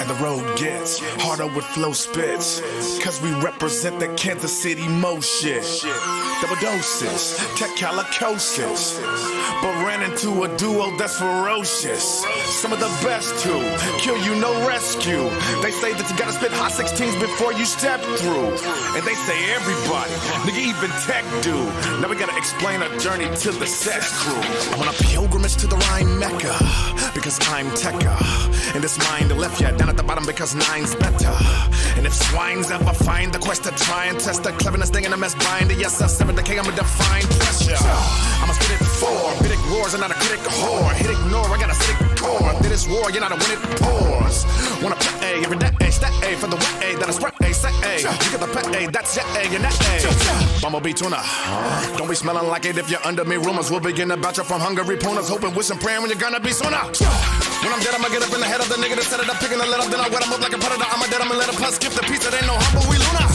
and the road gets harder with flow spits. Cause we represent the Kansas City motion. Double doses, techalicosis. But ran into a duo that's ferocious. Some of the best to kill you, no rescue. They say that you gotta spit hot 16s before you step through. And they say everybody, nigga, even tech do. Now we gotta explain our journey to the sex crew. I'm on a pilgrimage to the Rhine Mecca, because I'm Tekka. And this mind left ya down at the bottom because nine's better. And if swines ever find the quest to try and test the cleverness thing in a mess binder, yes, I 7K, I'm a defined pressure. I'ma spit it for bitic roars and not a critic whore. Hit ignore, I got a sick core. Did this war, you're not a win it pours. Wanna play every day, stat A for the wet A, that I spread A, say A. You get the pet A, that's your A and that A. Bumblebee tuna. Don't be smelling like it if you're under me. Rumors will begin about you from hungry punas. Hoping, wishing, praying when you're gonna be sooner. When I'm dead, I'ma get up in the head of the nigga that set it up, picking the let up, then I wet him up like a predator. I'm dead, I'ma let him plus skip the pizza, they ain't no humble, we Luna.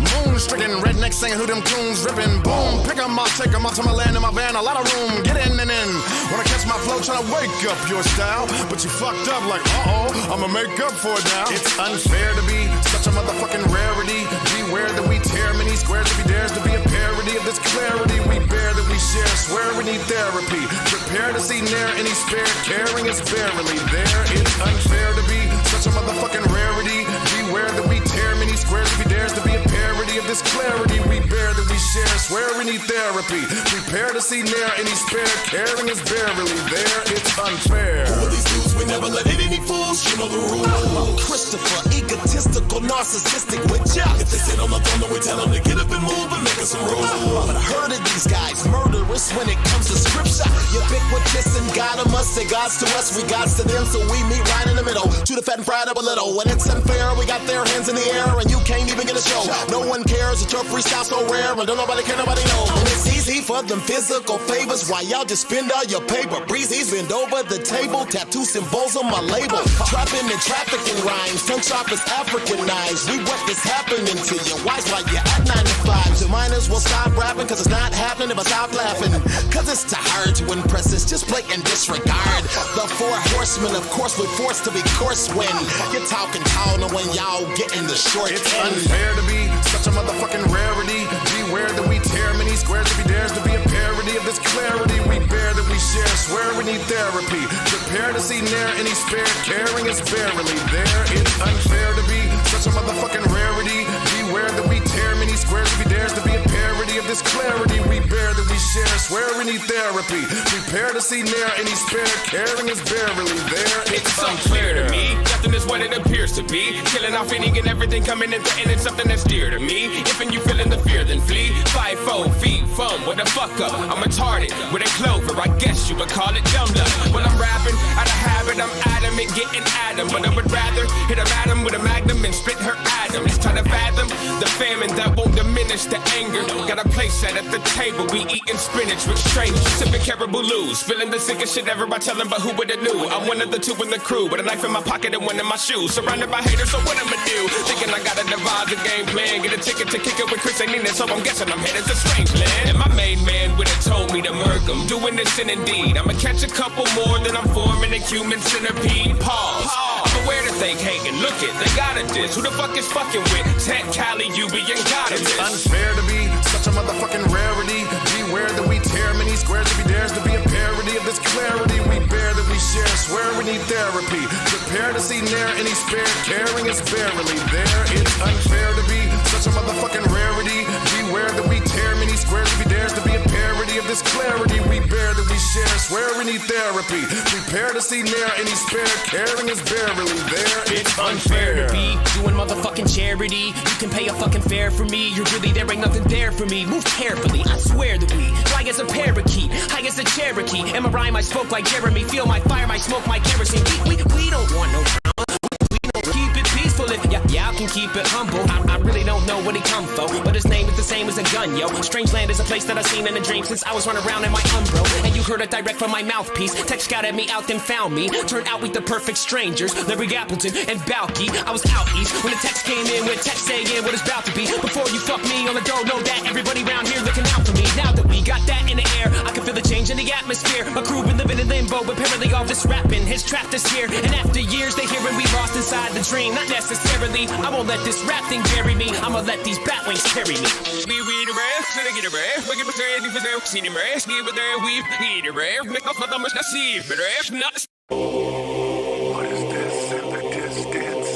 Moon-stricken, redneck saying who them coons ripping. Boom, pick 'em up, take 'em up to my land in my van. A lot of room, get in and in. Wanna catch my flow, tryna wake up your style. But you fucked up like, I'ma make up for it now. It's unfair to be such a motherfucking rarity. Beware that we tear many squares if he dares to be a parody of this clarity. We bear that we share, swear we need therapy. Prepare to see near any spare, caring is barely there. It's unfair to be such a motherfucking rarity. Beware that we tear many squares if he dares to be a parody of this clarity. We bear that we share, swear we need therapy. Prepare to see near any spare, caring is barely there. It's unfair. Who are these dudes? We never let in any fools. You know the rules. Christopher, egotistical, narcissistic with ya. If they sit on the throne, then we tell them to get up and move and make us some rules. But I heard of these guys, murderous when it comes to scripture. Ubiquitous and God of us, say God's to us, we God's to them, so we meet right in the middle. Chew the fat and fried up a little. When it's unfair, we got their hands in the air and you can't even get a show. No one cares that your freestyle so rare and don't nobody care, nobody know. And it's easy for them physical favors while y'all just spend all your paper. Breezy's bend over the table, tattoo symbols on my label. Trapping and trafficking rhymes, tongue sharp as African knives. We what is happening to you? Why's why you at 9 to 5? So might as well stop rapping, cause it's not happening if I stop laughing. Cause it's too hard to impress, it's just blatant disregard. The 4 horsemen, of course, we're forced to be coarse when you're talking tall and when y'all getting the short it's end. It's unfair to be such a motherfucking rarity. Beware that we tear many squares if he dares to be a parody of this clarity. We bear that we share, swear we need therapy. Prepare to see near any spare, caring is barely there. It's unfair to be such a motherfucking rarity. Beware that we tear many squares if he dares to be a parody of this clarity. We bear that we share, swear we need therapy. Prepare to see near any spare, caring is barely there. It's unfair to me. Nothing is what it appears to be. Killing off any and everything coming in and it's something that's dear to me. If and you feeling the fear, then flee. 5-4 feet foam with a fuck up. I'm retarded with a clover. I guess you would call it dumb luck. When I'm rapping out of habit, I'm adamant getting at 'em. But I would rather hit a madam with a magnum and split her atoms. Trying to fathom the famine that won't diminish the anger. Got a place set at the table. We eating spinach with strangers. Sipping Caribou Lou's. Spilling the sickest shit ever by telling, but who would've knew? I'm one of the 2 in the crew with a knife in my pocket and one in my shoes. Surrounded by haters, so what I'ma do? Thinking I gotta devise a game plan. Get a ticket to kick it with Chris and Nina, so I'm guessing I'm headed to strange land. And my main man would've told me to murk 'em. Doing this in indeed. I'ma catch a couple more, then I'm forming a human centipede. Pause. I'm aware that they hating. Look it, they got a diss. Who the fuck is fucking with? Ted, Cali, UB, and got It's unfair to be such a motherfucking rarity. Beware that we tear many squares if he dares to be a parody of this clarity. We bear that we share, swear we need therapy. Prepare to see near any spare, caring is barely there. It's unfair to be such a motherfucking rarity. Beware that we tear many squares if he dares to be a parody of this clarity. We bear that we share, swear we need therapy. Prepare to see near any spare, caring is barely there. It's unfair to be doing motherfucking charity. You can pay a fucking fare for me. You're really, there ain't nothing there for me. Move carefully, I swear that we fly as a parakeet, high as a Cherokee. And my rhyme, I spoke like Jeremy. Feel my fire, my smoke, my kerosene. We don't want no drama. We don't keep it peaceful. If y'all can keep it humble. I really don't know what he come for, but his name is the same flame is a gun, yo. Strange land is a place that I've seen in a dream since I was running around in my Umbro. And you heard it direct from my mouthpiece. Tech scouted me out, then found me. Turned out with the perfect strangers, Larry Appleton and Balky. I was out east when the text came in with text saying what it's about to be. Before you fuck me on the door, know that everybody around here looking out for me. Now that we got that in the air, I can feel the change in the atmosphere. My crew been living in limbo, but apparently all this rapping has trapped us here. And after years, they hearing we lost inside the dream. Not necessarily, I won't let this rap thing bury me. I'ma let these bat wings carry me. We read a rap, so they get a rap. We get a rap, if it's seen a rap, give it there, we need a rap. Make up my thumbs, not see, but rap, not. What is this in the distance?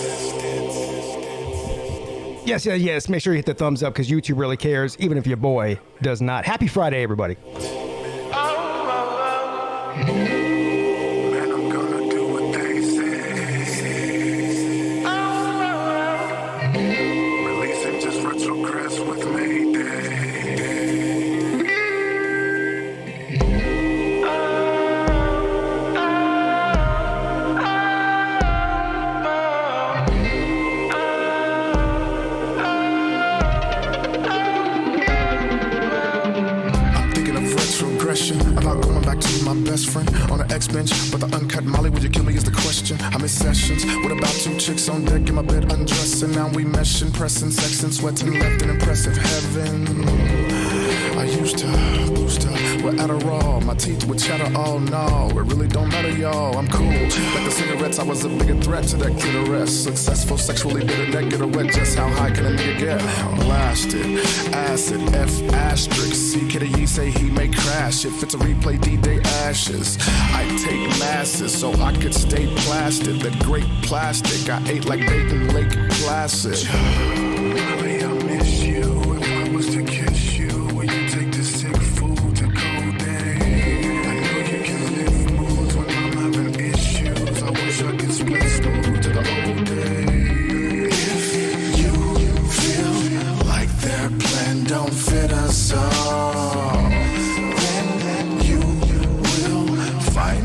Yes. Make sure you hit the thumbs up because YouTube really cares, even if your boy does not. Happy Friday, everybody. Man, I'm gonna do what they say. Releasing just retrogress with Mayday. I'm not going back to my best friend on an X bench, but the uncut Molly, would you kill me is the question. I'm in sessions with about 2 chicks on deck in my bed undressing. Now we meshing, pressing, sexing, sweating, left in impressive heaven. I used to boost her with Adderall, my teeth would chatter all no, it really don't matter y'all, I'm cool. Like the cigarettes, I was a bigger threat to that clitoris. Successful, sexually bitter, that get a wet, just how high can a nigga get? Blasted, acid, F asterisk, C K D say he may crash. If it's a replay, D-Day ashes. I take masses so I could stay plastic. That great plastic I ate like Dayton Lake Placid. Molly, I miss you. If I was to kiss you, will you take the sick food to cold day? I know you can lift moods when I'm having issues. I wish I could split smooth to the old days. If you feel like their plan don't fit us all,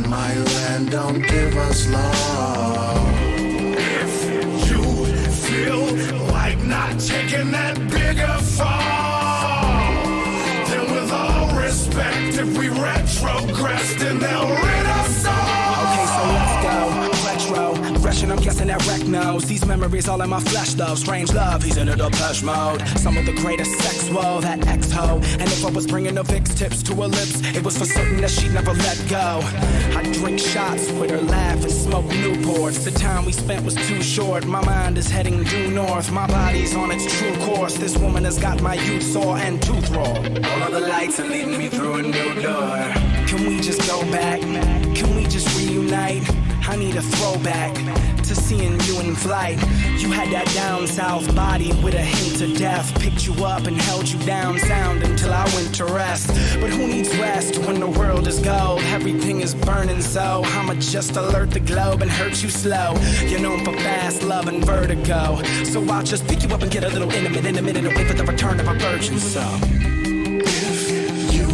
my land, don't give us love. If you feel like not taking that bigger fall, then with all respect, if we retrogress, then they'll rid us all. Okay, so let's go. Retro, fresh and I'm guessing that wreck knows. These memories all in my flesh though. Strange love, he's in a Depeche mode. Some of the greatest sex, whoa, that ex-ho. And if I was bringing the Vicks tips to her lips, it was for certain that she'd never let go. I drink shots with her, laugh and smoke Newports. The time we spent was too short. My mind is heading due north. My body's on its true course. This woman has got my youth sore and tooth raw. All of the lights are leading me through a new door. Can we just go back? Can we just reunite? I need a throwback to seeing you in flight. You had that down south body with a hint of death. Picked you up and held you down sound until I went to rest. But who needs rest when the world is gold? Everything is burning, so I'ma just alert the globe and hurt you slow. You're known for fast love and vertigo, so I'll just pick you up and get a little intimate in a minute and wait for the return of a virgin. So if you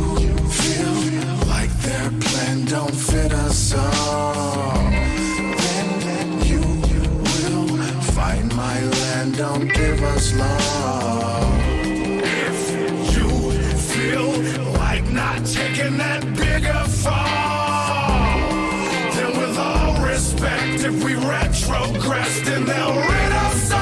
feel like their plan don't fit us all, find my land, don't give us love. If you feel like not taking that bigger fall, then with all respect, if we retrogress, then they'll rid us all.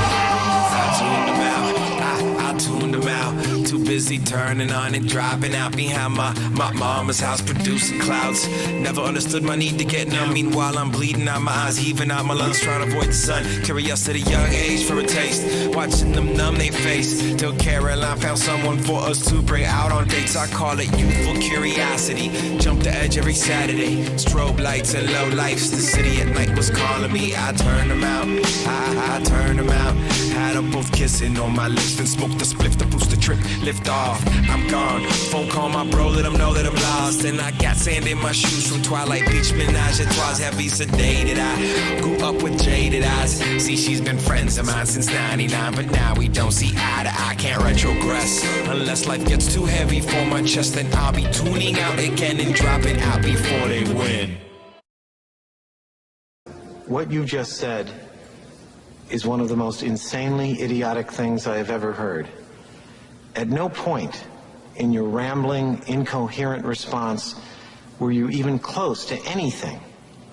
I tuned them out. Too busy turning on and dropping out behind my mama's house, producing clouds. Never understood my need to get numb. Meanwhile, I'm bleeding out my eyes, heaving out my lungs, trying to avoid the sun. Curious at a young age for a taste, watching them numb their face. Till Caroline found someone for us to bring out on dates. I call it youthful curiosity. Jump the edge every Saturday. Strobe lights and low lights. The city at night was calling me. I turned them out. I turned them out. Had them both kissing on my lips, then smoked the spliff to boost the trip. Lift off, I'm gone. Phone call my bro, let him know that I'm lost. And I got sand in my shoes from Twilight Beach, menage a trois, heavy sedated. I grew up with jaded eyes. See, she's been friends of mine since 99, but now we don't see eye to eye. Can't retrogress unless life gets too heavy for my chest. Then I'll be tuning out again and dropping out before they win. What you just said is one of the most insanely idiotic things I have ever heard. At no point in your rambling, incoherent response were you even close to anything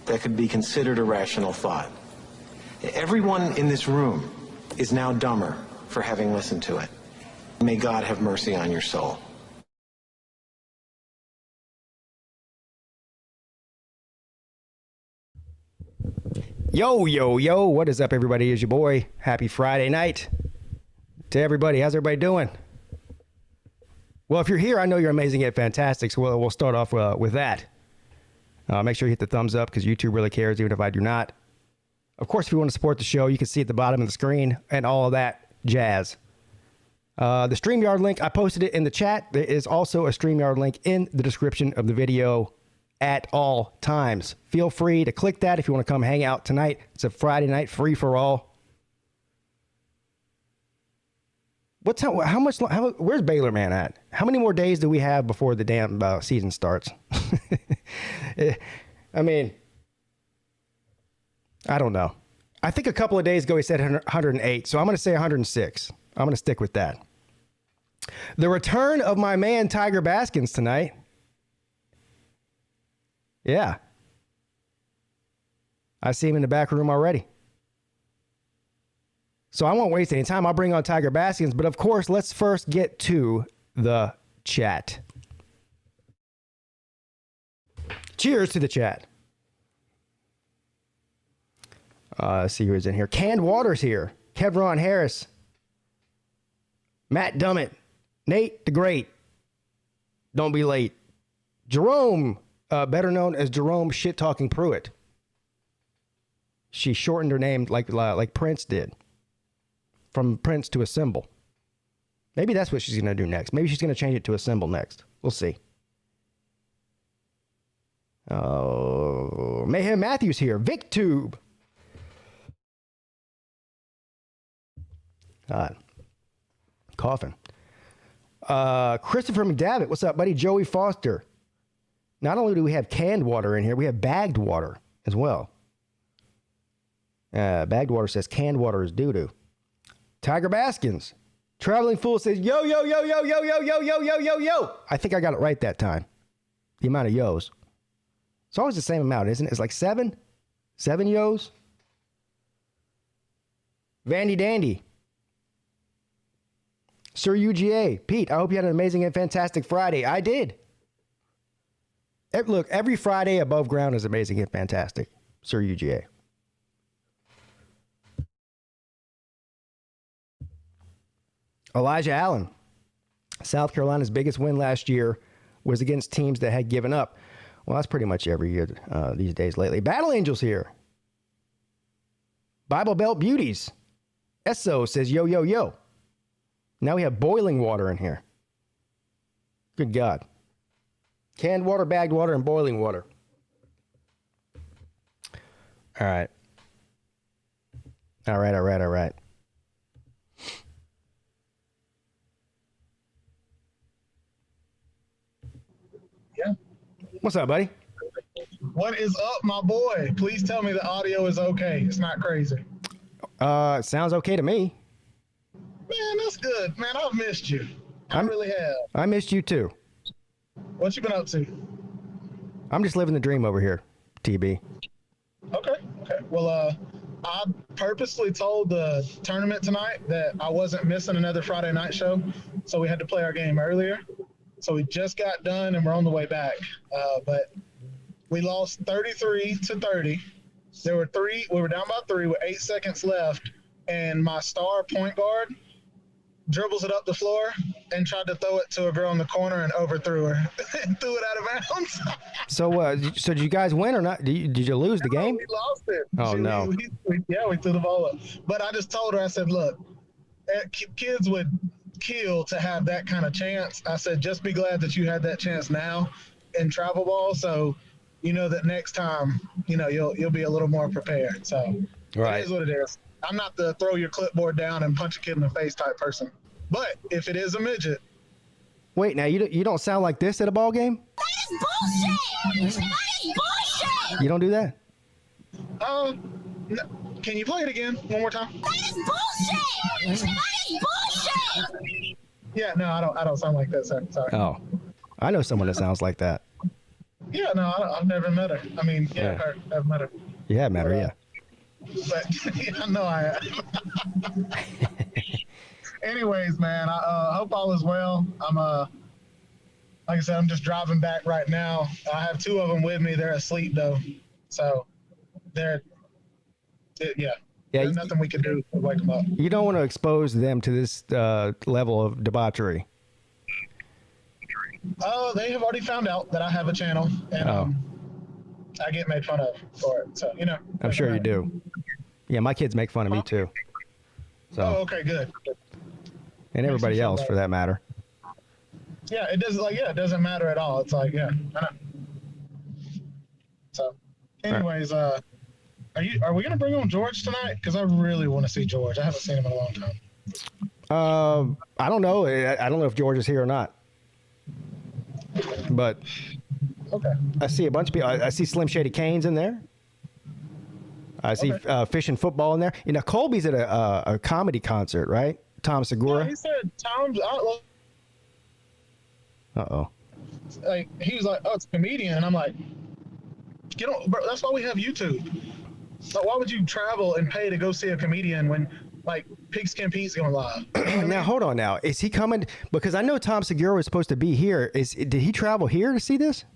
that could be considered a rational thought. Everyone in this room is now dumber for having listened to it. May God have mercy on your soul. Yo, yo, yo, what is up, everybody? It's your boy. Happy Friday night to everybody. How's everybody doing? Well, if you're here, I know you're amazing and fantastic, so we'll start off with that. Make sure you hit the thumbs up because YouTube really cares, even if I do not. Of course, if you want to support the show, you can see at the bottom of the screen and all of that jazz. The StreamYard link, I posted it in the chat. There is also a StreamYard link in the description of the video at all times. Feel free to click that if you want to come hang out tonight. It's a Friday night free for all. Where's Baylor Man at? How many more days do we have before the damn season starts? I mean, I don't know. I think a couple of days ago he said 108, so I'm going to say 106. I'm going to stick with that. The return of my man Tiger Baskins tonight. Yeah. I see him in the back room already. So I won't waste any time. I'll bring on Tiger Baskins. But of course, let's first get to the chat. Cheers to the chat. Let's see who's in here. Canned Water's here. Kevron Harris. Matt Dummett. Nate the Great. Don't be late. Jerome. Better known as Jerome Shit Talking Pruitt. She shortened her name like Prince did. From Prince to a symbol. Maybe that's what she's going to do next. Maybe she's going to change it to a symbol next. We'll see. Oh, Mayhem Matthews here. VicTube. Coughing. Christopher McDavitt. What's up, buddy? Joey Foster. Not only do we have canned water in here, we have bagged water as well. Bagged water says canned water is doo-doo. Tiger Baskins. Traveling Fool says, yo, yo, yo, yo, yo, yo, yo, yo, yo, yo, yo. I think I got it right that time. The amount of yos. It's always the same amount, isn't it? It's like 7? 7 yos? Vandy Dandy. Sir UGA. Pete, I hope you had an amazing and fantastic Friday. I did. Look, every Friday above ground is amazing and fantastic. Sir UGA. Elijah Allen. South Carolina's biggest win last year was against teams that had given up. Well, that's pretty much every year these days lately. Battle Angels here. Bible Belt Beauties. Esso says, yo, yo, yo. Now we have boiling water in here. Good God. Canned water, bagged water, and boiling water. All right. All right. Yeah. What's up, buddy? What is up, my boy? Please tell me the audio is okay. It's not crazy. It sounds okay to me. Man, that's good. Man, I've missed you. I really have. I missed you too. What you been up to? I'm just living the dream over here, TB. Okay. Well, I purposely told the tournament tonight that I wasn't missing another Friday night show, so we had to play our game earlier. So we just got done and we're on the way back. But we lost 33-30. We were down by 3 with 8 seconds left, and my star point guard dribbles it up the floor and tried to throw it to a girl in the corner and overthrew her and threw it out of bounds. So did you guys win or not? Did you lose the game? We lost it. Oh, no. We threw the ball up. But I just told her, I said, look, kids would kill to have that kind of chance. I said, just be glad that you had that chance now in travel ball, so you know that next time, you'll be a little more prepared. So right. It is what it is. I'm not the throw your clipboard down and punch a kid in the face type person. But if it is a midget. Wait, now you don't sound like this at a ball game? That is bullshit! That is bullshit! You don't do that? No. Can you play it again one more time? That is bullshit! That is bullshit! Yeah, no, I don't sound like that, sir. Sorry. Oh, I know someone that sounds like that. Yeah, no, I've never met her. I mean, yeah, Yeah. I've met her. You have met her, yeah. But yeah, no, I. Anyways, man, I hope all is well. I'm like I said, I'm just driving back right now. I have two of them with me. They're asleep though, so yeah. Yeah, There's nothing we can do to wake them up. You don't want to expose them to this level of debauchery. Oh, they have already found out that I have a channel, and I get made fun of for it. So I'm sure you do. Yeah, my kids make fun of me too. So. Oh, okay, good. And everybody else, for that matter. Yeah, it doesn't matter at all. It's like, yeah, I know. So, anyways, are we gonna bring on George tonight? Because I really want to see George. I haven't seen him in a long time. I don't know. I don't know if George is here or not. But okay, I see a bunch of people. I see Slim Shady Canes in there. I see Fish and Football in there. Colby's at a comedy concert, right? Tom Segura. Yeah, he said Tom's. Like he was like, "Oh, it's a comedian," and I'm like, "Get on, bro. That's why we have YouTube. Like, why would you travel and pay to go see a comedian when like PigskinPete's going live?" Now hold on. Now is he coming? Because I know Tom Segura was supposed to be here. Did he travel here to see this?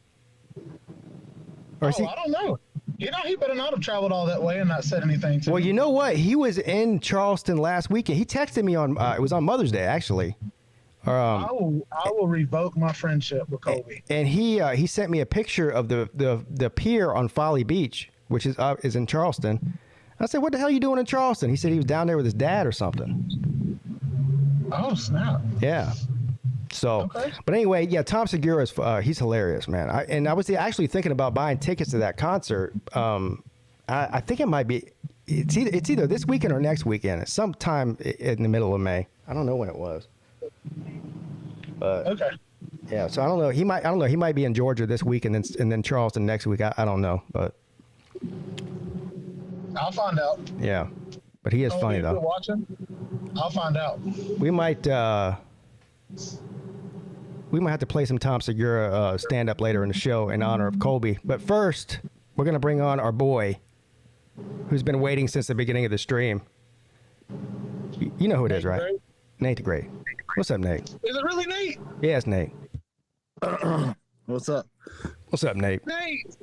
Or is he? I don't know. He better not have traveled all that way and not said anything to me. Well, you know what? He was in Charleston last weekend. He texted me on. It was on Mother's Day, actually. I will revoke my friendship with Kobe. And he sent me a picture of the pier on Folly Beach, which is in Charleston. I said, "What the hell are you doing in Charleston?" He said he was down there with his dad or something. Oh snap! Yeah. So, But anyway, yeah, Tom Segura he's hilarious, man. I was actually thinking about buying tickets to that concert. I think it might be. It's either this weekend or next weekend. It's sometime in the middle of May. I don't know when it was. But okay. Yeah, so I don't know. He might be in Georgia this week and then Charleston next week. I don't know, but I'll find out. Yeah, but he is funny though. Watching? I'll find out. We might have to play some Tom Segura stand up later in the show in honor of Colby. But first, we're gonna bring on our boy, who's been waiting since the beginning of the stream. You know who it is, right? Great. Nate the Great. What's up, Nate? Is it really Nate? Yeah, it's Nate. What's up? What's up, Nate? Nate.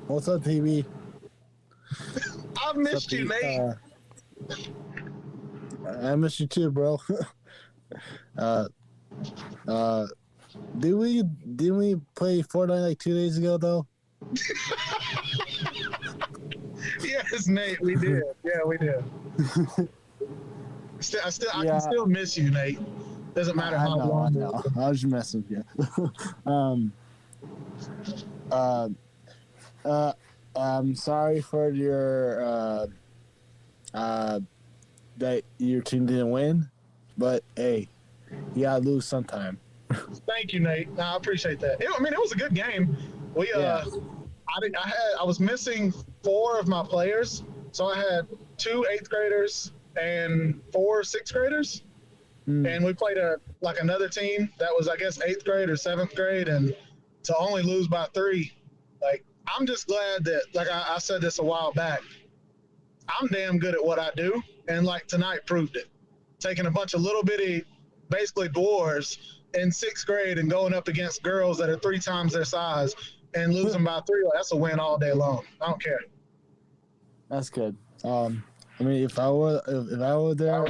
What's up, TV? I've missed you, Nate. I missed you too, bro. Did we play Fortnite like 2 days ago though? Yes, Nate, we did. Yeah, we did. I can still miss you, Nate. Doesn't matter how long. I know. I was just messing with you. I'm sorry for your that your team didn't win, but hey, you gotta lose sometime. Thank you, Nate. I appreciate that. It was a good game. I was missing 4 of my players, so I had 2 8th graders and 4 6th graders, and we played another team that was, I guess, 8th grade or 7th grade, and to only lose by 3, like, I'm just glad that, like I said this a while back, I'm damn good at what I do, and like tonight proved it. Taking a bunch of little bitty, basically dwarves in 6th grade and going up against girls that are 3 times their size and losing by 3, that's a win all day long. I don't care. That's good. I mean, if I were there.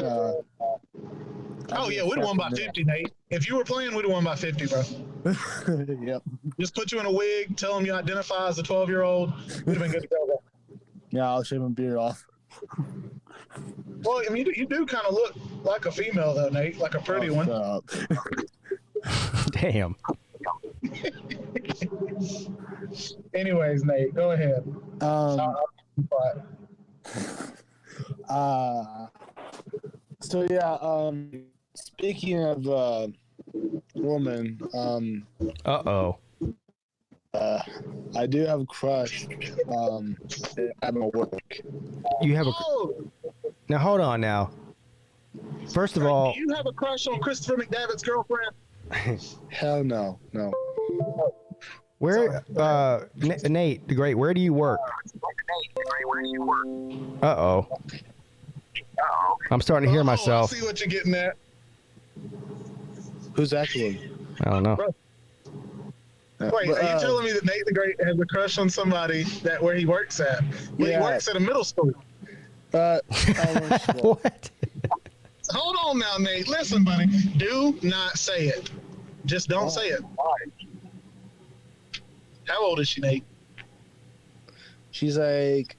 We'd have won by 50, Nate. If you were playing, we'd have won by 50, bro. Yep. Just put you in a wig, tell them you identify as a 12-year-old. We'd have been good to go. Yeah, I'll shave my beard off. Well, I mean, you do kind of look like a female, though, Nate, like a pretty one. Damn. Anyways, Nate, go ahead. So yeah, speaking of woman, I do have a crush at my work. You have a. Now hold on now. First of all, do you have a crush on Christopher McDavid's girlfriend? Hell no. where, Nate the Great, where do you work? Uh-oh. I'm starting to hear myself. I see what you're getting at. Who's actually? I don't know. Wait, are you telling me that Nate the Great has a crush on somebody where he works at? Well, he works at a middle school. What? Hold on now, Nate. Listen, buddy. Do not say it. Just don't say it. How old is she, Nate? She's like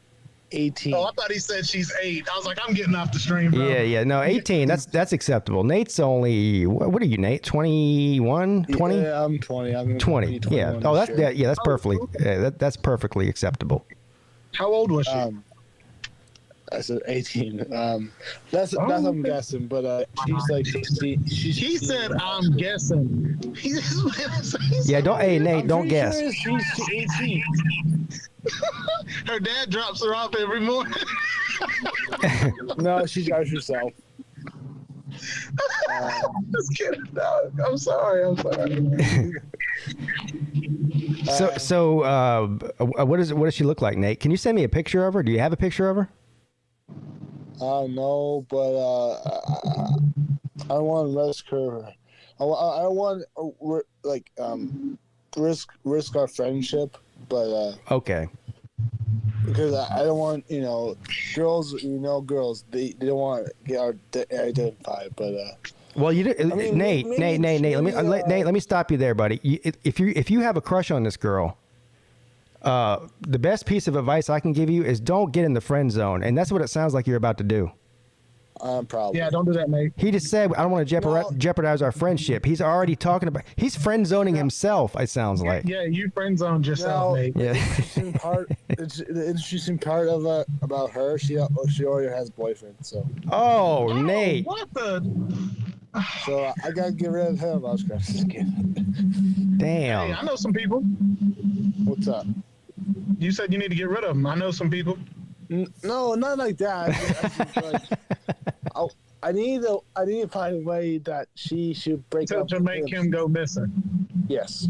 18. Oh, I thought he said she's 8. I was like, I'm getting off the stream, bro. Yeah. No, 18. That's acceptable. Nate's only, what are you, Nate? 21, 20? Yeah, I'm 20. I'm 20. Yeah. Oh, that's that's perfectly. That's perfectly acceptable. How old was she? I said 18. That's what I'm guessing, but she's like 16. He said, I'm guessing. Yeah, Nate, don't guess. Sure she's 18. Her dad drops her off every morning. No, she drives herself. Just kidding, dog. I'm sorry. What does she look like, Nate? Can you send me a picture of her? Do you have a picture of her? No, but I want to risk her. I want risk our friendship, but okay. Because I don't want girls. They don't want to get identified, but. Well, Nate. Let me stop you there, buddy. If you have a crush on this girl, the best piece of advice I can give you is don't get in the friend zone, and that's what it sounds like you're about to do. Probably. Yeah, don't do that, Nate. He just said I don't want to jeopardize our friendship. He's already talking about. He's friend zoning himself. It sounds like. Yeah, you friend zoned yourself, Nate. Yeah. The interesting part of about her, she already has a boyfriend. So. Oh, Nate. What the? So I gotta get rid of him. I was just kidding. Damn. Hey, I know some people. What's up? You said you need to get rid of him. I know some people. No, not like that. I need to find a way that she should break up to make him go missing. Yes.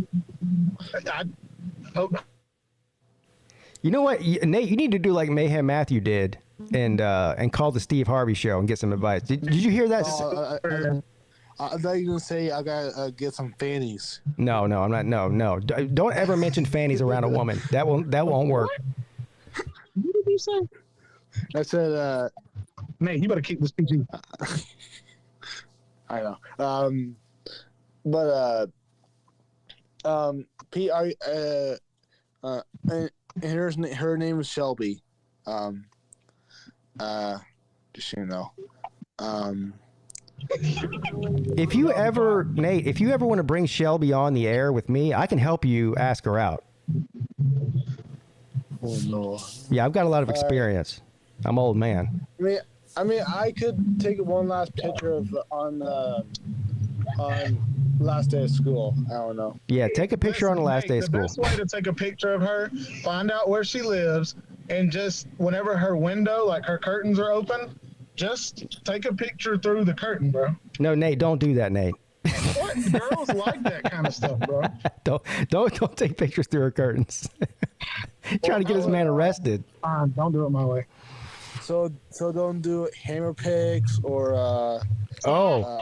You know what, Nate? You need to do like Mayhem Matthew did, and call the Steve Harvey show and get some advice. Did you hear that? I thought you were gonna say I gotta get some fannies. No, I'm not. No. Don't ever mention fannies around a woman. That won't work. What did you say? I said, Nate, you better keep this PG. I know. Pete, and her name is Shelby. Just so you know. If you ever, Nate, want to bring Shelby on the air with me, I can help you ask her out. Oh no. Yeah, I've got a lot of experience. I'm old man. I mean, I could take one last picture of on last day of school. I don't know. Yeah, take a picture on the last day of school. The best way to take a picture of her, find out where she lives, and just whenever her window, like her curtains are open, just take a picture through the curtain, bro. No, Nate, don't do that, Nate. What? Girls like that kind of stuff, bro. Don't take pictures through her curtains. Trying to get this man arrested. Fine, don't do it my way. So don't do hammer picks or.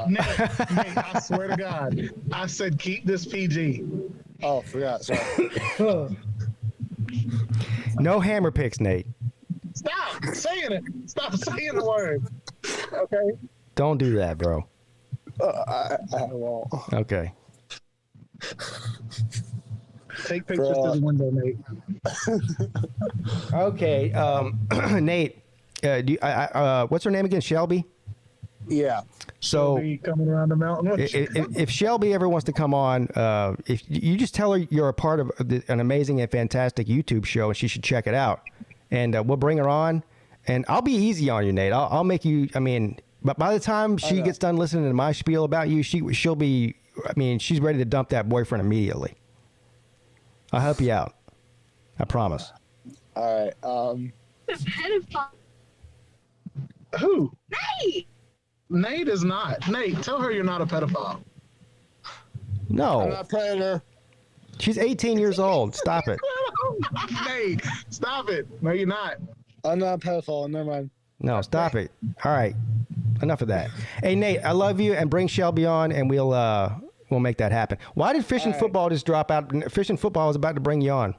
Nate, I swear to God, I said keep this PG. Oh, forgot. Sorry. No hammer picks, Nate. Stop saying it. Stop saying the word. Okay. Don't do that, bro. I won't. Okay. Take pictures through the window, Nate. Okay, Nate. What's her name again? Shelby. Yeah. So Shelby coming around the mountain. if Shelby ever wants to come on, if you just tell her you're a part of an amazing and fantastic YouTube show, and she should check it out, and we'll bring her on, and I'll be easy on you, Nate. I'll make you. I mean, but by the time she gets done listening to my spiel about you, she'll be. I mean, she's ready to dump that boyfriend immediately. I'll help you out. I promise. All right. Who? Nate. Nate is not. Nate, tell her you're not a pedophile. I'm No, not a predator. she's 18 years old. Stop it. Nate, stop it. No, you're not. I'm not a pedophile. Never mind. No, stop it. All right, enough of that. Hey Nate, I love you, and bring Shelby on, and we'll make that happen. Why did fishing football just drop out? Fishing football was about to bring you on.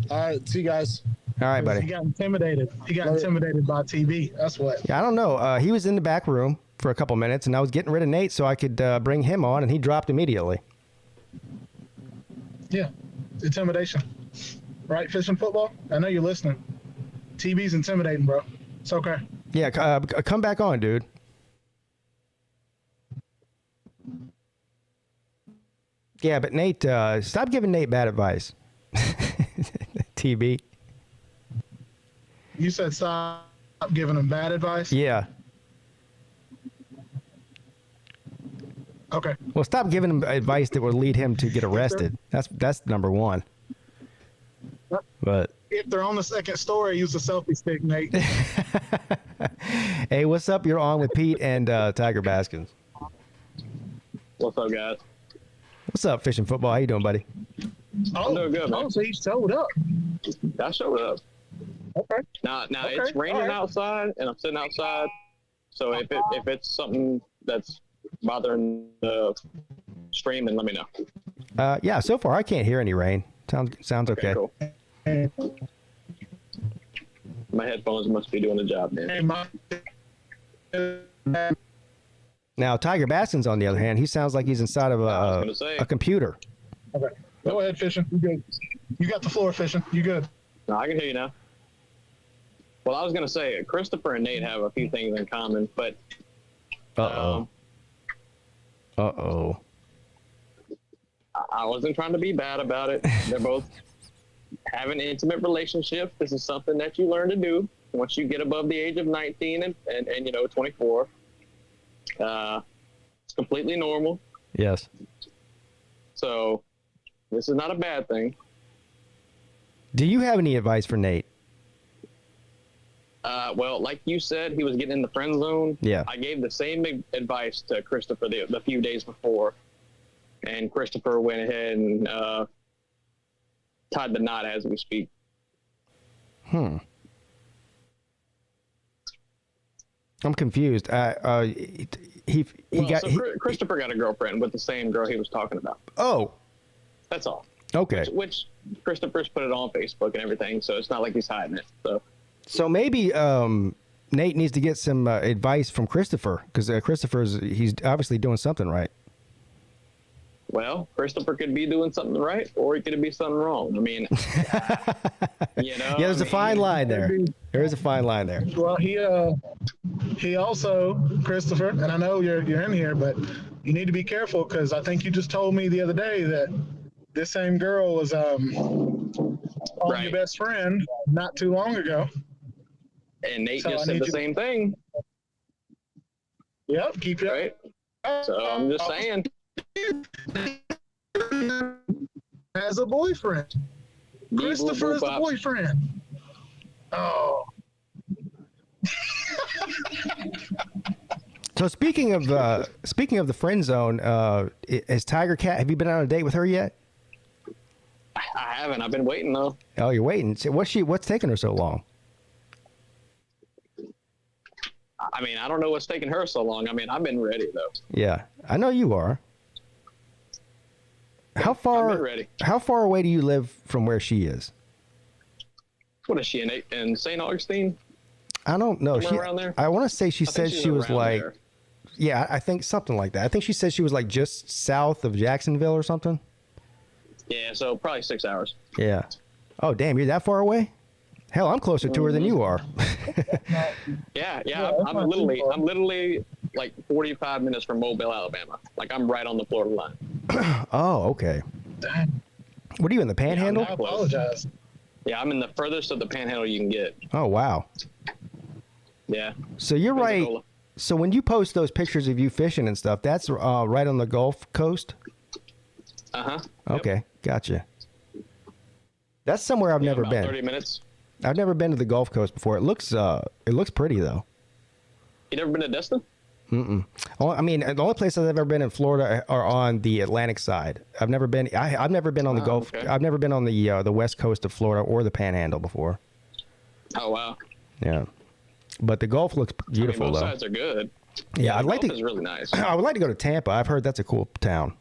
All right, see you guys. All right, He buddy. got intimidated. He got intimidated by TV. That's what. Yeah, I don't know. He was in the back room for a couple minutes, and I was getting rid of Nate so I could bring him on, and he dropped immediately. Yeah, intimidation. Right, fishing football? I know you're listening. TV's intimidating, bro. It's okay. Yeah, come back on, dude. Yeah, but Nate, stop giving Nate bad advice. TB. You said stop giving him bad advice? Yeah. Okay. Well, stop giving him advice that would lead him to get arrested. That's number one. But If they're on the second story, use the selfie stick, Nate. hey, what's up? You're on with Pete and Tiger Baskins. What's up, guys? What's up, fishing football? How you doing, buddy? I'm doing good, man. Oh, so you showed up. I showed up. Okay. Now Okay, it's raining all right. outside, and I'm sitting outside. So if it's something that's bothering the stream, then let me know. Yeah, so far I can't hear any rain. Sounds okay. Cool. My headphones must be doing the job, man. Hey, Now, Tiger Baskins, on the other hand, he sounds like he's inside of I was gonna say. a computer. Okay. Go ahead, fishing. You good. You got the floor, fishing. You good. No, I can hear you now. Well, I was gonna say Christopher and Nate have a few things in common, but Uh-oh. Uh-oh. I wasn't trying to be bad about it. They're both having intimate relationships. This is something that you learn to do once you get above the age of 19 and 24. It's completely normal. Yes. So this is not a bad thing. Do you have any advice for Nate? Well, like you said, he was getting in the friend zone. Yeah. I gave the same advice to Christopher the few days before, and Christopher went ahead and tied the knot as we speak. I'm confused. Christopher got a girlfriend with the same girl he was talking about. Oh. That's all. Okay. Which Christopher's put it on Facebook and everything, so it's not like he's hiding it. So maybe Nate needs to get some advice from Christopher, because he's obviously doing something right. Well, Christopher could be doing something right, or he could be something wrong. I mean, Yeah, there's a fine line there. There is a fine line there. Well, he also, Christopher, and I know you're in here, but you need to be careful because I think you just told me the other day that this same girl was calling your best friend not too long ago. And Nate just said the same thing. Yep, keep it right. So I'm just saying. As a boyfriend. Christopher is the boyfriend. Oh. So speaking of the friend zone, has Tiger Cat? Have you been on a date with her yet? I haven't. I've been waiting though. Oh, you're waiting. So what's taking her so long? I mean, I don't know what's taking her so long. I mean, I've been ready though. Yeah, I know you are. How far away do you live from where she is? What is she in St. Augustine? I don't know. Somewhere around there? I want to say she said she was around like, there. yeah, I think something like that. I think she said she was like just south of Jacksonville or something. Yeah, so probably 6 hours. Yeah. Oh, damn, you're that far away? Hell, I'm closer to her than you are. Yeah. I'm literally like 45 minutes from Mobile, Alabama. Like I'm right on the Florida line. Oh, okay. What are you in the Panhandle? I apologize. Yeah, I'm in the furthest of the Panhandle you can get. Oh, wow. Yeah. So you're right. Pensacola. So when you post those pictures of you fishing and stuff, that's right on the Gulf Coast? Uh-huh. Okay, gotcha. That's somewhere I've never about been. 30 minutes. I've never been to the Gulf Coast before. It looks pretty though. You never been to Destin? I mean, the only places I've ever been in Florida are on the Atlantic side. I've never been. I've never been on the Gulf. Okay. I've never been on the West Coast of Florida or the Panhandle before. Oh wow. Yeah, but the Gulf looks beautiful both though. sides are good. Yeah, I'd like to. It's really nice. I would like to go to Tampa. I've heard that's a cool town,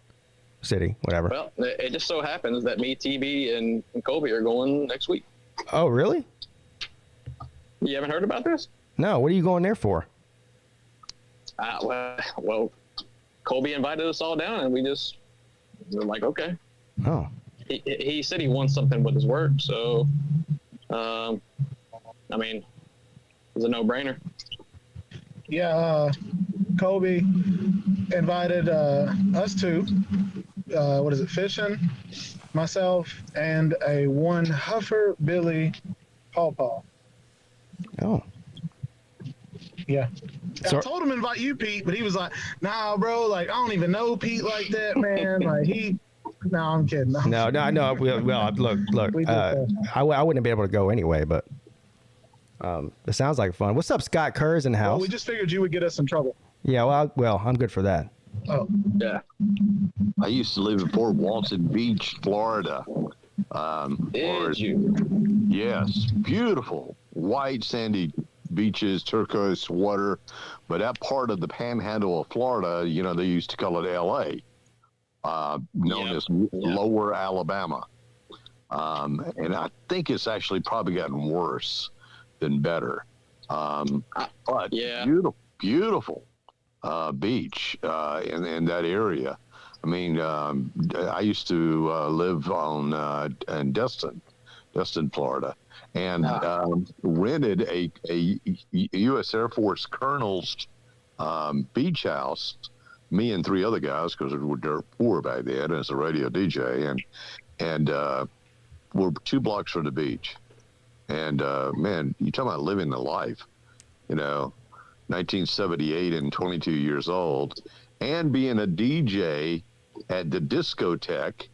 city, whatever. Well, it just so happens that me, TB, and Colby are going next week. Oh, really? You haven't heard about this? No. What are you going there for? Well, Colby invited us all down, and we're like, okay. Oh. He said he wants something with his work, so, I mean, it's a no-brainer. Yeah, Kobe invited us two. What is it? Fishing, myself, and a one Huffer Billy Paw Paw. Oh. Yeah. So- I told him to invite you, Pete, but he was like, "Nah, bro. Like, I don't even know Pete like that, man. Like, he." No, I'm kidding. No. Well, look. We did that. I wouldn't be able to go anyway, but it sounds like fun. What's up, Scott Kerr's in the house? Well, we just figured you would get us in trouble. Yeah, well, I'm good for that. Oh. Yeah. I used to live in Fort Walton Beach, Florida. Did you? Yes, beautiful white sandy beaches, turquoise water, but that part of the panhandle of Florida, you know, they used to call it L.A., known as Lower Alabama, and I think it's actually probably gotten worse than better. But beautiful beach in that area. I mean, I used to live in Destin, Florida, and rented a U.S. Air Force colonel's beach house. Me and three other guys, because we were dirt poor back then as a radio DJ, and we're 2 blocks from the beach. And man, you talking about living the life, you know, 1978 and 22 years old, and being a DJ at the discotheque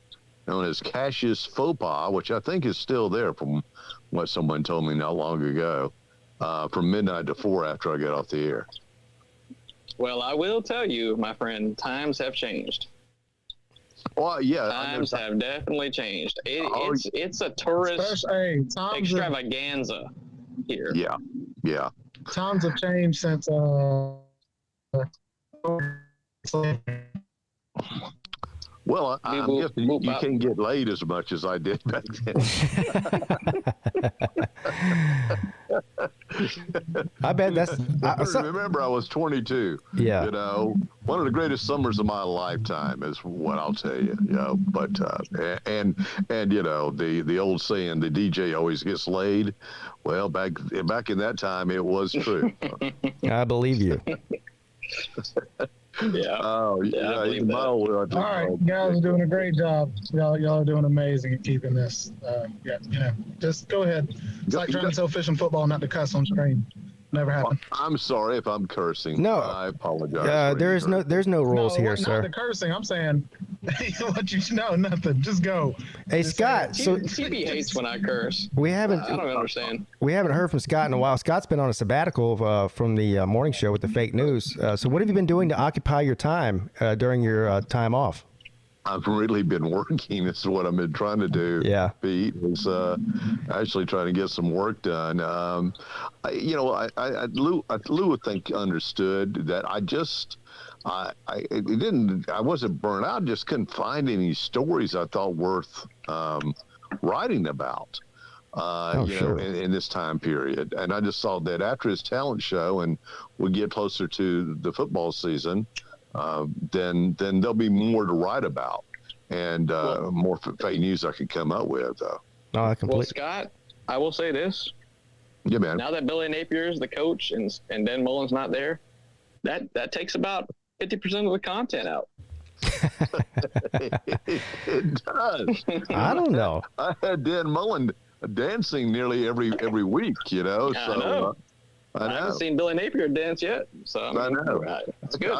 known as Cassius Faux Pas, which I think is still there from what someone told me not long ago, from midnight to 4 after I get off the air. Well, I will tell you, my friend, times have changed. Well, yeah. Times have definitely changed. It's a tourist extravaganza here. Yeah. Times have changed since well, I'm guessing you can't get laid as much as I did back then. I bet that's. Remember, I was 22. Yeah. You know, one of the greatest summers of my lifetime is what I'll tell you. You know, but and you know the old saying, the DJ always gets laid. Well, back in that time, it was true. I believe you. Yeah. Oh, yeah. All right, you guys are doing a great job. Y'all are doing amazing at keeping this. Just go ahead. It's like trying to tell fish and football not to cuss on screen. Never happened. I'm sorry if I'm cursing. No, I apologize. there's no rules here, sir. Not the cursing. I'm saying, what you know, nothing. Just go. Hey, Scott. So TB hates when I curse. We haven't. I don't understand. We haven't heard from Scott in a while. Scott's been on a sabbatical from the morning show with the fake news. So what have you been doing to occupy your time during your time off? I've really been working. This is what I've been trying to do. Yeah. Pete is actually trying to get some work done. Lou, I think understood that I wasn't burnt out. Just couldn't find any stories I thought worth writing about. In this time period. And I just saw that after his talent show and we get closer to the football season, then there'll be more to write about and more fake news I could come up with. Well, Scott, I will say this. Yeah, man. Now that Billy Napier is the coach and Dan Mullen's not there, that takes about 50% of the content out. It does. I don't know. I had Dan Mullen dancing nearly every week, you know. I know. I haven't seen Billy Napier dance yet, so I know. That's good.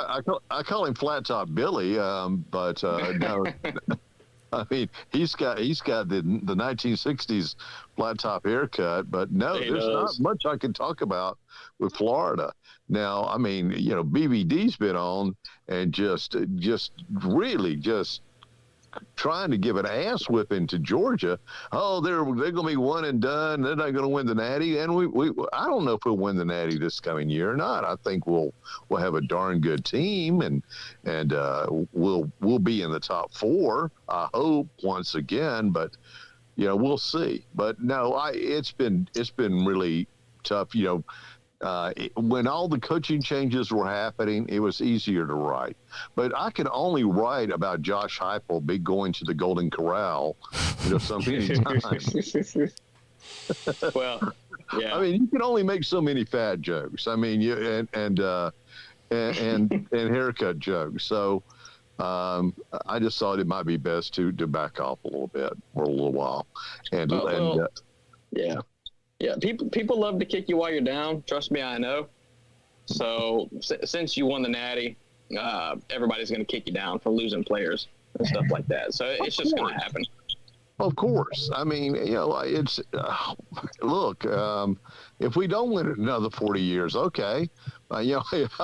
I call him Flat Top Billy, but no. I mean, he's got the 1960s flat top haircut, but no, there's not much I can talk about with Florida. Now, I mean, BBD's been on and just really trying to give an ass whipping to Georgia. Oh, they're going to be one and done. They're not going to win the Natty, and I don't know if we'll win the Natty this coming year or not. I think we'll have a darn good team, and we'll be in the top 4. I hope once again, but we'll see. But no, it's been really tough. When all the coaching changes were happening, it was easier to write. But I can only write about Josh Heupel going to the Golden Corral, so many times. Well, yeah. I mean, you can only make so many fat jokes. I mean, and haircut jokes. So I just thought it might be best to back off a little bit for a little while. Yeah. Yeah, people love to kick you while you're down. Trust me, I know. So since you won the Natty, everybody's going to kick you down for losing players and stuff like that. So it's just going to happen. Of course. I mean, it's look. If we don't win it another 40 years, okay. I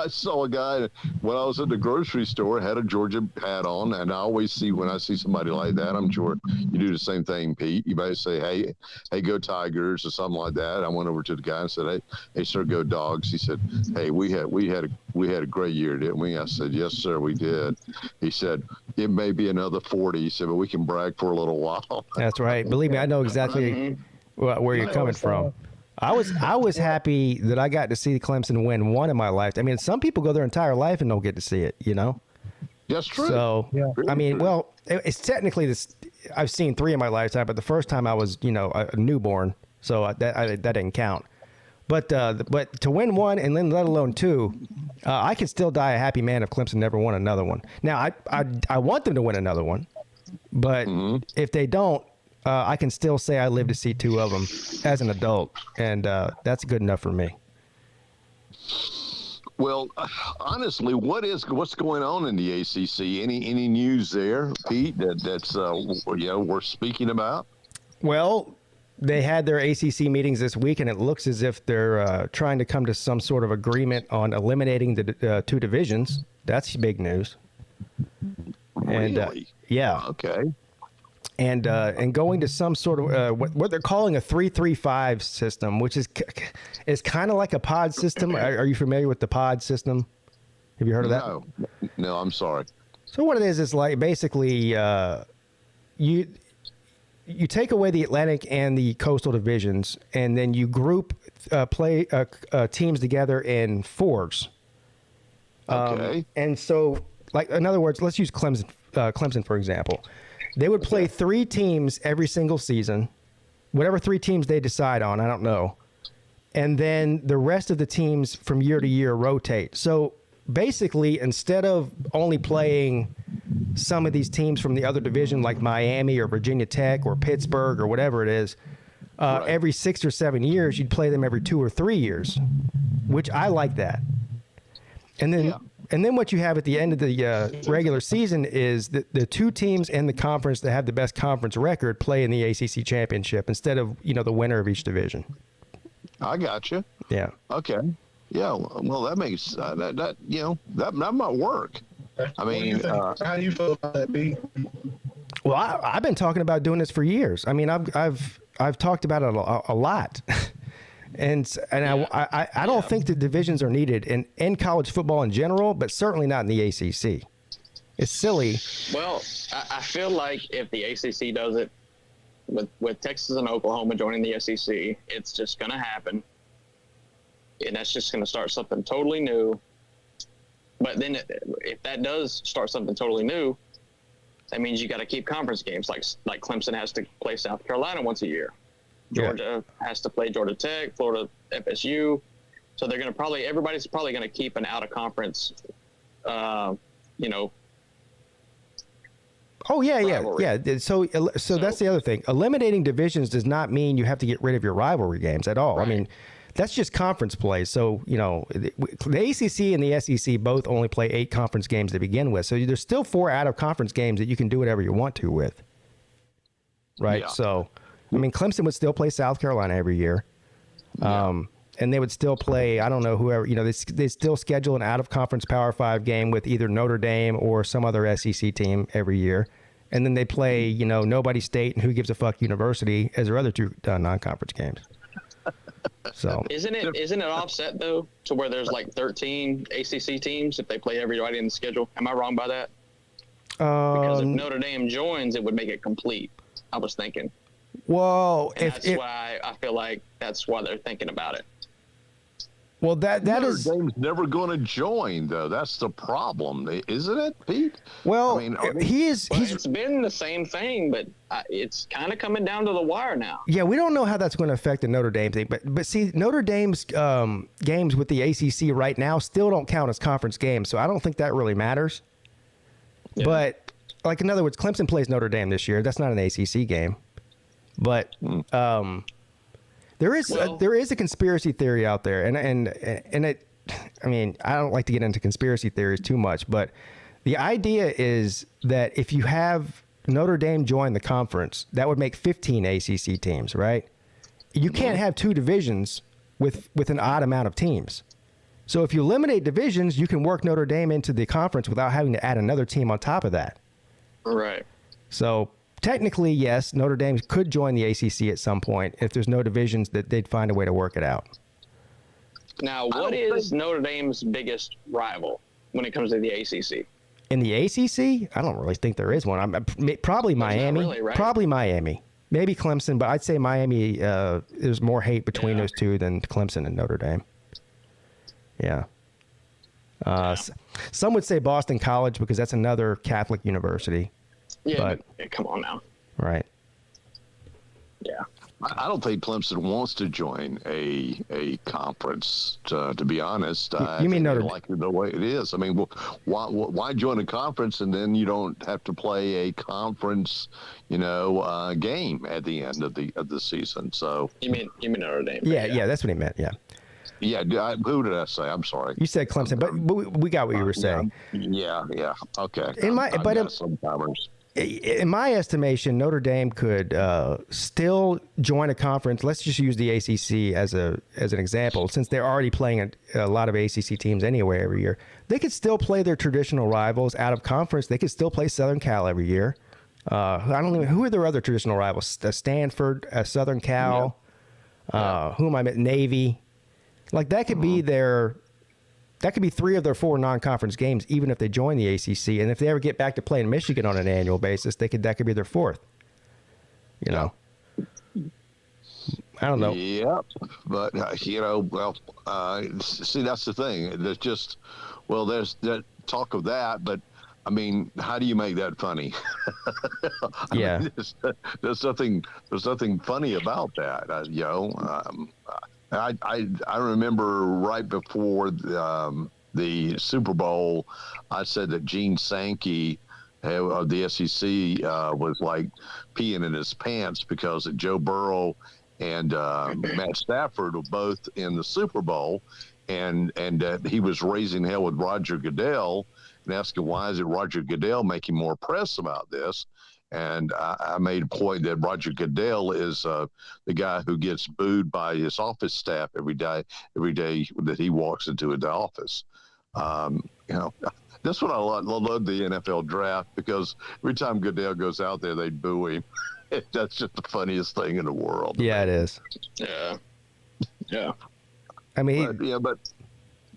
saw a guy when I was at the grocery store had a Georgia hat on, and I always see when I see somebody like that, I'm sure you do the same thing, Pete. You might say, "Hey, go Tigers" or something like that. I went over to the guy and said, "Hey, sir, go Dogs." He said, "Hey, we had a great year, didn't we?" I said, "Yes, sir, we did." He said, "It may be another 40." He said, "But we can brag for a little while." That's right. Believe me, I know exactly where you're coming from. I was happy that I got to see Clemson win one in my life. I mean, some people go their entire life and don't get to see it, That's true. So, I mean, well, it's technically this. I've seen 3 in my lifetime, but the first time I was, a newborn, so that didn't count. But to win 1 and then let alone 2, I could still die a happy man if Clemson never won another one. Now, I want them to win another one, but if they don't, I can still say I lived to see 2 of them as an adult, and that's good enough for me. Well, honestly, what's going on in the ACC? Any news there, Pete? That's worth speaking about. Well, they had their ACC meetings this week, and it looks as if they're trying to come to some sort of agreement on eliminating the 2 divisions. That's big news. Really? And yeah. Okay. And going to some sort of what they're calling a 3-3-5 system, which is kind of like a pod system. Are you familiar with the pod system? Have you heard of that? No, I'm sorry. So what it is like basically you take away the Atlantic and the Coastal divisions, and then you group teams together in 4s. Okay. And so, like, in other words, let's use Clemson for example. They would play 3 teams every single season, whatever 3 teams they decide on, I don't know. And then the rest of the teams from year to year rotate. So basically, instead of only playing some of these teams from the other division like Miami or Virginia Tech or Pittsburgh or whatever it is, every 6 or 7 years, you'd play them every 2 or 3 years, which I like that. And then... And then what you have at the end of the regular season is the 2 teams in the conference that have the best conference record play in the ACC championship instead of, the winner of each division. I got you. Yeah. Okay. Yeah. Well, that makes that might work. I mean, how do you feel about that, Pete? Well, I've been talking about doing this for years. I mean, I've talked about it a lot. And I don't think the divisions are needed in college football in general, but certainly not in the ACC. It's silly. Well, I feel like if the ACC does it with Texas and Oklahoma joining the SEC, it's just going to happen. And that's just going to start something totally new. But then if that does start something totally new, that means you got to keep conference games. Like Clemson has to play South Carolina once a year. Georgia has to play Georgia Tech, Florida, FSU. So they're going to everybody's probably going to keep an out of conference, Oh yeah. So that's the other thing. Eliminating divisions does not mean you have to get rid of your rivalry games at all. Right. I mean, that's just conference play. So, the ACC and the SEC both only play 8 conference games to begin with. So there's still 4 out of conference games that you can do whatever you want to with. right? Yeah. So, I mean, Clemson would still play South Carolina every year. And they would still play, I don't know, whoever, they still schedule an out-of-conference Power 5 game with either Notre Dame or some other SEC team every year. And then they play, Nobody State and Who Gives a Fuck University as their other two non-conference games. So Isn't it offset, though, to where there's like 13 ACC teams if they play everybody in the schedule? Am I wrong by that? Because if Notre Dame joins, it would make it complete, I was thinking. Well, that's why I feel like that's why they're thinking about it. Well, that is Notre Dame's never going to join, though. That's the problem, isn't it, Pete? Well, I mean, he's it's been the same thing, but it's kind of coming down to the wire now. Yeah, we don't know how that's going to affect the Notre Dame thing, but see, Notre Dame's games with the ACC right now still don't count as conference games, so I don't think that really matters. Yeah. But like in other words, Clemson plays Notre Dame this year. That's not an ACC game, but there is a conspiracy theory out there, and it. I mean, I don't like to get into conspiracy theories too much, but the idea is that if you have Notre Dame join the conference, that would make 15 ACC teams, right? You can't have two divisions with an odd amount of teams. So if you eliminate divisions, you can work Notre Dame into the conference without having to add another team on top of that. Right. So technically, yes, Notre Dame could join the ACC at some point. If there's no divisions, that they'd find a way to work it out. Now, what is Notre Dame's biggest rival when it comes to the ACC? In the ACC, I don't really think there is one. Probably Miami. Really, right? Probably Miami. Maybe Clemson, but I'd say Miami. There's more hate between those two than Clemson and Notre Dame. Yeah. Some would say Boston College because that's another Catholic university. Yeah, but come on now. Right. Yeah. I don't think Clemson wants to join a conference. To be honest, you mean Notre Dame? Like the way it is. I mean, why join a conference and then you don't have to play a conference, game at the end of the season? So you mean Notre Dame? Yeah, that's what he meant. Yeah. Yeah, who did I say? I'm sorry. You said Clemson, but we got what you were saying. Yeah. Okay. In my estimation, Notre Dame could still join a conference. Let's just use the ACC as an example, since they're already playing a lot of ACC teams anyway every year. They could still play their traditional rivals out of conference. They could still play Southern Cal every year. Who are their other traditional rivals? Stanford, Southern Cal. Who am I? Navy. Like that could be that could be 3 of their 4 non-conference games, even if they join the ACC. And if they ever get back to playing Michigan on an annual basis, that could be their 4th. I don't know. Yep, but see, that's the thing. There's that talk of that, but I mean, how do you make that funny? Yeah, there's nothing funny about that. I remember right before the Super Bowl, I said that Gene Sankey of the SEC was like peeing in his pants because Joe Burrow and Matt Stafford were both in the Super Bowl, and that he was raising hell with Roger Goodell and asking why is it Roger Goodell making more press about this. And I made a point that Roger Goodell is the guy who gets booed by his office staff every day that he walks into the office. That's what I love the NFL draft, because every time Goodell goes out there, they boo him. That's just the funniest thing in the world. Yeah, it is. Yeah. I mean, but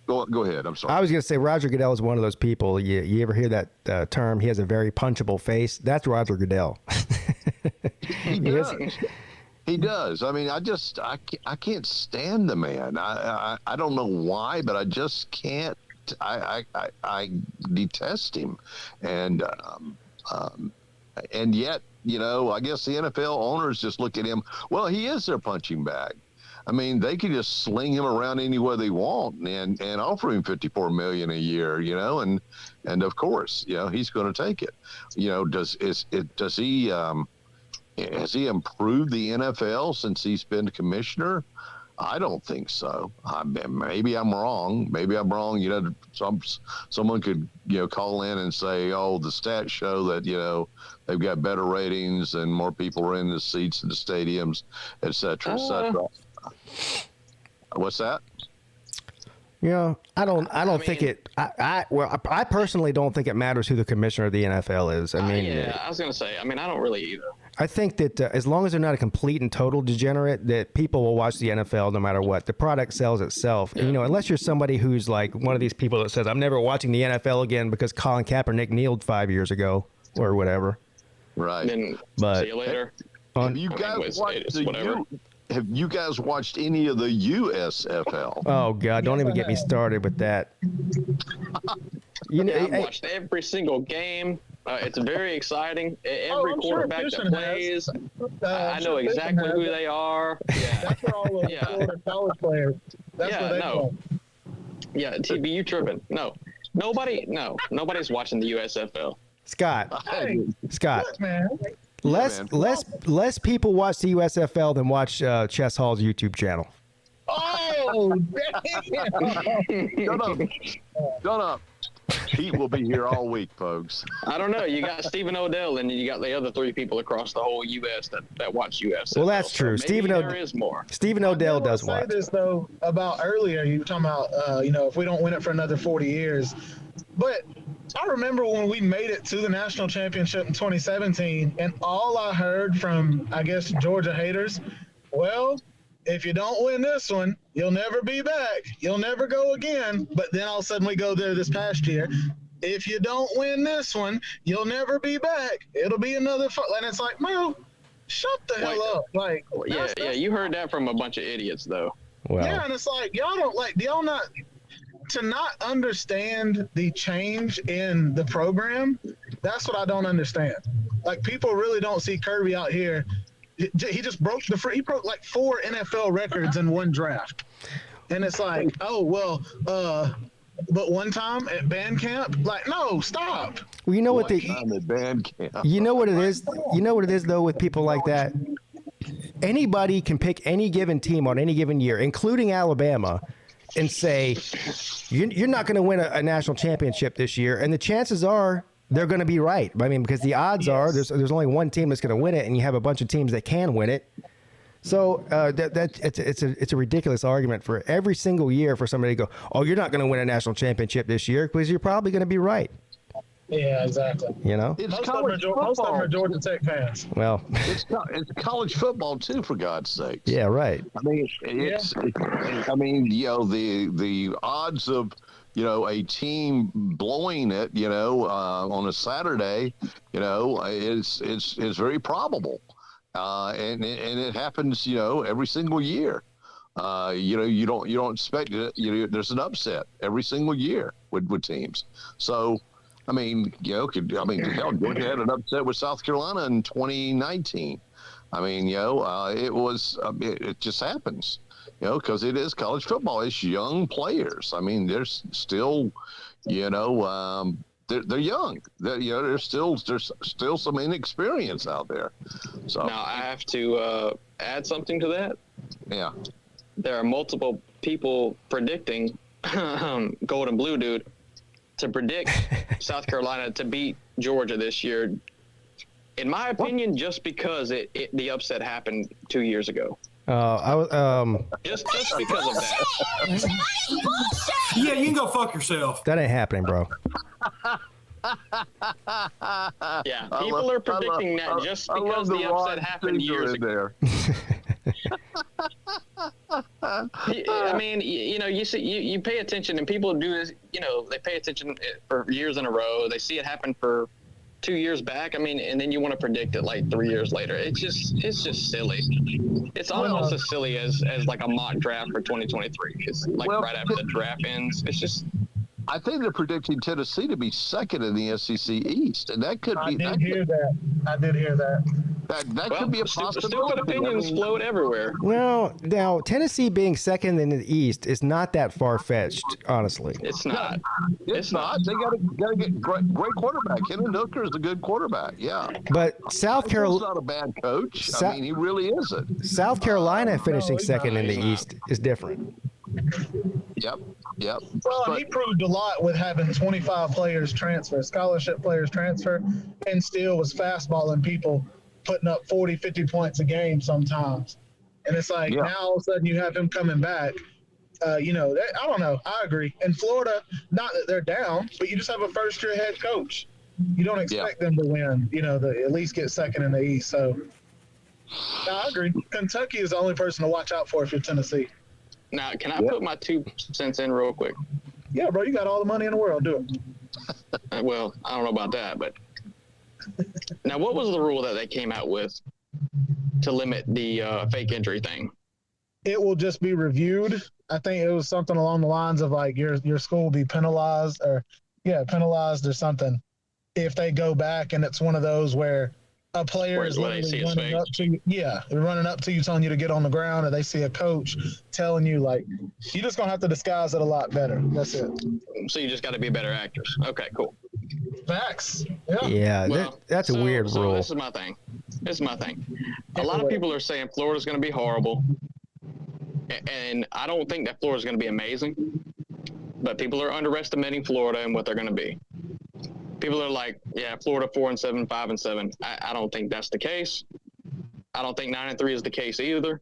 go ahead. I'm sorry. I was going to say Roger Goodell is one of those people. You ever hear that term? He has a very punchable face. That's Roger Goodell. He does. He does. I mean, I can't stand the man. I don't know why, but I just can't. I detest him, and yet, I guess the NFL owners just look at him. Well, he is their punching bag. I mean, they could just sling him around anywhere they want and offer him $54 million a year, and of course, he's going to take it. Has he improved the NFL since he's been commissioner? I don't think so. Maybe I'm wrong. You know, someone could, you know, call in and say, oh, the stats show that, you know, they've got better ratings and more people are in the seats in the stadiums, et cetera, et cetera. What's that? Yeah, I think it. I personally don't think it matters who the commissioner of the NFL is. I mean, yeah, I was gonna say. I mean, I don't really either. I think that as long as they're not a complete and total degenerate, that people will watch the NFL no matter what. The product sells itself. Yeah. And, you know, unless you're somebody who's like one of these people that says, I'm never watching the NFL again because Colin Kaepernick kneeled 5 years ago or whatever. Right. But see you later. Have you guys watched any of the USFL? Oh, God, don't even get me started with that. I've watched every single game. It's very exciting. Every quarterback that plays, I know exactly who they are. Yeah. That's where all the Florida college players. That's where they play. Yeah, TB, you tripping? Nobody's watching the USFL. Scott, Look, man. Less people watch the USFL than watch Chess Hall's YouTube channel. Oh, damn! Shut up. Pete will be here all week, folks. I don't know. You got Stephen Odell, and you got the other 3 people across the whole U.S. that watch USFL. Well, that's true. So there is more. Stephen Odell does watch. I say this though about earlier. You were talking about, you know, if we don't win it for another 40 years, but I remember when we made it to the national championship in 2017, and all I heard from, I guess, Georgia haters, well, if you don't win this one, you'll never be back. You'll never go again. But then all of a sudden we go there this past year. If you don't win this one, you'll never be back. It'll be another and it's like, well, shut the hell up. Like, yeah, you heard that from a bunch of idiots, though. Well. Yeah, and it's like, y'all don't like, do y'all not to not understand the change in the program? That's what I don't understand. Like, people really don't see Kirby out here. He just broke he broke like 4 NFL records in one draft. And it's like, oh, well, but one time at band camp, like, no, stop. Well, you know what you know what it is? You know what it is, though, with people like that? Anybody can pick any given team on any given year, including Alabama, and say, you're not going to win a national championship this year. And the chances are, they're going to be right. I mean, because the odds are there's only one team that's going to win it, and you have a bunch of teams that can win it. So it's a ridiculous argument for every single year for somebody to go, oh, you're not going to win a national championship this year because you're probably going to be right. Yeah, exactly. You know, most of them are Georgia Tech fans. Well, it's college football too, for God's sake. Yeah, right. I mean, I mean, you know, the odds of, you know, a team blowing it, you know, on a Saturday, you know, is very probable, and it happens, you know, every single year. You know, you don't expect it. There's an upset every single year with teams. So, I mean, you know, hell, Georgia had an upset with South Carolina in 2019. I mean, you know, it just happens. You know, because it is college football. It's young players. I mean, there's still, you know, they're young. There's still some inexperience out there. So now I have to add something to that. Yeah, there are multiple people predicting Gold and Blue Dude to predict South Carolina to beat Georgia this year. In my opinion, just because the upset happened 2 years ago. Just because of that. Yeah, you can go fuck yourself. That ain't happening, bro. Yeah, people are predicting that just because the upset happened years ago. I mean, you know, you see, you pay attention, and people do this. You know, they pay attention for years in a row. They see it happen for 2 years back. I mean, and then you want to predict it like 3 years later. It's just silly. It's almost as silly as like a mock draft for 2023. It's like right after the draft ends. It's just. I think they're predicting Tennessee to be second in the SEC East, and that could be. I did hear that. That could be a possibility. Stupid opinions float everywhere. Well, now Tennessee being second in the East is not that far fetched, honestly. It's not. It's not. They got to get great quarterback. Henry Hooker is a good quarterback. Yeah. But South Carolina not a bad coach. I mean, he really isn't. South Carolina finishing second in the East is different. Yep. Well, he proved a lot with having 25 players transfer, scholarship players transfer, and still was fastballing people, putting up 40, 50 points a game sometimes. And it's like now all of a sudden you have him coming back. I don't know. I agree. In Florida, not that they're down, but you just have a first-year head coach. You don't expect them to win, at least get second in the East. So, no, I agree. Kentucky is the only person to watch out for if you're Tennessee. Now, can I put my 2 cents in real quick? Yeah, bro, you got all the money in the world. Do it. Well, I don't know about that, but now what was the rule that they came out with to limit the fake injury thing? It will just be reviewed. I think it was something along the lines of like your school will be penalized or something if they go back and it's one of those where a player is literally running up to you, telling you to get on the ground, or they see a coach telling you, like, you're just going to have to disguise it a lot better. That's it. So you just got to be better actors. Okay, cool. Facts. Yeah, that's a weird rule. This is my thing. A lot of people are saying Florida's going to be horrible, and I don't think that Florida's going to be amazing, but people are underestimating Florida and what they're going to be. People are like, Florida 4-7, 5-7. I don't think that's the case. I don't think 9-3 is the case either.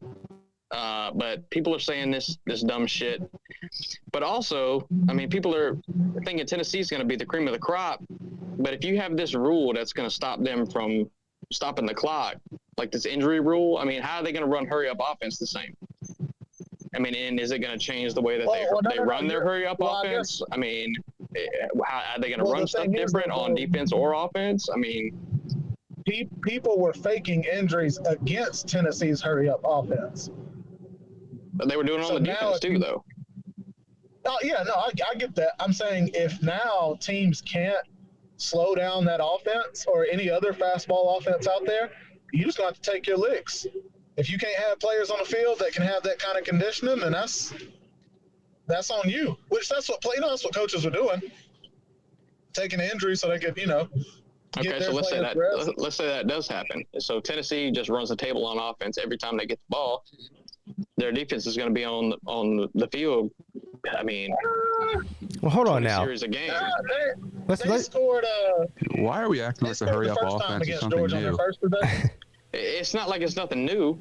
But people are saying this dumb shit. But also, I mean, people are thinking Tennessee's going to be the cream of the crop. But if you have this rule that's going to stop them from stopping the clock, like this injury rule, I mean, how are they going to run hurry-up offense the same? I mean, and is it going to change the way that they run their hurry-up offense? I mean, how are they going to run stuff different on defense or offense? I mean, people were faking injuries against Tennessee's hurry-up offense. But they were doing it on the defense too, though. Oh, yeah, no, I get that. I'm saying if now teams can't slow down that offense or any other fastball offense out there, you just got to take your licks. If you can't have players on the field that can have that kind of conditioning, then that's on you. Which that's what coaches are doing, taking an injury so they could, Okay, so let's say that does happen. So Tennessee just runs the table on offense every time they get the ball. Their defense is going to be on the field. I mean, well, hold on now. Series of games. They scored. Why are we acting like a hurry-up offense is something new? It's not like it's nothing new.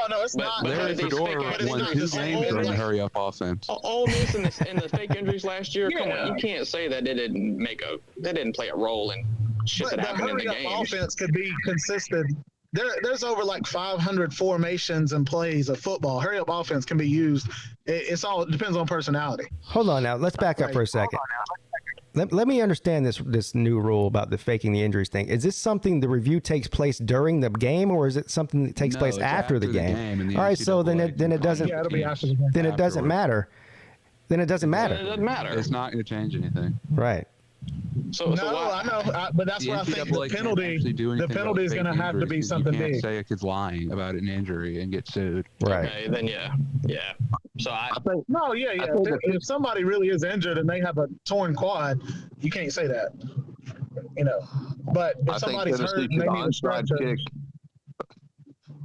No, it's not. Larry Fedora won 2 games during the hurry-up offense. All this and the fake injuries last year. Come on, you can't say that they didn't play a role in shit that happened in the game. Offense could be consistent. There's over like 500 formations and plays of football. Hurry-up offense can be used. It depends on personality. Hold on now. Let's back up for a second. Let me understand this new rule about the faking the injuries thing. Is this something the review takes place during the game, or is it something that takes place after the game? All right, so then it doesn't. Yeah, it'll be after the game. Then it doesn't matter. Then it doesn't matter. It doesn't matter. It's not going to change anything. Right. So I know, but that's what I think the penalty is going to have to be something big. You can't say a kid's lying about an injury and get sued. Right. Okay, then yeah. So I think if somebody really is injured and they have a torn quad, you can't say that. But if somebody's hurt and they need a stretcher,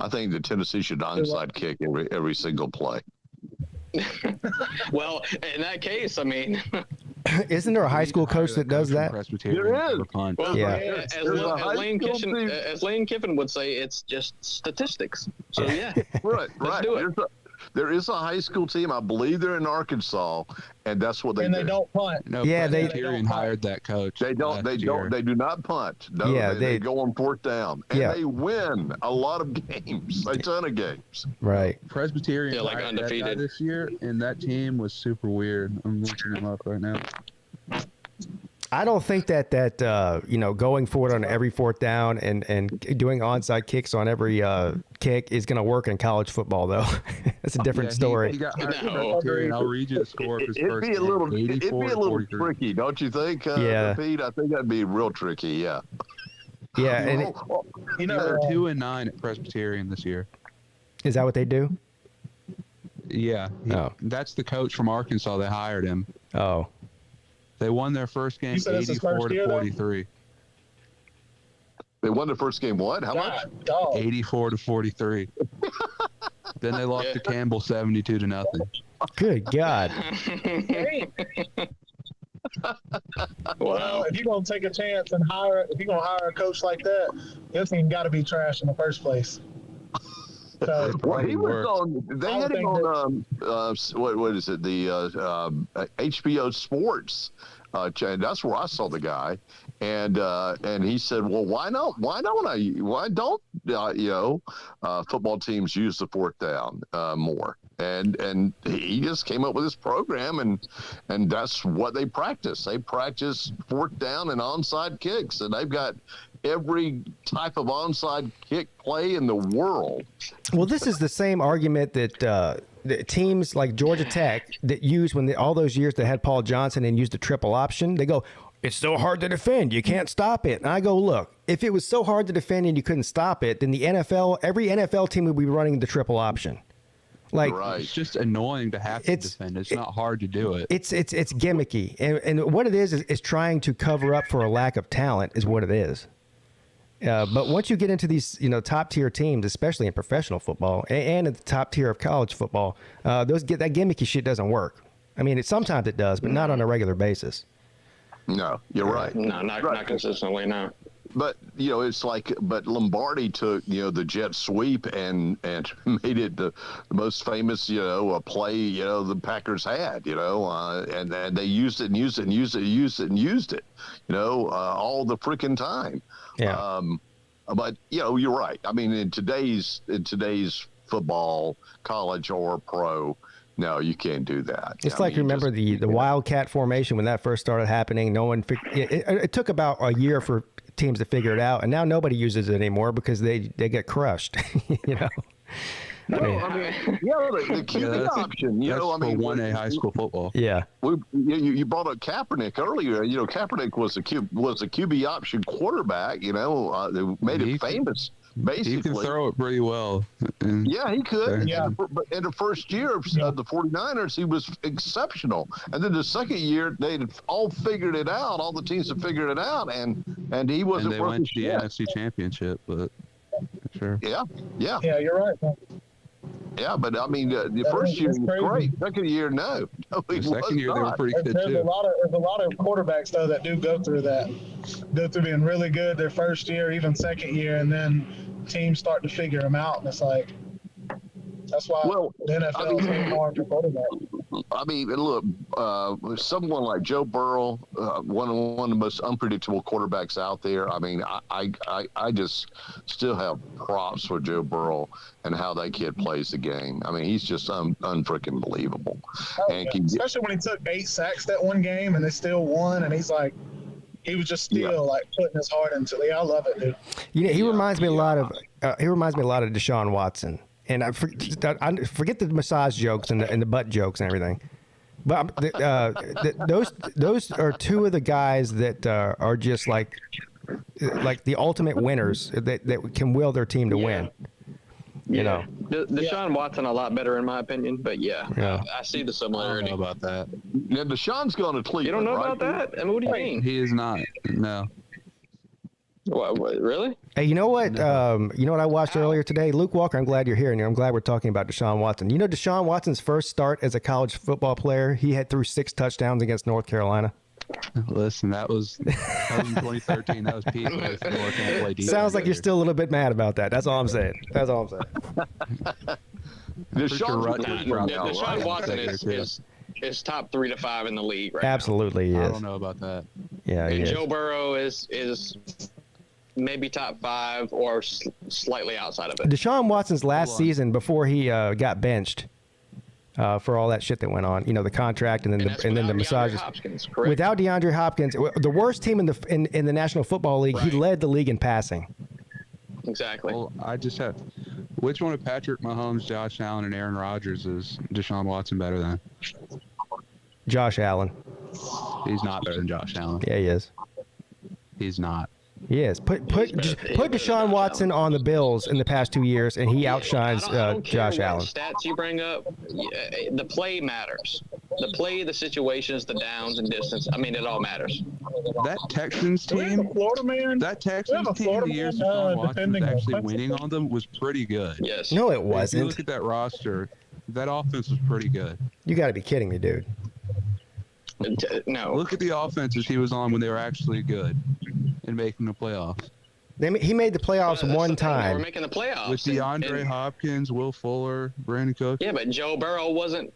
I think the Tennessee should onside kick every single play. Well, in that case, I mean. Isn't there a high school coach that does that? There is. Well, yeah. As Lane Kiffin would say, it's just statistics. So yeah, right. Do it. There is a high school team. I believe they're in Arkansas, and that's what they do. And they don't punt. No, yeah, they hired that coach. They do not punt. No, yeah, they go on 4th down, and they win a lot of games, a ton of games. Right. Presbyterian like undefeated this year, and that team was super weird. I'm looking them up right now. I don't think that going forward on every 4th down and doing onside kicks on every kick is going to work in college football, though. That's a different story. He got hired. I'll read you the score of his first game. It'd be a little tricky, don't you think? Peete? I think that'd be real tricky. Yeah. Yeah, and You know, They're 2-9 at Presbyterian this year. is that what they do? Yeah. Oh. That's the coach from Arkansas. They hired him. Oh. They won their first game You said it's his 84 first to year, though? 43. They won the first game. What? How much? Dog. 84 to 43. Then they lost to Campbell 72 to nothing. Good God. Well, if you're gonna take a chance and if you're gonna hire a coach like that, your team got to be trash in the first place. So, Well, he was on. They had him on. What is it? The HBO Sports. And that's where I saw the guy, and he said, "Well, why don't football teams use the fourth down more?" And he just came up with this program, and that's what they practice. They practice fourth down and onside kicks, and they've got every type of onside kick play in the world. Well, this is the same argument that the teams like Georgia Tech that used all those years they had Paul Johnson and used the triple option. They go, it's so hard to defend. You can't stop it. And I go, look, if it was so hard to defend and you couldn't stop it, then every NFL team would be running the triple option. Like, It's just annoying to have to defend. It's not hard to do it. It's gimmicky. And what it is trying to cover up for a lack of talent is what it is. But once you get into these, top tier teams, especially in professional football and at the top tier of college football, that gimmicky shit doesn't work. I mean, sometimes it does, but not on a regular basis. No, you're right. No, not consistently. No. But it's like, but Lombardi took the jet sweep and made it the most famous play the Packers had and they used it all the freaking time. Yeah. But you're right. I mean, in today's football, college or pro, no, you can't do that. It's remember the Wildcat formation when that first started happening. No one it took about a year for teams to figure it out, and now nobody uses it anymore because they get crushed. No, I mean, the QB option. That's for 1A high school football. Yeah. You brought up Kaepernick earlier. Kaepernick was a QB option quarterback. They made it famous. Basically, he can throw it pretty well. Yeah, he could. Yeah. But in the first year of the 49ers, he was exceptional. And then the second year, they had all figured it out. All the teams had figured it out, and he wasn't. And they went to the NFC Championship, but sure. Yeah. Yeah, you're right. Yeah, but I mean, the first year was great. Second year, no. The second year, they were pretty good There's too. a lot of quarterbacks though that do go through being really good their first year, even second year, and then teams start to figure them out, and it's like that's why the NFL is so hard for quarterbacks. I mean, look, someone like Joe Burrow, one of the most unpredictable quarterbacks out there. I mean, I just still have props for Joe Burrow and how that kid plays the game. I mean, he's just unfreaking believable. Especially when he took 8 sacks that one game and they still won, and he was just still like putting his heart into it. I love it, dude. He reminds me a lot of Deshaun Watson. And I forget the massage jokes and the butt jokes and everything, but those are two of the guys that are just like the ultimate winners that can will their team to win. Deshaun Watson a lot better in my opinion, but I see the similarity. I don't know about that. Yeah, Deshaun's going to Cleveland. You don't know right? about that? I mean, what do you mean? He is not. No. What, really? Hey, you know what? You know what I watched earlier today? Luke Walker, I'm glad you're here, and I'm glad we're talking about Deshaun Watson. You know Deshaun Watson's first start as a college football player, he threw 6 touchdowns against North Carolina. Listen, that was in 2013. That was Peete. Sounds like you're still a little bit mad about that. That's all I'm saying. Deshaun Watson is top 3 to 5 in the league right Absolutely now. Is. I don't know about that. Yeah, and Joe Burrow is maybe top 5 or slightly outside of it. Deshaun Watson's last season before he got benched for all that shit that went on, the contract and then the massages. Without DeAndre Hopkins, the worst team in the National Football League, he led the league in passing. Exactly. Well, I just have which one of Patrick Mahomes, Josh Allen, and Aaron Rodgers is Deshaun Watson better than? Josh Allen. He's not better than Josh Allen. Yeah, he is. He's not. He is. Put Deshaun Watson on the Bills in the past 2 years, and he outshines I don't care Josh what Allen. stats you bring up. The play matters. The play, the situations, the downs and distance. I mean, it all matters. That Texans team, Florida man. that Texans team, the years Deshaun Watson was actually winning on them was pretty good. Yes. No, it If you wasn't. look at that roster, that offense was pretty good. You got to be kidding me, dude. No. Look at the offenses he was on when they were actually good and making the playoffs. He made the playoffs one We're time. making the playoffs. With DeAndre Hopkins, Will Fuller, Brandon Cook. Yeah, but Joe Burrow wasn't.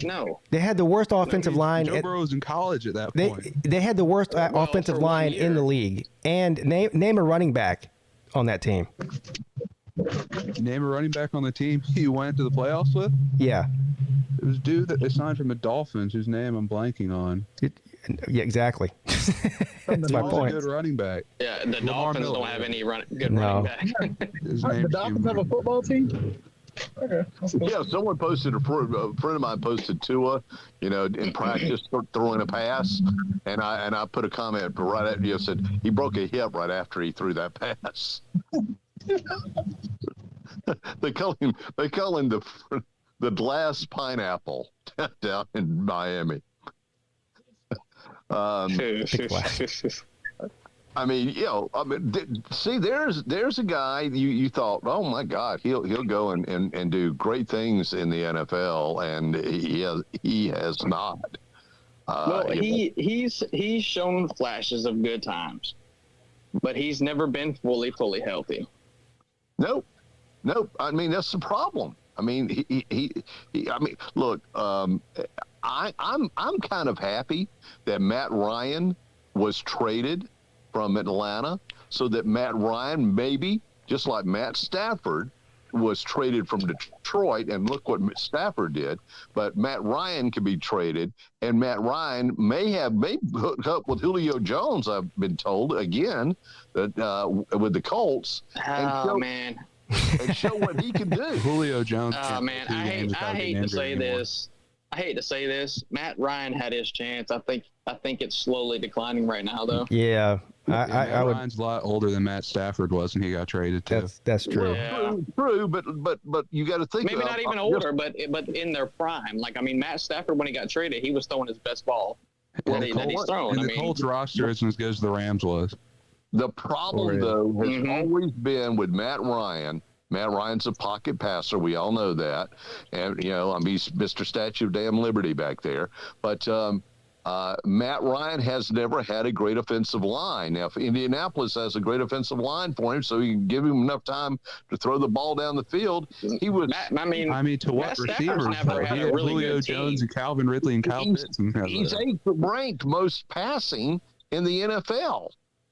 No. They had the worst offensive line. Joe Burrow was in college at that point. They had the worst offensive line in the league. And name a running back on that team. Name a running back on the team he went to the playoffs with? Yeah. It was a dude that they signed from the Dolphins, whose name I'm blanking on. Yeah, exactly. That's my point. A good running back. Yeah, the Dolphins don't have any good No. running back. The Dolphins have a football team? Okay. Yeah, someone posted, a friend of mine posted Tua, in practice throwing a pass, and I put a comment right after you said he broke a hip right after he threw that pass. They call him the glass pineapple down in Miami. I mean, see, there's a guy you thought, oh my God, he'll go and do great things in the NFL, and he has not. Well, he's shown flashes of good times, but he's never been fully healthy. Nope. I mean, that's the problem. I mean, look, I'm kind of happy that Matt Ryan was traded from Atlanta, so that Matt Ryan, maybe just like Matt Stafford was traded from Detroit, and look what Stafford did. But Matt Ryan could be traded, and Matt Ryan may hook up with Julio Jones. I've been told again that with the Colts. Man. And show what he can do. Julio Jones. Oh man, I hate to say this. I hate to say this. Matt Ryan had his chance. I think it's slowly declining right now, though. Yeah, Matt Ryan's a lot older than Matt Stafford was, and he got traded too. That's true. Yeah. True, but you got to think. Maybe not even older, but in their prime. Like, I mean, Matt Stafford, when he got traded, he was throwing his best ball that he's thrown. And the Colts roster isn't as good as the Rams was. The problem, though, has always been with Matt Ryan. Matt Ryan's a pocket passer. We all know that. And, he's Mr. Statue of Damn Liberty back there. But Matt Ryan has never had a great offensive line. Now, if Indianapolis has a great offensive line for him, so you can give him enough time to throw the ball down the field, he was. I mean, to what receivers? Never had a really Julio good Jones team. and Calvin Ridley and Kyle Pitts. He's eighth ranked most passing in the NFL.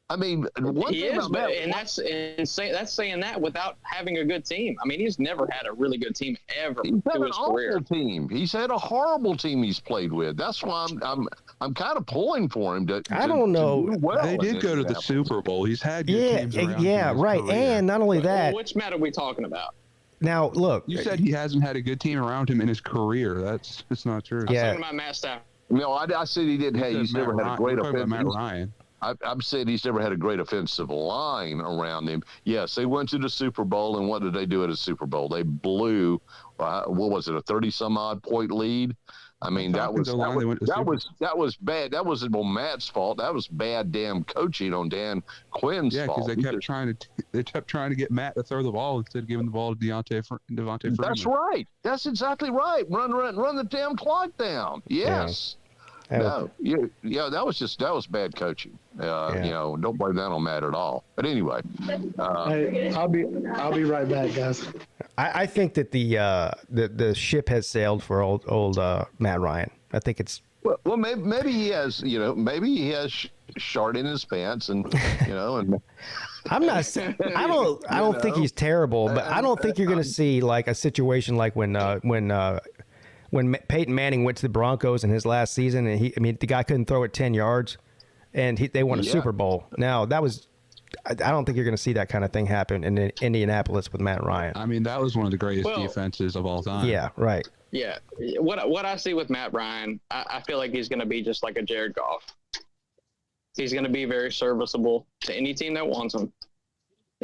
I mean, he is, and that's insane. That's saying that without having a good team. I mean, he's never had a really good team ever through his career. Team. He's had a horrible team he's played with. That's why I'm kind of pulling for him to. I don't know. To do well they did go to the Super Bowl. He's had good teams around yeah, right. Career. And not only that. Which Matt are we talking about? Now, look. You said he hasn't had a good team around him in his career. That's not true. I'm talking about Matt Stafford. No, I said he didn't. Hey, he's never had a great offensive. Matt Ryan. I'm saying he's never had a great offensive line around him. Yes, they went to the Super Bowl, and what did they do at a Super Bowl? They blew, what was it, a 30-some-odd point lead? I mean, that was bad. That wasn't on Matt's fault. That was bad damn coaching on Dan Quinn's fault. Yeah, because they kept trying to get Matt to throw the ball instead of giving the ball to Devontae Freeman. That's right. That's exactly right. Run the damn clock down. Yes. Yeah. No, that was bad coaching. Don't blame that on Matt at all. But anyway, hey, I'll be right back, guys. I think that the ship has sailed for old Matt Ryan. I think it's well maybe he has shart in his pants and and. I'm not saying I don't think he's terrible, but I don't think you're going to see like a situation like when Peyton Manning went to the Broncos in his last season, and the guy couldn't throw it 10 yards, and they won a Super Bowl. Now, I don't think you're going to see that kind of thing happen in Indianapolis with Matt Ryan. I mean, that was one of the greatest defenses of all time. Yeah, right. Yeah. What I see with Matt Ryan, I feel like he's going to be just like a Jared Goff. He's going to be very serviceable to any team that wants him.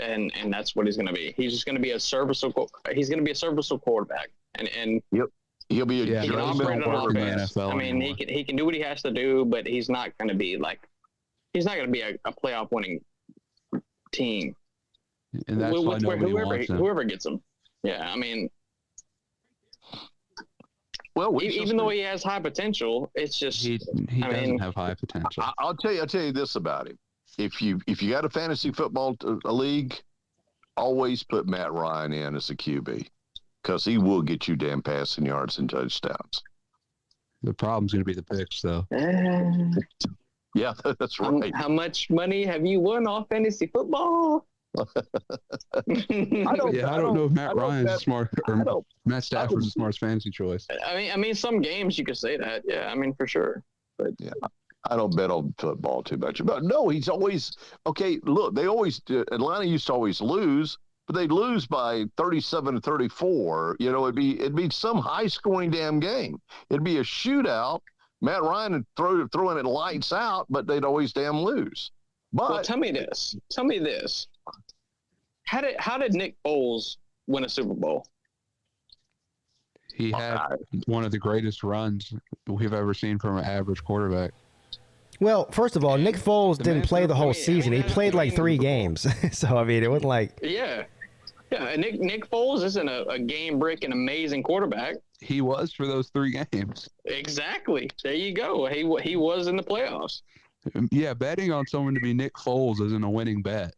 And that's what he's going to be. He's just going to be a serviceable. He's going to be a serviceable quarterback. And yep, he'll be a he can operate on offense. NFL I mean, he can do what he has to do, but he's not going to be a playoff winning team. And that's why nobody wants him. Whoever gets him. Yeah, I mean, well, even though he has high potential, it's just he doesn't have high potential. I'll tell you this about him. If you got a fantasy football league, always put Matt Ryan in as a QB because he will get you damn passing yards and touchdowns. The problem's going to be the picks, though. Yeah, that's right. How much money have you won off fantasy football? I don't know if Matt Ryan's smart or Matt Stafford's the smartest fantasy choice. I mean, some games you could say that. Yeah, I mean, for sure. But yeah, I don't bet on football too much. But no, he's always okay. Look, Atlanta used to always lose, but they'd lose by 37-34. You know, it'd be some high scoring damn game. It'd be a shootout. Matt Ryan would throwing it lights out, but they'd always damn lose. But well, tell me this. How did Nick Foles win a Super Bowl? He had one of the greatest runs we've ever seen from an average quarterback. Well, first of all, Nick Foles didn't play the whole season. He played like 3 games. So, I mean, it wasn't like... Yeah. Nick Foles isn't a game-breaking, amazing quarterback. He was for those 3 games. Exactly. There you go. He was in the playoffs. Yeah, betting on someone to be Nick Foles isn't a winning bet.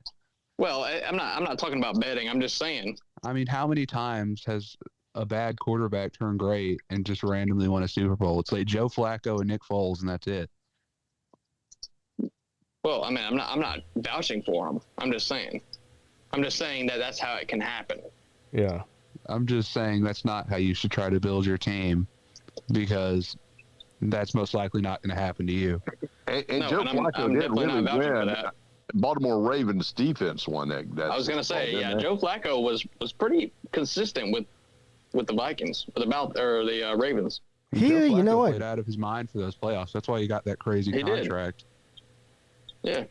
Well, I'm not talking about betting. I'm just saying. I mean, how many times has a bad quarterback turned great and just randomly won a Super Bowl? It's like Joe Flacco and Nick Foles, and that's it. Well, I mean, I'm not vouching for him. I'm just saying that that's how it can happen. Yeah. I'm just saying that's not how you should try to build your team, because that's most likely not going to happen to you. And Joe Flacco didn't really win. Baltimore Ravens defense won that. I was going to say, yeah, Joe Flacco was pretty consistent with the Vikings, or the Ravens. Here, you know what? Played out of his mind for those playoffs. That's why he got that crazy contract. Yeah.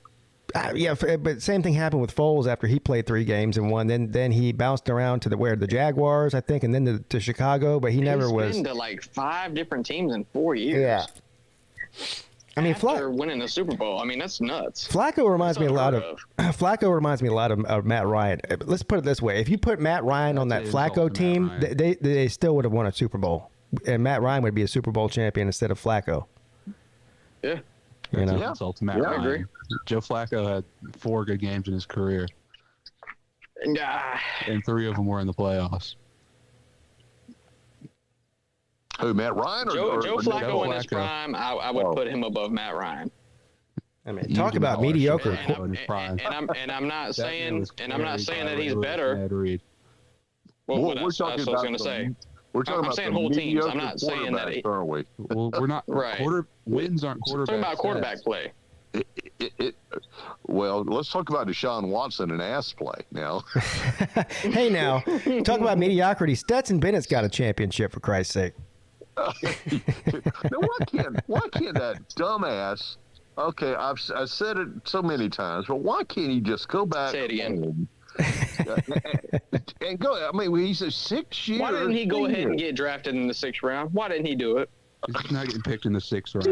Yeah, but same thing happened with Foles after he played 3 games and won. Then he bounced around to the Jaguars, I think, and then to Chicago. But he never was. He's been to like 5 different teams in 4 years. Yeah. I mean, after winning the Super Bowl, I mean, that's nuts. Flacco reminds me a lot of Matt Ryan. Let's put it this way: if you put Matt Ryan on that Flacco team, they still would have won a Super Bowl, and Matt Ryan would be a Super Bowl champion instead of Flacco. Yeah. You know? Matt Ryan. I agree. Joe Flacco had 4 good games in his career. And 3 of them were in the playoffs. Who, Matt Ryan? Joe Flacco in his prime, I would put him above Matt Ryan. I mean, talk about mediocre. And I'm not saying that he's better. Well, that's what I was going to say. I'm saying whole teams. I'm not saying that. Aren't we? Well, we're not. Right. Wins aren't quarterback. Talking about quarterback play. Well, let's talk about Deshaun Watson and ass play now. Hey, now, talk about mediocrity. Stetson Bennett's got a championship, for Christ's sake. Now, why can't that dumbass? Okay, I've said it so many times, but why can't he just go back? Say it again. And go. I mean, he's a 6 year. Why didn't he go ahead and get drafted in the 6th round? Why didn't he do it? He's not getting picked in the 6th round.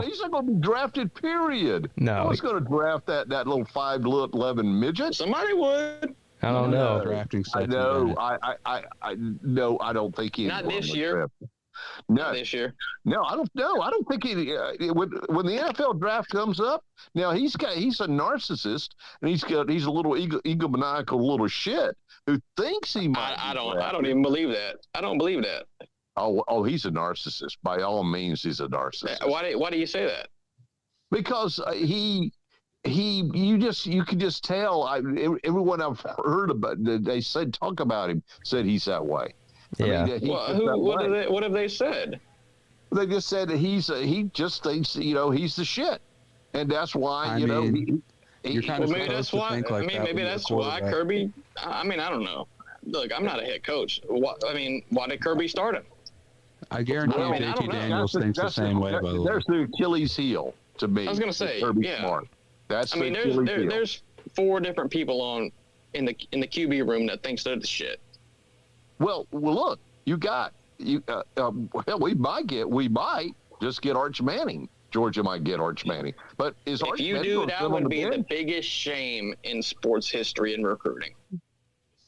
He's not going to be drafted. Period. No, who's going to draft that little 5'11" midget? Somebody would. I don't know. Drafting. I know. I don't think he. Not this year. No, this year. No, I don't know. I don't think he. When the NFL draft comes up, now he's a narcissist, and he's a little egomaniacal little shit who thinks he might. I don't even believe that. I don't believe that. Oh, he's a narcissist. By all means, he's a narcissist. Why do you say that? Because you can just tell. Everyone I've heard about, they talk about him, said he's that way. Yeah. I mean, what have they said? They just said that he just thinks he's the shit, and that's why you're kind of maybe that's why. Maybe that's why Kirby. I mean, I don't know. Look, I'm not a head coach. Why did Kirby start him? I guarantee JT Daniels thinks the same way. By the way, there's the Achilles heel. to me. I was gonna say, Kirby yeah. Smart. That's I mean, there's 4 different people in the QB room that thinks they're the shit. Well, look, we might just get Arch Manning. Georgia might get Arch Manning, but is Arch If you Manning do, that still on would be bench? the biggest shame in sports history and recruiting.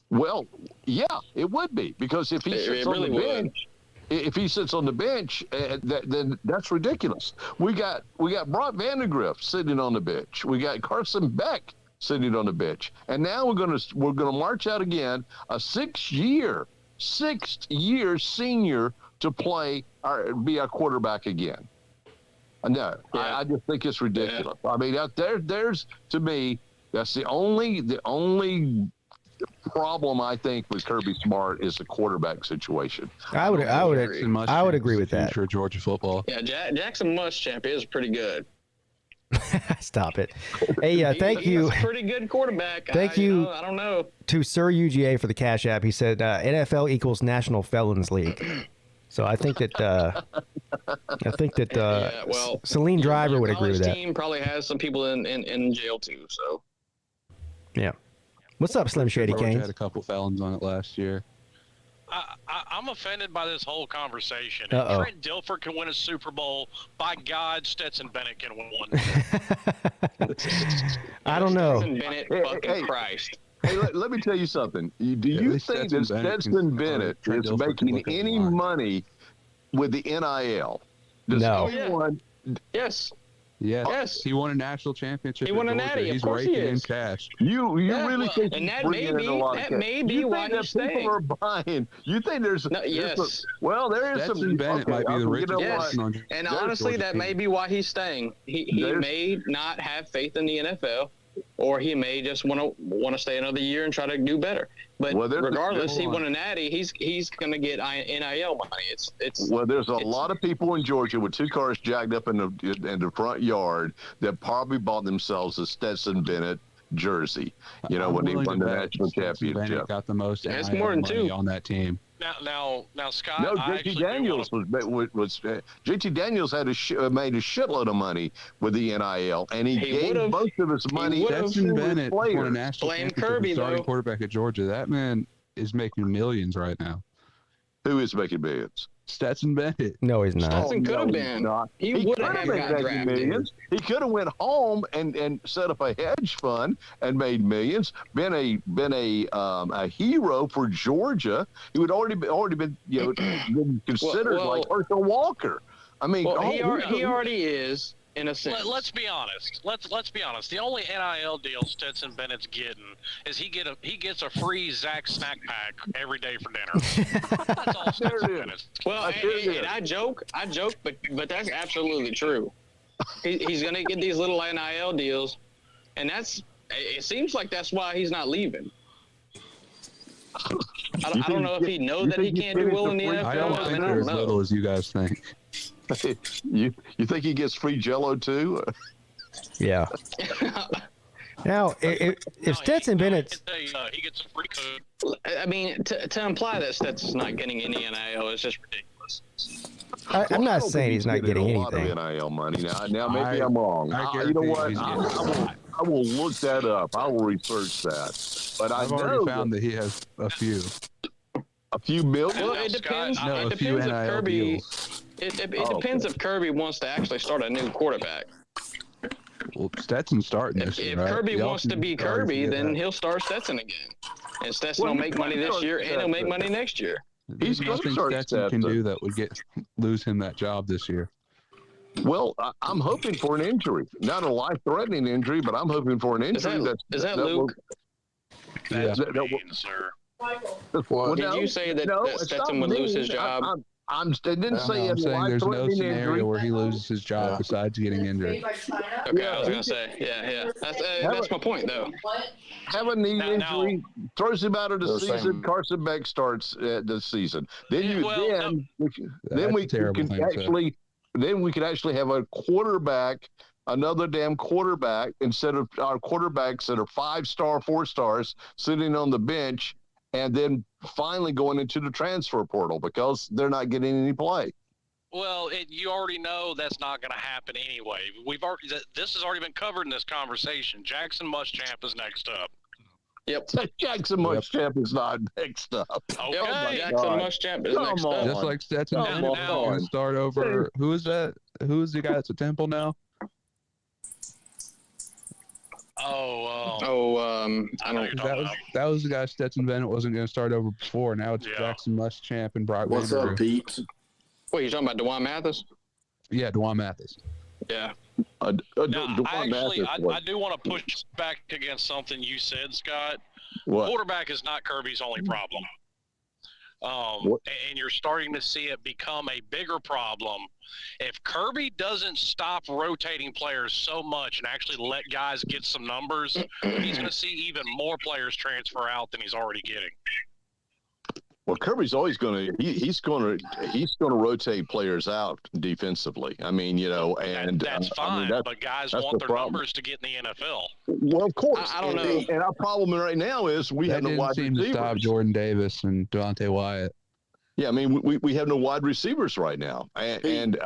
Well, yeah, it would be, because if he sits on the bench, then that's ridiculous. We got Brock Vandegrift sitting on the bench. We got Carson Beck sitting on the bench, and now we're gonna march out again a 6-year senior to be our quarterback again. No, I just think it's ridiculous. Yeah. I mean, there's to me, that's the only problem I think with Kirby Smart is the quarterback situation. I would agree with that. For Georgia football. Yeah, Jackson Muschamp is pretty good. Stop it. Hey, thank you. He's a pretty good quarterback. Thank you. I don't know. To Sir UGA for the Cash App. He said NFL equals National Felons League. So I think that Celine Driver would agree with that. Team probably has some people in jail too. So yeah. What's up, Slim Shady King? Had a couple felons on it last year. I'm offended by this whole conversation. Uh-oh. If Trent Dilfer can win a Super Bowl, by God, Stetson Bennett can win one. I don't know. Stetson Bennett, fucking Christ. Hey, let me tell you something. Do you think that Stetson Bennett is making any money with the NIL? No. Yes. Yes. He won a national championship. He won a Natty. He's Of course he raking in is. cash. You really think and he's that bringing in a lot of cash? may be why he's staying. People are buying. You think there's yes. Well, there is Stetson some. Bennett might be the richest person on and Georgia honestly, team. that may be why he's staying. He may not have faith in the NFL, or he may just want to stay another year and try to do better. But regardless, he won a Natty. He's going to get NIL money. It's there's a lot of people in Georgia with 2 cars jacked up in the front yard that probably bought themselves a Stetson Bennett jersey. When he won the national championship. Bennett got the most it's more than money 2 on that team. Now, Scott. No, JT Daniels JT Daniels had made a shitload of money with the NIL, and he gave most of his money to Stetson Bennett won a national Blame championship Kirby, starting though. quarterback at Georgia. That man is making millions right now. Who is making millions? Stetson Bennett. No, he's not. Stetson could have been. He would have got drafted. Millions. He could have went home and set up a hedge fund and made millions. Been a hero for Georgia. He would already been been considered like Herschel Walker. I mean, he already is. In a sense. Let's be honest. Let's be honest. The only NIL deal Stetson Bennett's getting is he gets a free Zach snack pack every day for dinner. That's all Stetson Bennett's. Well, and I joke, but that's absolutely true. He's going to get these little NIL deals, and it seems like that's why he's not leaving. I don't know if he knows that he can't do well in the NFL. I don't think they're as little as you guys think. You think he gets free Jello too? Yeah. Now, if Stetson Bennett, he gets a free code. I mean, to imply that Stetson's not getting any NIL is just ridiculous. I'm not saying he's not getting anything. A lot of NIL money now. Maybe I'm wrong. You know what? I will look that up. I will research that. But I've already found that he has a few. A few million? Well, it depends. No, it a few depends if NIL Kirby. deals. It depends if Kirby wants to actually start a new quarterback. Well, Stetson's starting this year, If right? Kirby wants to be Kirby, then he'll start Stetson again. And Stetson will make money this year, and he'll make money next year. He's nothing Stetson can do that would lose him that job this year. Well, I'm hoping for an injury, not a life-threatening injury, but I'm hoping for an injury. Is that Luke? That's mean, sir. Well, Did you say that Stetson would lose his job? I didn't say I'm saying there's no scenario injury. where he loses his job besides getting injured. Okay, I was gonna say, yeah. That's my point, though. Have a knee injury, throws him out of the season. Carson Beck starts the season. Then we could actually have a quarterback, another damn quarterback, instead of our quarterbacks that are 5-star, 4 stars sitting on the bench, and then finally going into the transfer portal because they're not getting any play. Well, you already know that's not going to happen anyway. This has already been covered in this conversation. Jackson Muschamp is next up. Yep. Jackson Muschamp is not next up. Okay. Jackson Muschamp is next up. Just like Stetson Bennett is going to start over. Who is that? Who is the guy that's at Temple now? I know you're talking about. That was the guy Stetson Bennett wasn't going to start over before. Now it's Jackson Muschamp and Brock. What's up, Pete? Wait, you talking about DeJuan Mathis? Yeah, DeJuan Mathis. Yeah. I do want to push back against something you said, Scott. What? Quarterback is not Kirby's only problem. And you're starting to see it become a bigger problem. If Kirby doesn't stop rotating players so much and actually let guys get some numbers, he's going to see even more players transfer out than he's already getting. Well, Kirby's always going to he's going to rotate players out defensively. I mean, and that's fine. But guys want their numbers to get in the NFL. Well, of course. I don't know. And our problem right now is we have no wide receivers. To stop Jordan Davis and Devontae Wyatt. Yeah, I mean, we have no wide receivers right now, and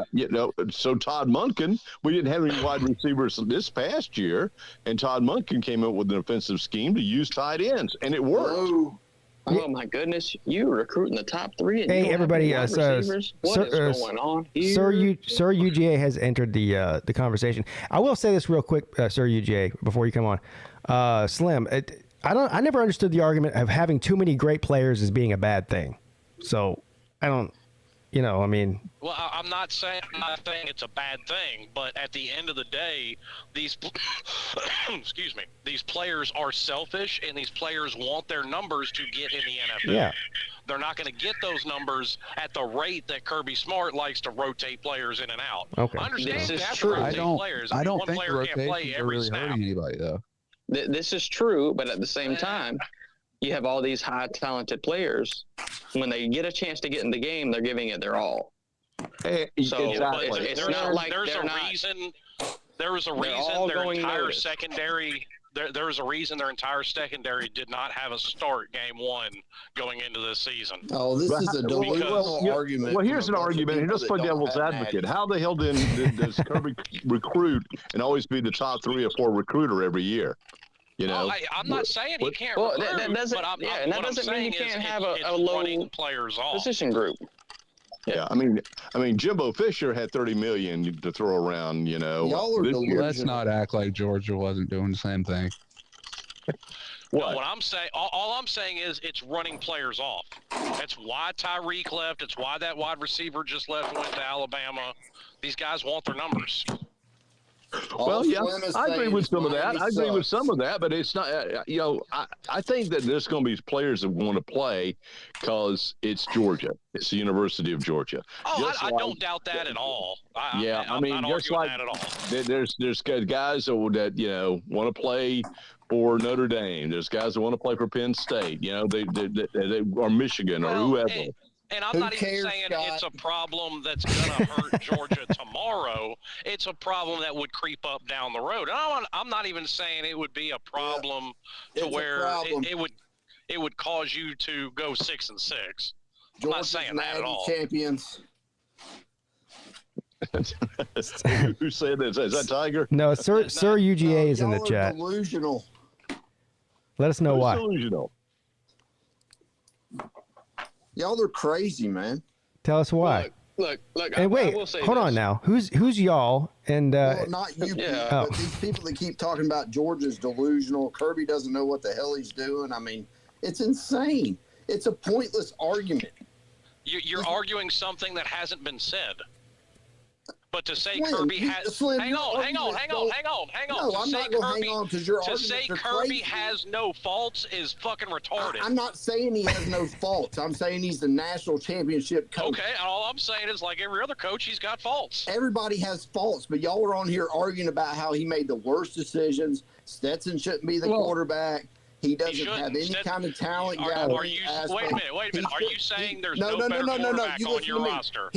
so Todd Monken, we didn't have any wide receivers this past year, and Todd Monken came up with an offensive scheme to use tight ends, and it worked. Oh my goodness! You recruiting the top 3. And Hey, everybody! What is going on here? Sir UGA has entered the conversation. I will say this real quick, Sir UGA, before you come on. Slim, I never understood the argument of having too many great players as being a bad thing. So I don't, I mean. Well, I'm not saying it's a bad thing, but at the end of the day, these excuse me, these players are selfish, and these players want their numbers to get in the NFL. Yeah. They're not going to get those numbers at the rate that Kirby Smart likes to rotate players in and out. Okay. I understand this is you have true. to rotate players. I don't one think player the can't play rotations are every really snap. hurting anybody, though. This is true, but at the same time, you have all these high talented players. When they get a chance to get in the game, they're giving it their all. So Exactly. it's not like there's they're a not. reason. There was a They're reason all their going entire notice. secondary. There was a reason their entire secondary did not have a start game 1 going into this season. Oh, this is a delusional argument. Well, here's from an a bunch of argument. people Just play that don't devil's have advocate. How the hell does Kirby recruit and always be the top 3 or 4 recruiter every year? I'm not saying he can't Well, recruit, that doesn't. but and that doesn't mean you can't have a low running players off. position group. Yeah, I mean, Jimbo Fisher had $30 million to throw around. Y'all are delusional. Let's not act like Georgia wasn't doing the same thing. What I'm saying, all I'm saying is it's running players off. That's why Tyreek left. It's why that wide receiver just left and went to Alabama. These guys want their numbers. Well, yeah, I agree with some of that. I agree with some of that, but it's not. I think that there's going to be players that want to play because it's Georgia. It's the University of Georgia. Oh, I don't doubt that at all. I'm not just arguing like that at all. There's guys that want to play for Notre Dame. There's guys that want to play for Penn State. They or Michigan or whoever. And I'm not even saying it's a problem that's going to hurt Georgia tomorrow. It's a problem that would creep up down the road. And I'm not even saying it would be a problem to where it would cause you to go 6-6. I'm not saying that at all. Champions. Who said that? Is that Tiger? No, Sir UGA is in the chat. Delusional. Let us know why. Delusional. Y'all are crazy, man. Tell us why. Look. And wait, I will say hold on now. Who's y'all? And well, not you, but these people that keep talking about Georgia's delusional. Kirby doesn't know what the hell he's doing. I mean, it's insane. It's a pointless argument. You're arguing something that hasn't been said. But to say Slim, Kirby has hang on. No, I'm not going to hang on because your arguments are Kirby crazy. has no faults is fucking retarded. I'm not saying he has no faults. I'm saying he's the national championship coach. Okay, all I'm saying is like every other coach, he's got faults. Everybody has faults, but y'all are on here arguing about how he made the worst decisions. Stetson shouldn't be the quarterback. He doesn't have any kind of talent. Wait a minute. Are you saying there's no better quarterback on your roster?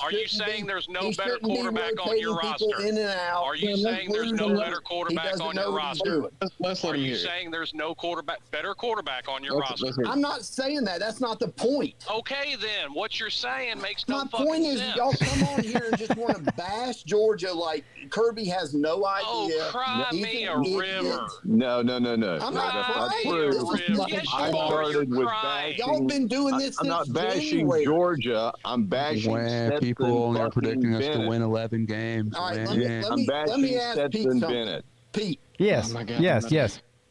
Are you saying there's no better quarterback on your roster? Are you saying there's no better quarterback on your roster? Are you saying there's no better quarterback on your roster? I'm not saying that. That's not the point. Okay, then. What you're saying makes no fucking sense. My point is, y'all come on here and just want to bash Georgia like Kirby has no idea. Oh, cry me a river. No. I'm not crying. I started with bashing. Y'all been doing this I'm not since bashing January. Georgia. I'm bashing Stetson people are predicting us Bennett. to win 11 games. All right, I'm bashing Stetson Bennett. Pete. Yes. Oh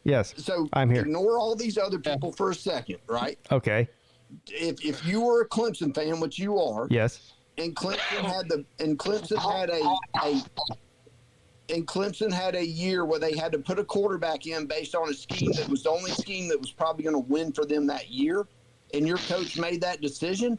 Yes. So I'm here. Ignore all these other people for a second, right? Okay. If you were a Clemson fan, which you are, Yes. and Clemson had a year where they had to put a quarterback in based on a scheme that was the only scheme that was probably going to win for them that year, and your coach made that decision,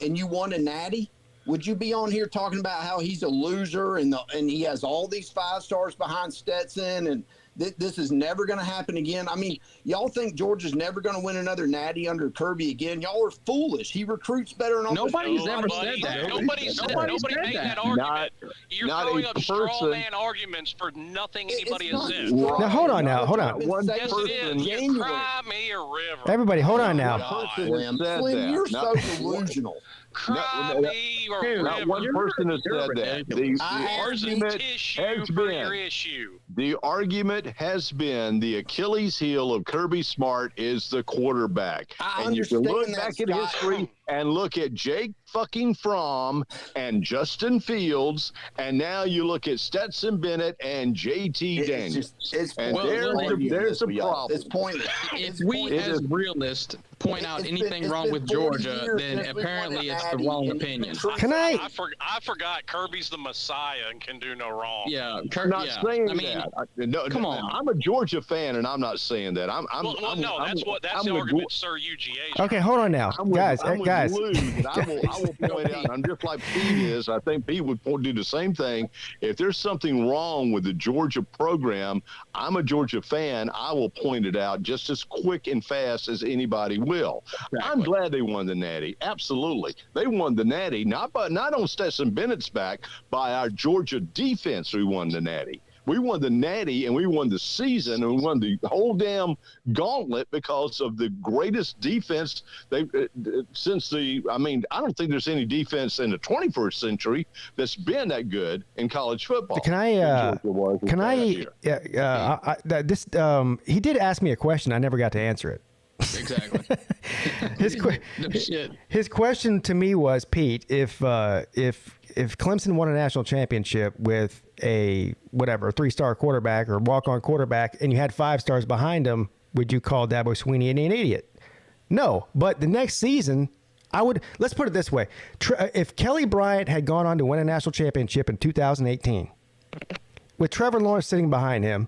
and you won a natty, would you be on here talking about how he's a loser and he has all these 5 stars behind Stetson and this is never going to happen again? I mean, y'all think Georgia's never going to win another natty under Kirby again? Y'all are foolish. He recruits better than all Nobody's ever said that. Nobody made that argument. You're throwing up straw man arguments for nothing anybody has said. Now, hold on. Yes, it is. You cry me a river. Everybody, hold on now. Slim, you're so delusional. Cry me a river. Not one person has said that. The argument has been the Achilles heel of Kirby Smart is the quarterback. And you can look back at history and look at Jake fucking Fromm and Justin Fields, and now you look at Stetson Bennett and JT Daniels. There's a problem. It's pointless. If we as realists point out anything wrong with Georgia, then apparently it's the wrong opinion. I forgot Kirby's the Messiah and can do no wrong. Yeah, I'm not saying that. Come on. I'm a Georgia fan, and I'm not saying that. That's the argument Sir UGA. Okay, hold on now, guys. I will point out, I'm just like Pete is. I think Pete would do the same thing. If there's something wrong with the Georgia program, I'm a Georgia fan. I will point it out just as quick and fast as anybody will. Exactly. I'm glad they won the Natty. Absolutely. They won the Natty, not on Stetson Bennett's back, by our Georgia defense we won the Natty. We won the Natty, and we won the season, and we won the whole damn gauntlet because of the greatest defense I don't think there's any defense in the 21st century that's been that good in college football. He did ask me a question. I never got to answer it. Exactly. His question to me was, Pete, if Clemson won a national championship with a 3-star quarterback or walk-on quarterback, and you had 5 stars behind him, would you call Dabo Swinney an idiot? No, but the next season, I would. Let's put it this way: if Kelly Bryant had gone on to win a national championship in 2018, with Trevor Lawrence sitting behind him,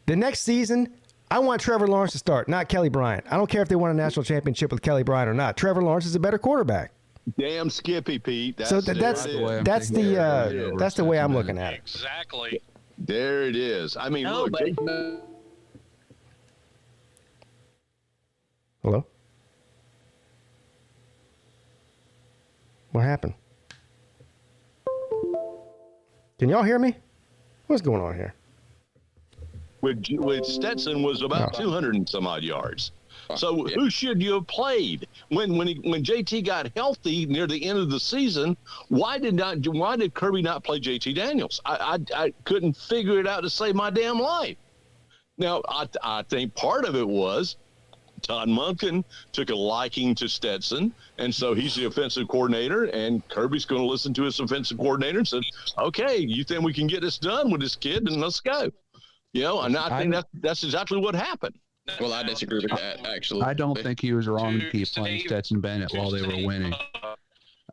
the next season, I want Trevor Lawrence to start, not Kelly Bryant. I don't care if they won a national championship with Kelly Bryant or not. Trevor Lawrence is a better quarterback. Damn Skippy, Pete. That's the way I'm looking at it. Exactly. There it is. I mean, look. Hello? What happened? Can y'all hear me? What's going on here? With Stetson was about 200 and some odd yards. So who should you have played when JT got healthy near the end of the season? Why did Kirby not play JT Daniels? I couldn't figure it out to save my damn life. Now I think part of it was Todd Monken took a liking to Stetson, and so he's the offensive coordinator, and Kirby's going to listen to his offensive coordinator and said, "Okay, you think we can get this done with this kid? Then let's go." And I think that's exactly what happened. Well, I disagree with that, actually. I don't think he was wrong to keep playing Stetson Bennett while they were winning.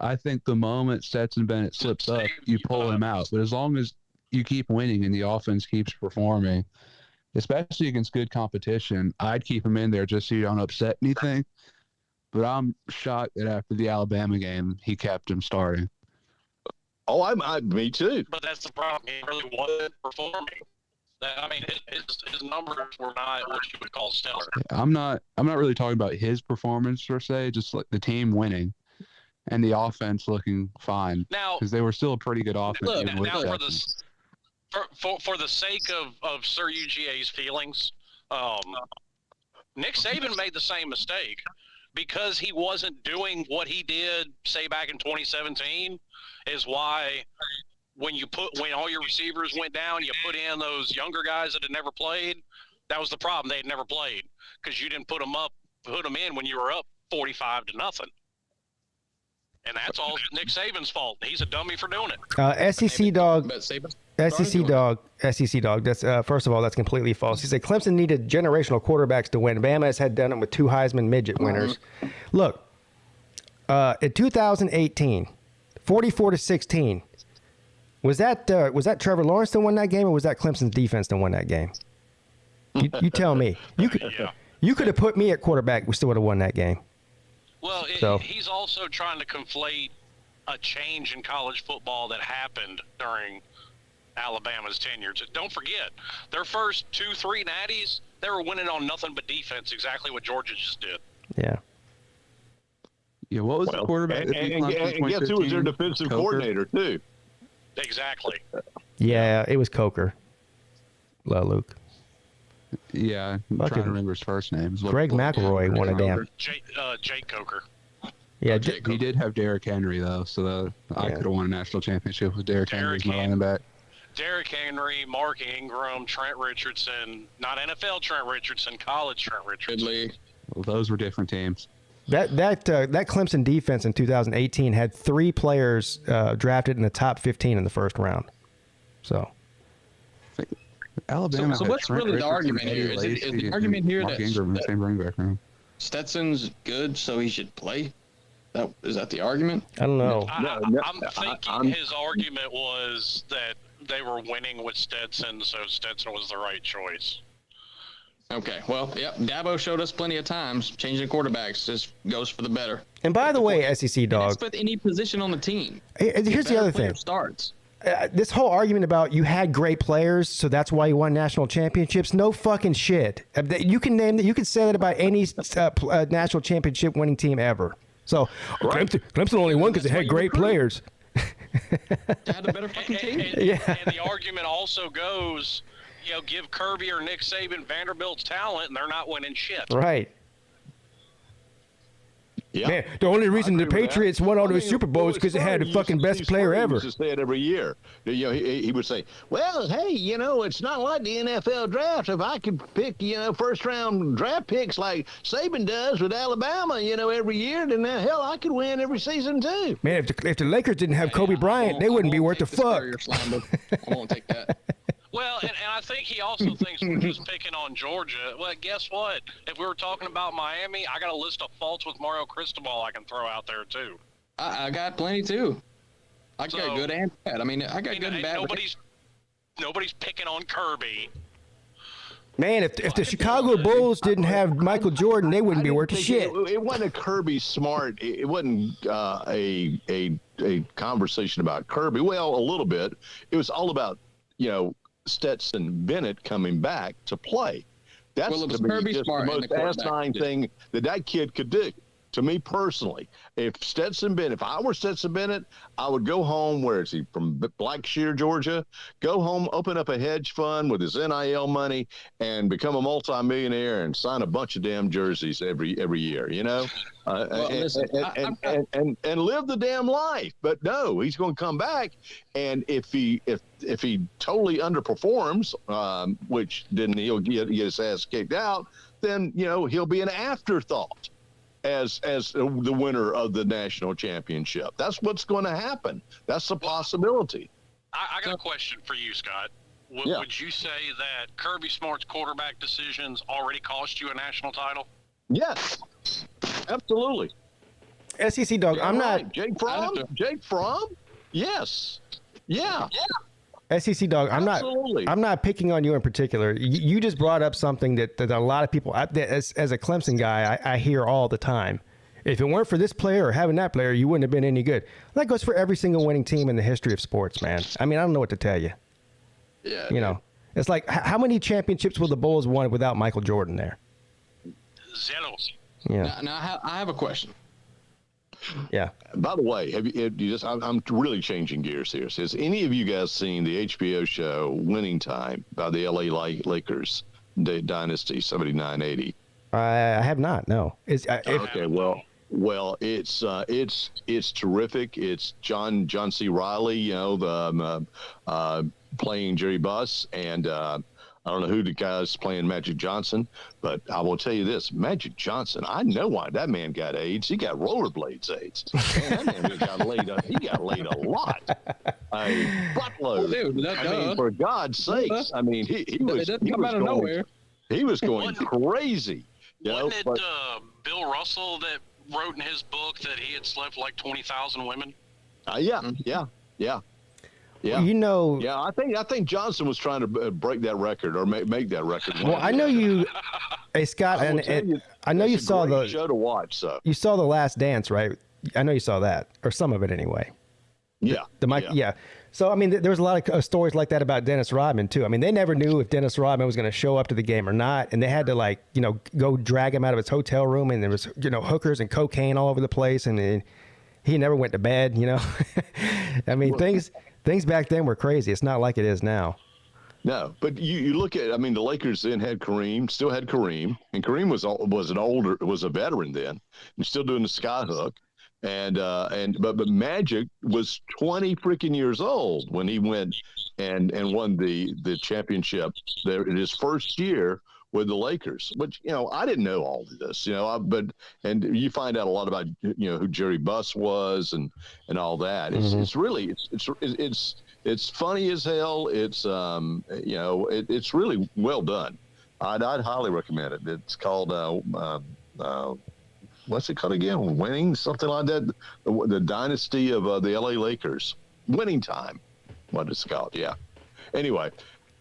I think the moment Stetson Bennett slips up, you pull him out. But as long as you keep winning and the offense keeps performing, especially against good competition, I'd keep him in there just so you don't upset anything. But I'm shocked that after the Alabama game, he kept him starting. Oh, me too. But that's the problem. He really wasn't performing. I mean, his numbers were not what you would call stellar. I'm not really talking about his performance per se, just like the team winning and the offense looking fine. Now, because they were still a pretty good offense. Now for the sake of Sir UGA's feelings, Nick Saban made the same mistake because he wasn't doing what he did, say, back in 2017, is why when all your receivers went down, you put in those younger guys that had never played. That was the problem. They had never played because you didn't put them in when you were up 45-0. And that's all Nick Saban's fault. He's a dummy for doing it. SEC dog. SEC dog. That's first of all, that's completely false. He said Clemson needed generational quarterbacks to win. Bama has had done it with 2 Heisman midget winners. Look, in 2018, 44-16. Was that Trevor Lawrence that won that game, or was that Clemson's defense that won that game? You tell me. You could have put me at quarterback. We still would have won that game. Well, he's also trying to conflate a change in college football that happened during Alabama's tenure. Don't forget, their first 2-3 natties, they were winning on nothing but defense, exactly what Georgia just did. Yeah. Yeah, what was the quarterback? And guess who was their defensive coordinator, too? Exactly. Yeah, it was Coker. Luke. Yeah, I'm trying to remember his first name. Greg McElroy won a damn. Jake Coker. Yeah, he did have Derrick Henry, though, so I could have won a national championship with Derrick Henry as my running back. Derrick Henry, Mark Ingram, Trent Richardson, not NFL Trent Richardson, college Trent Richardson. Well, those were different teams. That Clemson defense in 2018 had 3 players drafted in the top 15 in the first round. So Alabama. So what's really the argument here? Is the argument here that Stetson's good, so he should play? Is that the argument? I don't know. I'm thinking his argument was that they were winning with Stetson, so Stetson was the right choice. Okay, well, yep. Dabo showed us plenty of times changing quarterbacks just goes for the better. And by the way, SEC dog, it's with any position on the team. Here's the other thing. Starts. This whole argument about you had great players, so that's why you won national championships. No fucking shit. You can name that. You can say that about any national championship winning team ever. So Clemson only won because they had great players. They had a better fucking team. And the argument also goes, give Kirby or Nick Saban Vanderbilt's talent, and they're not winning shit. Right. Yeah. Man, the only reason the Patriots won all those Super Bowls because they had the fucking best player ever. He used to say it every year. He would say, well, hey, it's not like the NFL draft. If I could pick, first-round draft picks like Saban does with Alabama, every year, then hell, I could win every season too. Man, if the Lakers didn't have Kobe Bryant, they wouldn't be worth a fuck. I won't take that. Well, and I think he also thinks we're just picking on Georgia. Well, guess what? If we were talking about Miami, I got a list of faults with Mario Cristobal I can throw out there, too. I got plenty, too. I got good and bad. I mean, I got good and bad. Nobody's picking on Kirby. Man, if the Chicago Bulls didn't have Michael Jordan, they wouldn't be worth a shit. It wasn't a Kirby smart. It wasn't a conversation about Kirby. Well, a little bit. It was all about, Stetson Bennett coming back to play. That's to me just the most asinine thing that kid could do. To me personally, if I were Stetson Bennett, I would go home. Where is he from? Blackshear, Georgia. Go home, open up a hedge fund with his NIL money, and become a multimillionaire and sign a bunch of damn jerseys every year. And live the damn life. But no, he's going to come back, and if he totally underperforms, which he'll get his ass kicked out, then he'll be an afterthought as the winner of the national championship. That's what's going to happen. That's a possibility. I got a question for you, Scott. Would you say that Kirby Smart's quarterback decisions already cost you a national title? Yes, absolutely. SEC dog, I'm not. Jake Fromm? Yes. Yeah. SEC dog, I'm not picking on you in particular. You just brought up something that a lot of people, as a Clemson guy, I hear all the time. If it weren't for this player or having that player, you wouldn't have been any good. That goes for every single winning team in the history of sports, man. I mean, I don't know what to tell you. Yeah. It's like, how many championships will the Bulls won without Michael Jordan there? Zero. Yeah. Now I have a question. Yeah. By the way, have you just? I'm really changing gears here. Has any of you guys seen the HBO show Winning Time by the LA Lakers Dynasty 79-80? I have not. No. Okay. Well, it's terrific. It's John C. Reilly, playing Jerry Buss, and I don't know who the guy's playing Magic Johnson, but I will tell you this: Magic Johnson. I know why that man got AIDS. He got rollerblades AIDS. Man, that man got laid up. He got laid a lot. A buttload. Dude, I mean, for God's sakes. I mean, he was going crazy. Wasn't it Bill Russell that wrote in his book that he had slept like 20,000 women? Yeah. Yeah, I think Johnson was trying to break that record or make that record. Well, I know you, hey Scott, and I know you saw the show to watch. So you saw The Last Dance, right? I know you saw that, or some of it anyway. Yeah. Yeah. So I mean, there was a lot of stories like that about Dennis Rodman too. I mean, they never knew if Dennis Rodman was going to show up to the game or not, and they had to go drag him out of his hotel room, and there was hookers and cocaine all over the place, and he never went to bed. I mean, things back then were crazy. It's not like it is now. No, but you look at, I mean, the Lakers then had still had Kareem, and Kareem was a veteran then, and still doing the sky hook, but Magic was 20 freaking years old when he went and won the championship there in his first year with the Lakers, which, I didn't know all of this, and you find out a lot about, who Jerry Buss was and all that. It's really, it's funny as hell. It's, it's really well done. I'd highly recommend it. It's called, what's it called again? Winning, something like that. The Dynasty of the LA Lakers. Winning Time. What it's called. Yeah. Anyway,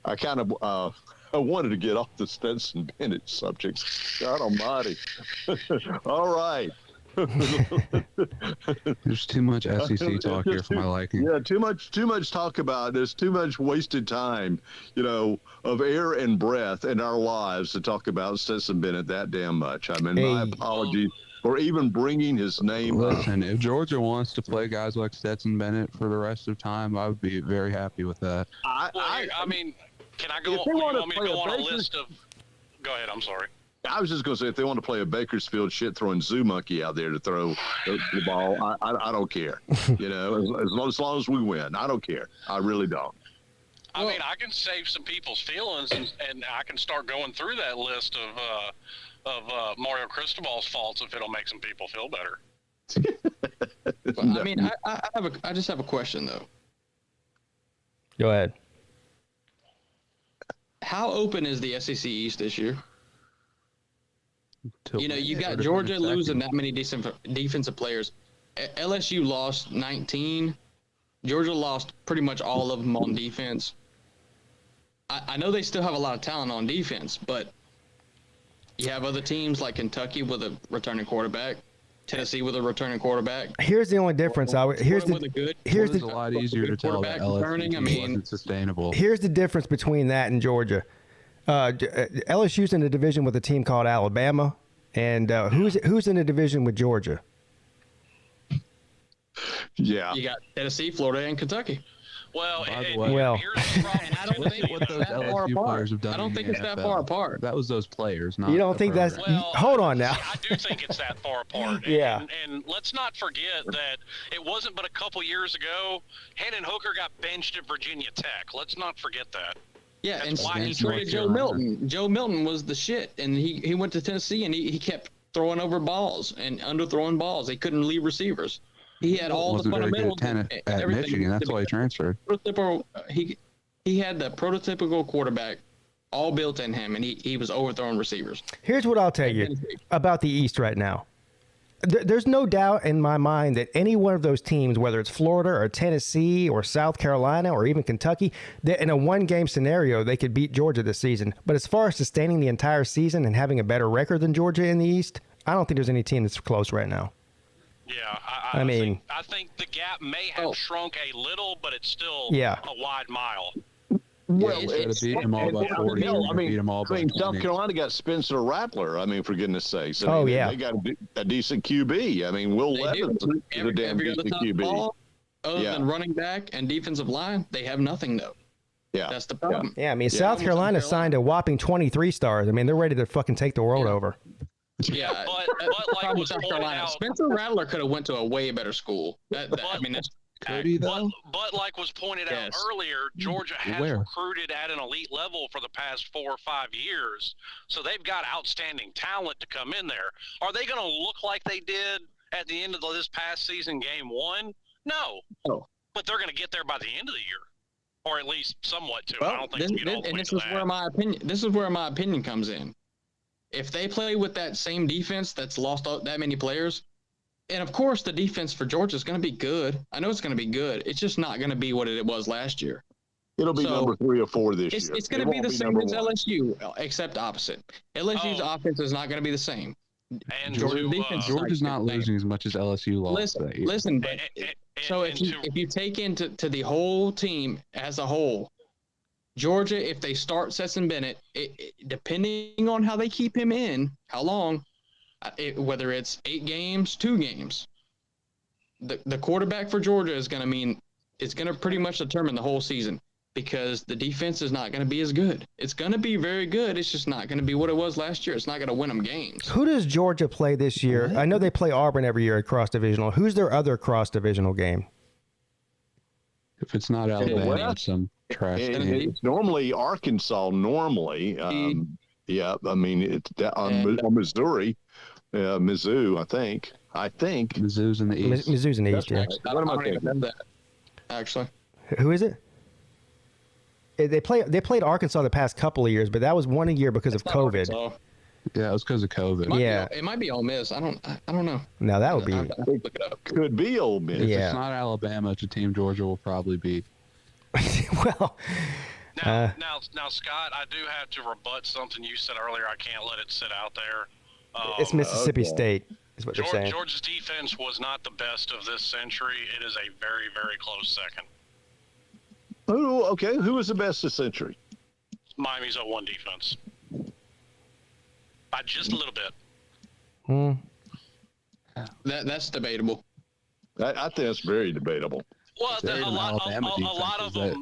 I kind of, I wanted to get off the Stetson Bennett subject. God almighty. All right. There's too much SEC talk here for my liking. Yeah, too much talk about. There's too much wasted time, of air and breath in our lives to talk about Stetson Bennett that damn much. I mean, my apologies for even bringing his name up. Listen, if Georgia wants to play guys like Stetson Bennett for the rest of time, I would be very happy with that. I mean, can I go? You want me to go on a list of? Go ahead. I'm sorry. I was just going to say, if they want to play a Bakersfield shit-throwing zoo monkey out there to throw the ball, I don't care. As long as we win, I don't care. I really don't. I mean, I can save some people's feelings, and I can start going through that list of Mario Cristobal's faults if it'll make some people feel better. I mean, I just have a question though. Go ahead. How open is the SEC East this year? You got Georgia losing that many defensive players. LSU lost 19. Georgia lost pretty much all of them on defense. I know they still have a lot of talent on defense, but you have other teams like Kentucky with a returning quarterback, Tennessee with a returning quarterback. Here's the only difference. Here's a lot easier to tell that LSU wasn't sustainable. Here's the difference between that and Georgia. LSU's in a division with a team called Alabama, and who's in a division with Georgia? Yeah, you got Tennessee, Florida, and Kentucky. Well, here's the problem. I don't think what those LSU players have done. I don't think it's that far apart. That was those players. Not you don't think that's? Hold on now. I do think it's that far apart. Yeah. And let's not forget that it wasn't but a couple years ago, Hendon Hooker got benched at Virginia Tech. Let's not forget that. Yeah, and why he traded Joe Milton. Joe Milton was the shit, and he went to Tennessee, and he kept throwing over balls and underthrowing balls. He couldn't leave receivers. He had all the fundamentals at Michigan. That's why he transferred. He had the prototypical quarterback all built in him, and he was overthrowing receivers. Here's what I'll tell you about the East right now. There's no doubt in my mind that any one of those teams, whether it's Florida or Tennessee or South Carolina or even Kentucky, that in a one-game scenario, they could beat Georgia this season. But as far as sustaining the entire season and having a better record than Georgia in the East, I don't think there's any team that's close right now. Yeah, I think the gap may have shrunk a little, but it's still a wide mile. Well, you should have beat them all by 40. hell, Beat them all by 20. South Carolina got Spencer Rattler. I mean, for goodness sakes. I mean, yeah. They got a decent QB. I mean, Will Levis is a damn decent QB. Other than running back and defensive line, they have nothing, though. Yeah. That's the problem. Yeah, I mean, South Carolina signed a whopping 23 stars. I mean, they're ready to fucking take the world over. Yeah, but like was South pointed Carolina. out, Spencer Rattler could have went to a way better school. I mean, that's Could he, though? but like was pointed out earlier, Georgia has recruited at an elite level for the past 4 or 5 years. So they've got outstanding talent to come in there. Are they going to look like they did at the end of this past season, game 1? No. Oh. But they're going to get there by the end of the year. Or at least somewhat to it. Well, I don't think we get all the way this to is that. where my opinion. This is where my opinion comes in. If they play with that same defense that's lost that many players, and of course the defense for Georgia is going to be good. I know it's going to be good. It's just not going to be what it was last year. It'll be number 3 or 4 this year. It's going to be the same as LSU, except opposite. LSU's offense is not going to be the same. And Georgia's defense Georgia's not losing as much as LSU lost. Listen, but so if you take into the whole team as a whole, Georgia, if they start Stetson Bennett, depending on how they keep him in, how long, whether it's 8 games, 2 games, the quarterback for Georgia is going to pretty much determine the whole season, because the defense is not going to be as good. It's going to be very good. It's just not going to be what it was last year. It's not going to win them games. Who does Georgia play this year? I know they play Auburn every year at cross-divisional. Who's their other cross-divisional game? If it's not Alabama, it's some trash game. It's normally Arkansas, yeah, I mean, it's on Missouri, Mizzou, I think. Mizzou's in the East. Mizzou's in the East, yeah. I don't even know that, actually. Who is it? They played Arkansas the past couple of years, but that was one a year because of COVID. Arkansas. Yeah, it was because of COVID. It might be Ole Miss. I don't know. No, that would be. Look it up. Could be Ole Miss. If Yeah. it's not Alabama, it's a team Georgia will probably beat. Well. Now, Scott, I do have to rebut something you said earlier. I can't let it sit out there. It's Mississippi State, is what they're saying. Georgia's defense was not the best of this century. It is a very, very close second. Oh, okay. Who was the best this century? Miami's 0-1 defense. By just a little bit. That's debatable. I think that's very debatable. Well, a lot of them,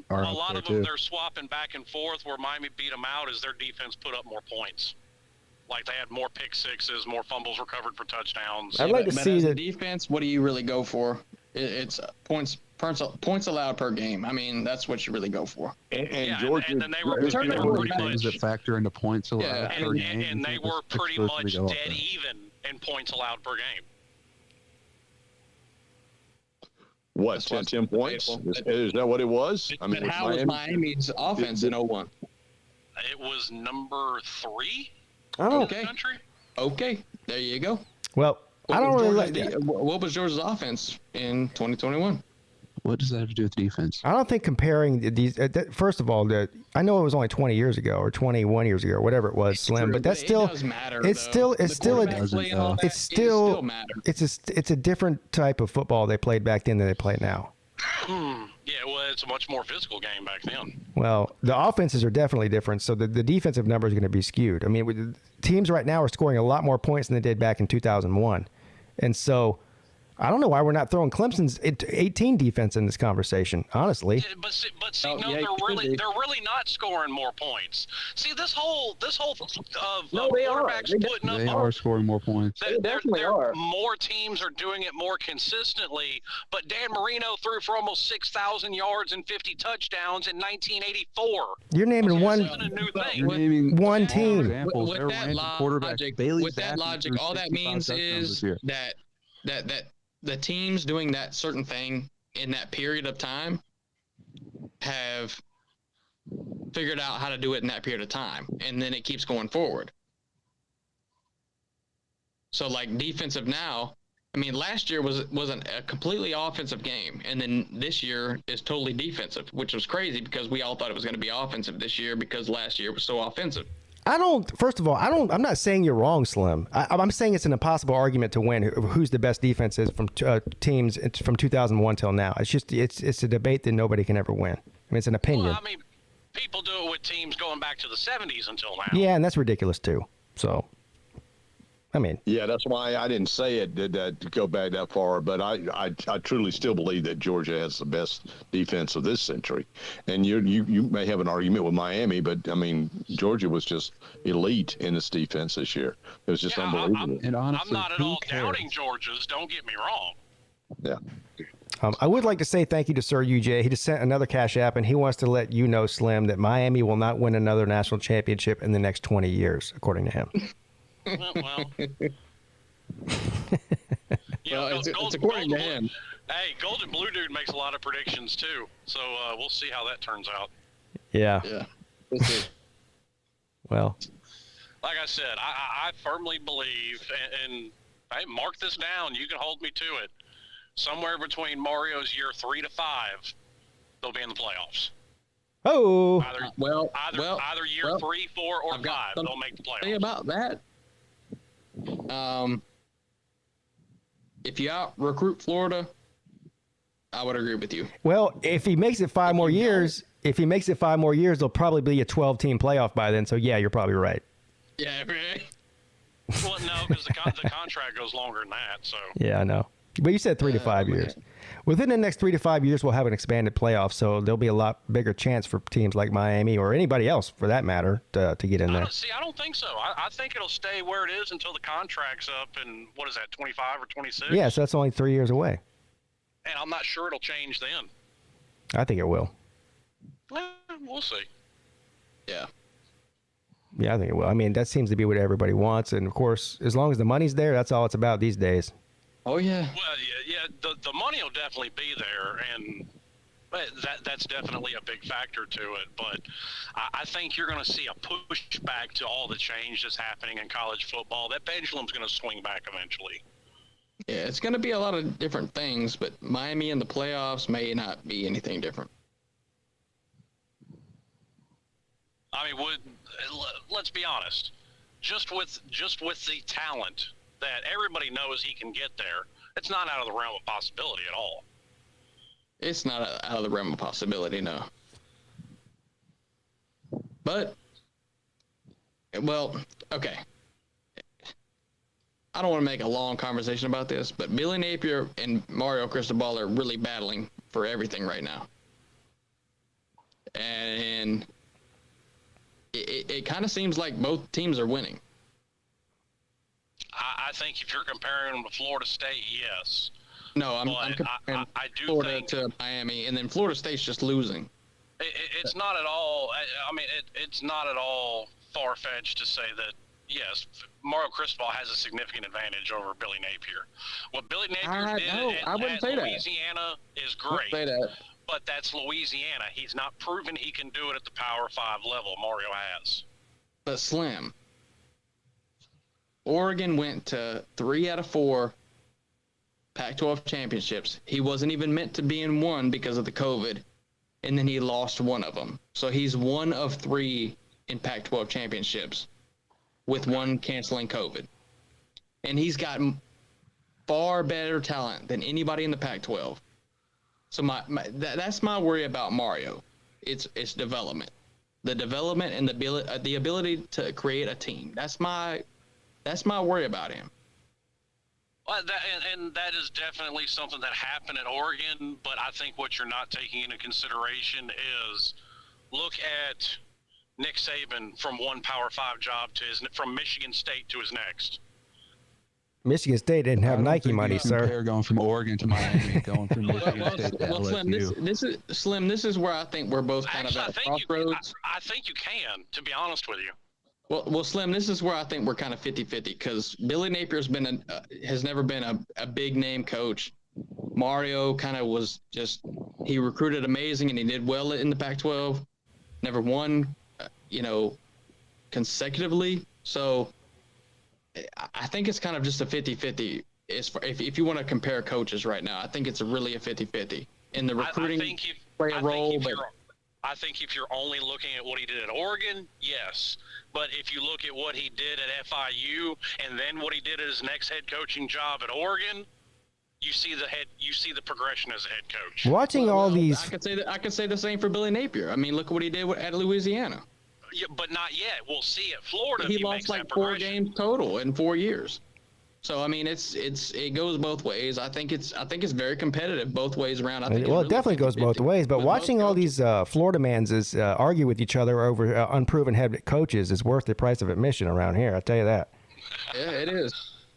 too. they're swapping back and forth. Where Miami beat them out is their defense put up more points. Like they had more pick sixes, more fumbles recovered for touchdowns. I'd like to see the that defense. What do you really go for? It's points allowed per game. I mean, that's what you really go for. And Georgia, and then they were pretty Things that much, factor into points allowed per game. and they were pretty much dead even in points allowed per game. What, 10 points? Is that what it was? I mean, But how was Miami's offense in 0-1? It was number 3 Oh. in the country. Okay, there you go. Well, I don't really like What was Georgia's offense in 2021? What does that have to do with defense? I don't think comparing these. First of all, I know it was only 20 years ago or 21 years ago or whatever it was, Slim. But that's still. It does matter. It's though. still it's a different type of football they played back then than they play now. Yeah, well, it's a much more physical game back then. Well, the offenses are definitely different, so the defensive numbers are going to be skewed. I mean, teams right now are scoring a lot more points than they did back in 2001, and so. I don't know why we're not throwing Clemson's 18 defense in this conversation, honestly. But they're really not scoring more points. See, this whole quarterbacks putting up. They are scoring more points. They definitely are. More teams are doing it more consistently. But Dan Marino threw for almost 6,000 yards and 50 touchdowns in 1984. You're naming one. You're naming one team. Examples. With that logic, all that means is that the teams doing that certain thing in that period of time have figured out how to do it in that period of time, and then it keeps going forward. So, like defensive now, I mean, last year wasn't a completely offensive game, and then this year is totally defensive, which was crazy because we all thought it was going to be offensive this year because last year was so offensive. First of all, I'm not saying you're wrong, Slim. I'm saying it's an impossible argument to win who's the best defense is from teams from 2001 till now. It's a debate that nobody can ever win. I mean, it's an opinion. Well, I mean, People do it with teams going back to the 70s until now. Yeah, and that's ridiculous too. So, I mean, yeah, that's why I didn't say it to go back that far. But I truly still believe that Georgia has the best defense of this century. And you may have an argument with Miami, but I mean, Georgia was just elite in its defense this year. It was just unbelievable. And honestly, I'm not at all doubting Georgia's. Don't get me wrong. Yeah. I would like to say thank you to Sir UJ. He just sent another Cash App, and he wants to let you know, Slim, that Miami will not win another national championship in the next 20 years, according to him. Well, it's according to him. Hey, Golden Blue Dude makes a lot of predictions too, so we'll see how that turns out. Yeah. Yeah. We'll see. Well, like I said, I firmly believe, and hey, mark this down. You can hold me to it. Somewhere between Mario's year 3 to 5, they'll be in the playoffs. Oh. Either year 3, 4, or 5, they'll make the playoffs. Thing about that. If you out recruit Florida, I would agree with you. Well, if he makes it 5 more years, they'll probably be a 12-team playoff by then. So yeah, you're probably right. Yeah. Well, no, because the contract goes longer than that. So. Yeah, I know. But you said 3 to 5 years. Within the next 3 to 5 years, we'll have an expanded playoff, so there'll be a lot bigger chance for teams like Miami or anybody else, for that matter, to get in there. I don't think so. I think it'll stay where it is until the contract's up in, 25 or 26? Yeah, so that's only 3 years away. And I'm not sure it'll change then. I think it will. We'll see. Yeah. Yeah, I think it will. I mean, that seems to be what everybody wants. And, of course, as long as the money's there, that's all it's about these days. Oh, yeah. Well, yeah. The money will definitely be there, and that's definitely a big factor to it. But I think you're going to see a push back to all the change that's happening in college football. That pendulum's going to swing back eventually. Yeah, it's going to be a lot of different things, but Miami in the playoffs may not be anything different. I mean, let's be honest. Just with the talent that everybody knows he can get there, it's not out of the realm of possibility at all. It's not out of the realm of possibility, no. But, well, okay. I don't want to make a long conversation about this, but Billy Napier and Mario Cristobal are really battling for everything right now. And it kind of seems like both teams are winning. I think if you're comparing them to Florida State, yes. No, I'm comparing I do Florida think to Miami, and then Florida State's just losing. It's not at all. I mean, it's not at all far-fetched to say that. Yes, Mario Cristobal has a significant advantage over Billy Napier. What Billy Napier did at Louisiana is great, but that's Louisiana. He's not proven he can do it at the Power 5 level Mario has. But Slim, Oregon went to 3 out of 4 Pac-12 championships. He wasn't even meant to be in one because of the COVID, and then he lost one of them. So he's 1 of 3 in Pac-12 championships, with one canceling COVID. And he's got far better talent than anybody in the Pac-12. So that's my worry about Mario. It's development. The development and the ability to create a team. That's my worry about him. Well, that is definitely something that happened at Oregon, but I think what you're not taking into consideration is look at Nick Saban from one Power 5 job from Michigan State to his next. Michigan State didn't have Nike money, sir. They're going from Oregon to Miami, going from Michigan State to LSU. Slim, this is where I think we're both kind of at crossroads. I think you can, to be honest with you. Well, Slim, this is where I think we're kind of 50-50 because Billy Napier's has never been a big name coach. Mario kind of was he recruited amazing and he did well in the Pac-12. Never won, consecutively. So I think it's kind of just a 50-50. If you want to compare coaches right now, I think it's really a 50-50 in the recruiting play a role. I think if you're only looking at what he did at Oregon, yes. But if you look at what he did at FIU and then what he did at his next head coaching job at Oregon, you see the progression as a head coach. Watching all these, I could say the same for Billy Napier. I mean, look what he did at Louisiana. Yeah, but not yet. We'll see at Florida. He lost like 4 games total in 4 years. So I mean, it goes both ways. I think it's very competitive both ways around. I think it definitely goes both ways. But watching all these Florida mans argue with each other over unproven head coaches is worth the price of admission around here. I tell you that. Yeah, it is.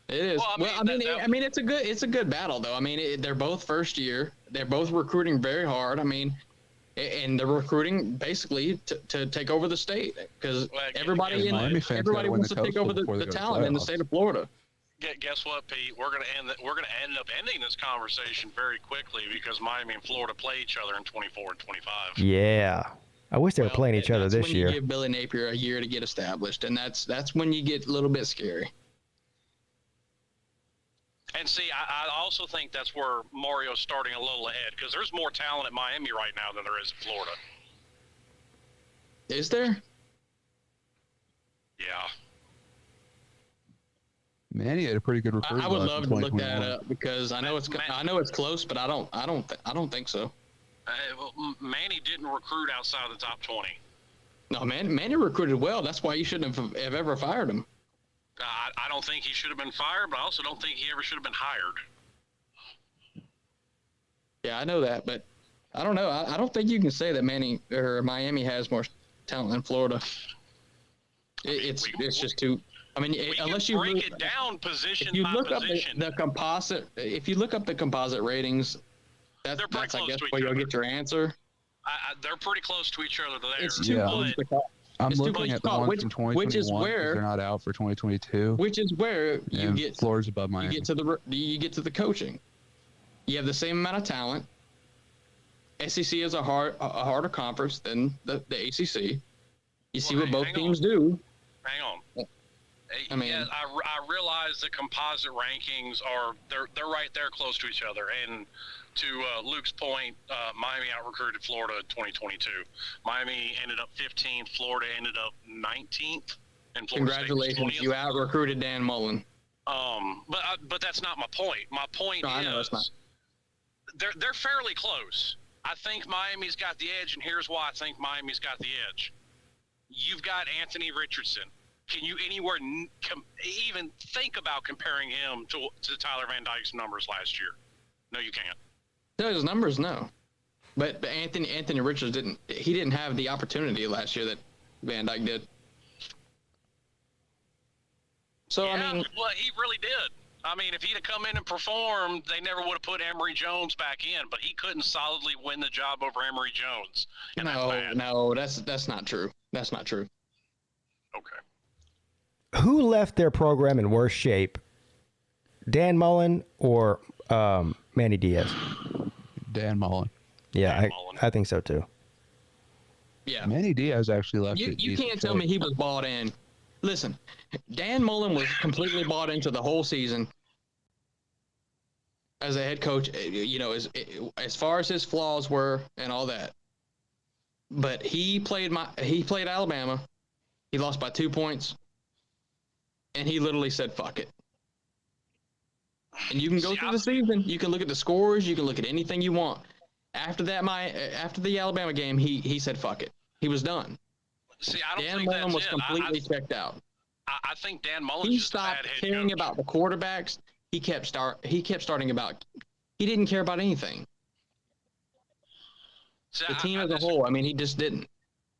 It is. Well, I mean, it's a good battle though. I mean, they're both first year. They're both recruiting very hard. I mean, and they're recruiting basically to take over the state because everybody wants to take over the talent in the state of Florida. Guess what, Pete? We're gonna end up ending this conversation very quickly because Miami and Florida play each other in 24 and 25. Yeah, I wish they were playing each other this year. You give Billy Napier a year to get established, and that's when you get a little bit scary. And see, I also think that's where Mario's starting a little ahead because there's more talent at Miami right now than there is at Florida. Is there? Yeah. Manny had a pretty good recruiting. I would love to look that up because I know it's close, but I don't think so. Well, Manny didn't recruit outside of the top 20. No, Manny recruited well. That's why you shouldn't have ever fired him. I don't think he should have been fired, but I also don't think he ever should have been hired. Yeah, I know that, but I don't know. I don't think you can say that Miami has more talent than Florida. It's just too. I mean, unless you break it down position if you by look position. up the composite, if you look up the composite ratings, that's I guess where you'll get your answer. They're pretty close to each other there. It's too close to call. I'm looking at the ones from 2021 which is where they're not out for 2022. Which is where you get Florida's above Miami. You get to the coaching. You have the same amount of talent. SEC is a harder conference than the ACC. You see what both teams do. Hang on. I mean, I realize the composite rankings they're right there close to each other. And to Luke's point, Miami out-recruited Florida in 2022. Miami ended up 15th. Florida ended up 19th. And Florida Congratulations, you out-recruited Dan Mullen. But that's not my point. My point is they're fairly close. I think Miami's got the edge, and here's why I think Miami's got the edge. You've got Anthony Richardson. Can you anywhere even think about comparing him to Tyler Van Dyke's numbers last year? No, you can't. No, his numbers, no. But Anthony Richards didn't have the opportunity last year that Van Dyke did. So yeah, I mean, well, he really did. I mean, if he'd have come in and performed, they never would have put Emory Jones back in. But he couldn't solidly win the job over Emory Jones. And that's not true. That's not true. Okay. Who left their program in worse shape, Dan Mullen or Manny Diaz? Dan Mullen. Yeah, I think so too. Yeah, Manny Diaz actually left. You can't tell me he was bought in. Listen, Dan Mullen was completely bought into the whole season as a head coach. You know, as far as his flaws were and all that. But he played Alabama. He lost by 2 points. And he literally said, fuck it. And you can go through the season. You can look at the scores. You can look at anything you want. After the Alabama game, he said, fuck it. He was done. See, I don't Dan think Mullen was completely checked out. I think Dan Mullen's He just a bad stopped head caring coach. about the quarterbacks. He kept starting about. He didn't care about anything. See, the team as a whole. I mean, he just didn't.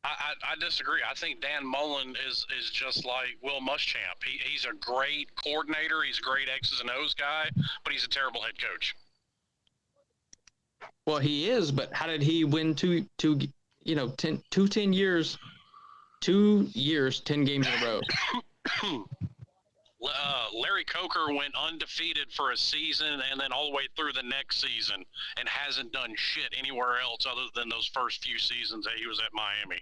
I disagree. I think Dan Mullen is just like Will Muschamp. He's a great coordinator. He's a great X's and O's guy, but he's a terrible head coach. Well, he is, but how did he win 10 years, 10 games in a row? Larry Coker went undefeated for a season and then all the way through the next season and hasn't done shit anywhere else other than those first few seasons that he was at Miami.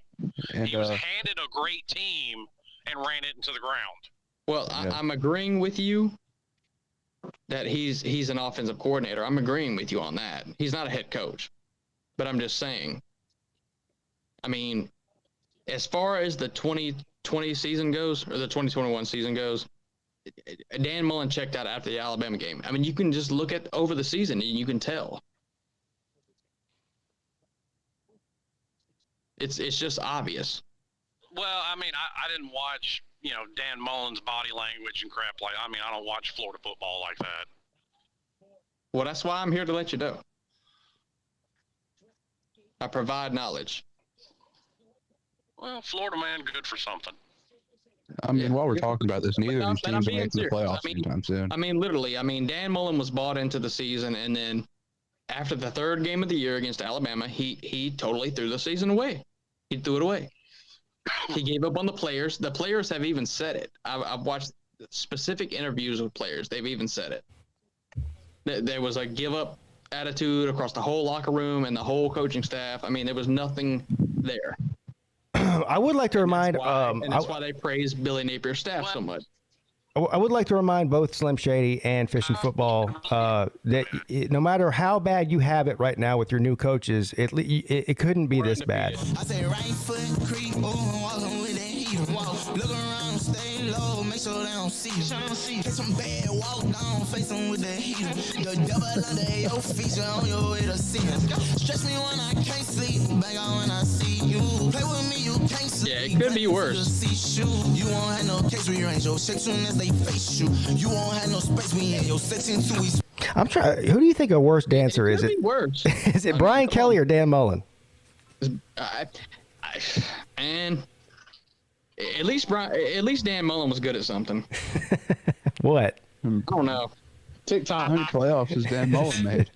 And, he was handed a great team and ran it into the ground. Well, I'm agreeing with you that he's an offensive coordinator. I'm agreeing with you on that. He's not a head coach. But I'm just saying, I mean, as far as the 2020 season goes, or the 2021 season goes, Dan Mullen checked out after the Alabama game. I mean, you can just look at over the season and you can tell. It's just obvious. Well, I mean, I didn't watch, Dan Mullen's body language and crap I don't watch Florida football like that. Well, that's why I'm here to let you know. I provide knowledge. Well, Florida man, good for something. I mean, while we're talking about this, neither of these teams are making the playoffs anytime soon. I mean, literally. Dan Mullen was bought into the season, and then after the third game of the year against Alabama, he totally threw the season away. He threw it away. He gave up on the players. The players have even said it. I've watched specific interviews with players. They've even said it. There was a give-up attitude across the whole locker room and the whole coaching staff. I mean, there was nothing there. I would like to remind, and that's why they praise Billy Napier's staff so much. I would like to remind both Slim Shady and Fishing Football that no matter how bad you have it right now with your new coaches, it couldn't be this bad. I say right foot creep, walking with that heat. Look around, stay low, make sure they don't see you. Get some bad, walk down, face them with the heat. The devil under your feet, you're on your way to see him. Stretch me when I can't sleep, bang on when I see you. Play with me, you can't sleep. Yeah, it could be worse. You won't have no case rearrange your shake soon as they face you. You won't have no space, we in your section too. I'm trying. Who do you think a worse dancer is? It worse. Is it Brian Kelly or Dan Mullen? And at least Dan Mullen was good at something. What? I don't know. TikTok. How many playoffs has Dan Mullen made?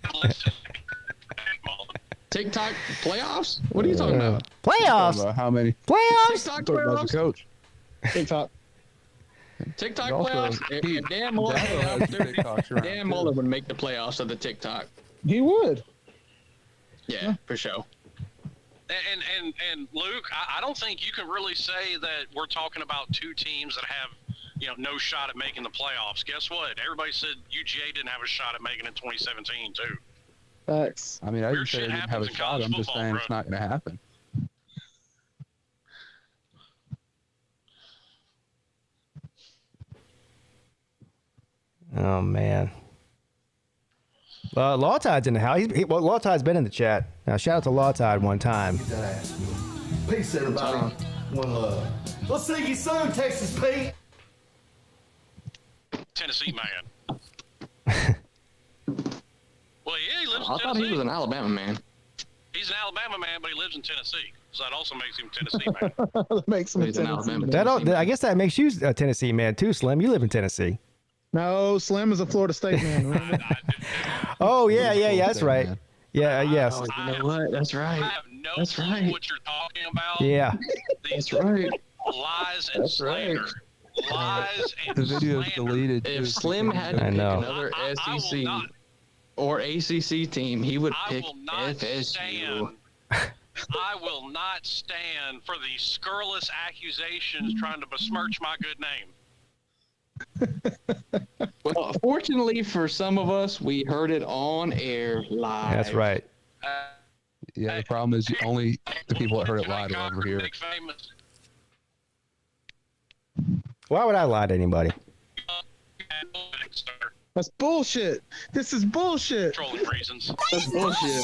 TikTok playoffs? What are you talking about? Playoffs? About how many? Playoffs? TikTok Talking about playoffs? the coach. TikTok. TikTok Also, playoffs? If Dan Mullen, Dan Mullen would make the playoffs of the TikTok. He would. Yeah, for sure. And Luke, I don't think you can really say that we're talking about two teams that have, no shot at making the playoffs. Guess what? Everybody said UGA didn't have a shot at making it in 2017 too. Facts. I mean, I didn't say they didn't have a shot. I'm just saying it's not going to happen. Oh man. Law Tide's in the house. Law Tide's been in the chat. Now shout out to Law Tide one time. Peace, everybody. One love. We'll see you soon, Texas Pete. Tennessee man. Well, yeah, he lives in I Tennessee. thought he was an Alabama man. He's an Alabama man, but he lives in Tennessee. So that also makes him a Tennessee man. That makes him a He's an Tennessee Alabama. man. I guess that makes you a Tennessee man too, Slim. You live in Tennessee. No, Slim is a Florida State man. Remember? Oh yeah, that's right. Yeah, yes. Oh, you know what? That's right. I have no That's clue right. what you're talking about. Yeah. These That's right. lies and That's slander. right. Lies and The video's slander. deleted. If too. Slim had to I pick know. another I will SEC not. or ACC team, he would I pick will not FSU. stand. I will not stand for the scurrilous accusations trying to besmirch my good name. Well, fortunately for some of us, we heard it on air live. That's right. Yeah, the problem is only the people that heard it live will ever hear it. Big famous. Why would I lie to anybody? That's bullshit. This is bullshit. Trolling reasons. That's bullshit.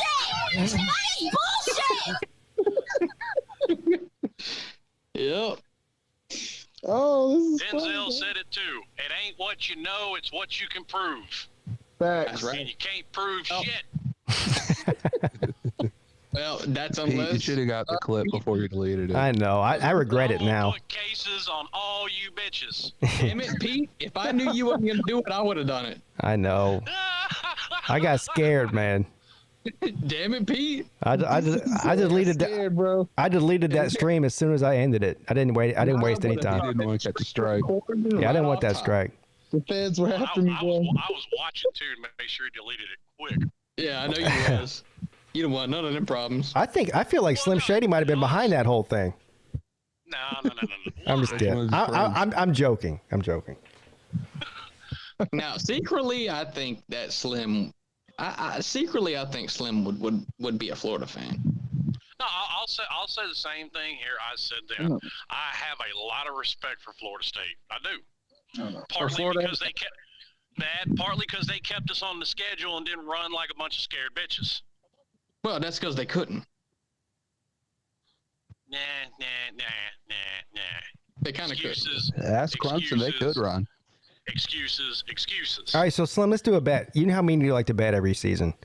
Yep. Oh, this is Denzel fun. said it too. It ain't what you know, it's what you can prove. Facts. That's right. And you can't prove shit. Well, that's You unless should have got the clip before you deleted it. I know. I regret it now. Put cases on all you bitches. Damn it, Pete. If I knew you wasn't gonna do it, I would have done it. I know. I got scared, man. Damn it, Pete. I deleted that. Scared, bro. I deleted that stream as soon as I ended it. I didn't waste any You time. didn't want to catch a strike. Yeah, I didn't want that strike. The feds were after me, bro. I was watching too to make sure he deleted it quick. Yeah, I know you was. You don't want none of them problems. I feel like Slim Shady might have been behind that whole thing. No. I'm just kidding. I'm joking. I'm joking. Now, secretly, I think that Slim. I think Slim would be a Florida fan. No, I'll say the same thing here I said then. I have a lot of respect for Florida State. I do. Partly because they kept us on the schedule and didn't run like a bunch of scared bitches. Well, that's because they couldn't. Nah. They kind of could. Ask Clemson, they could run. Excuses. All right, so Slim, let's do a bet. You know how many you like to bet every season?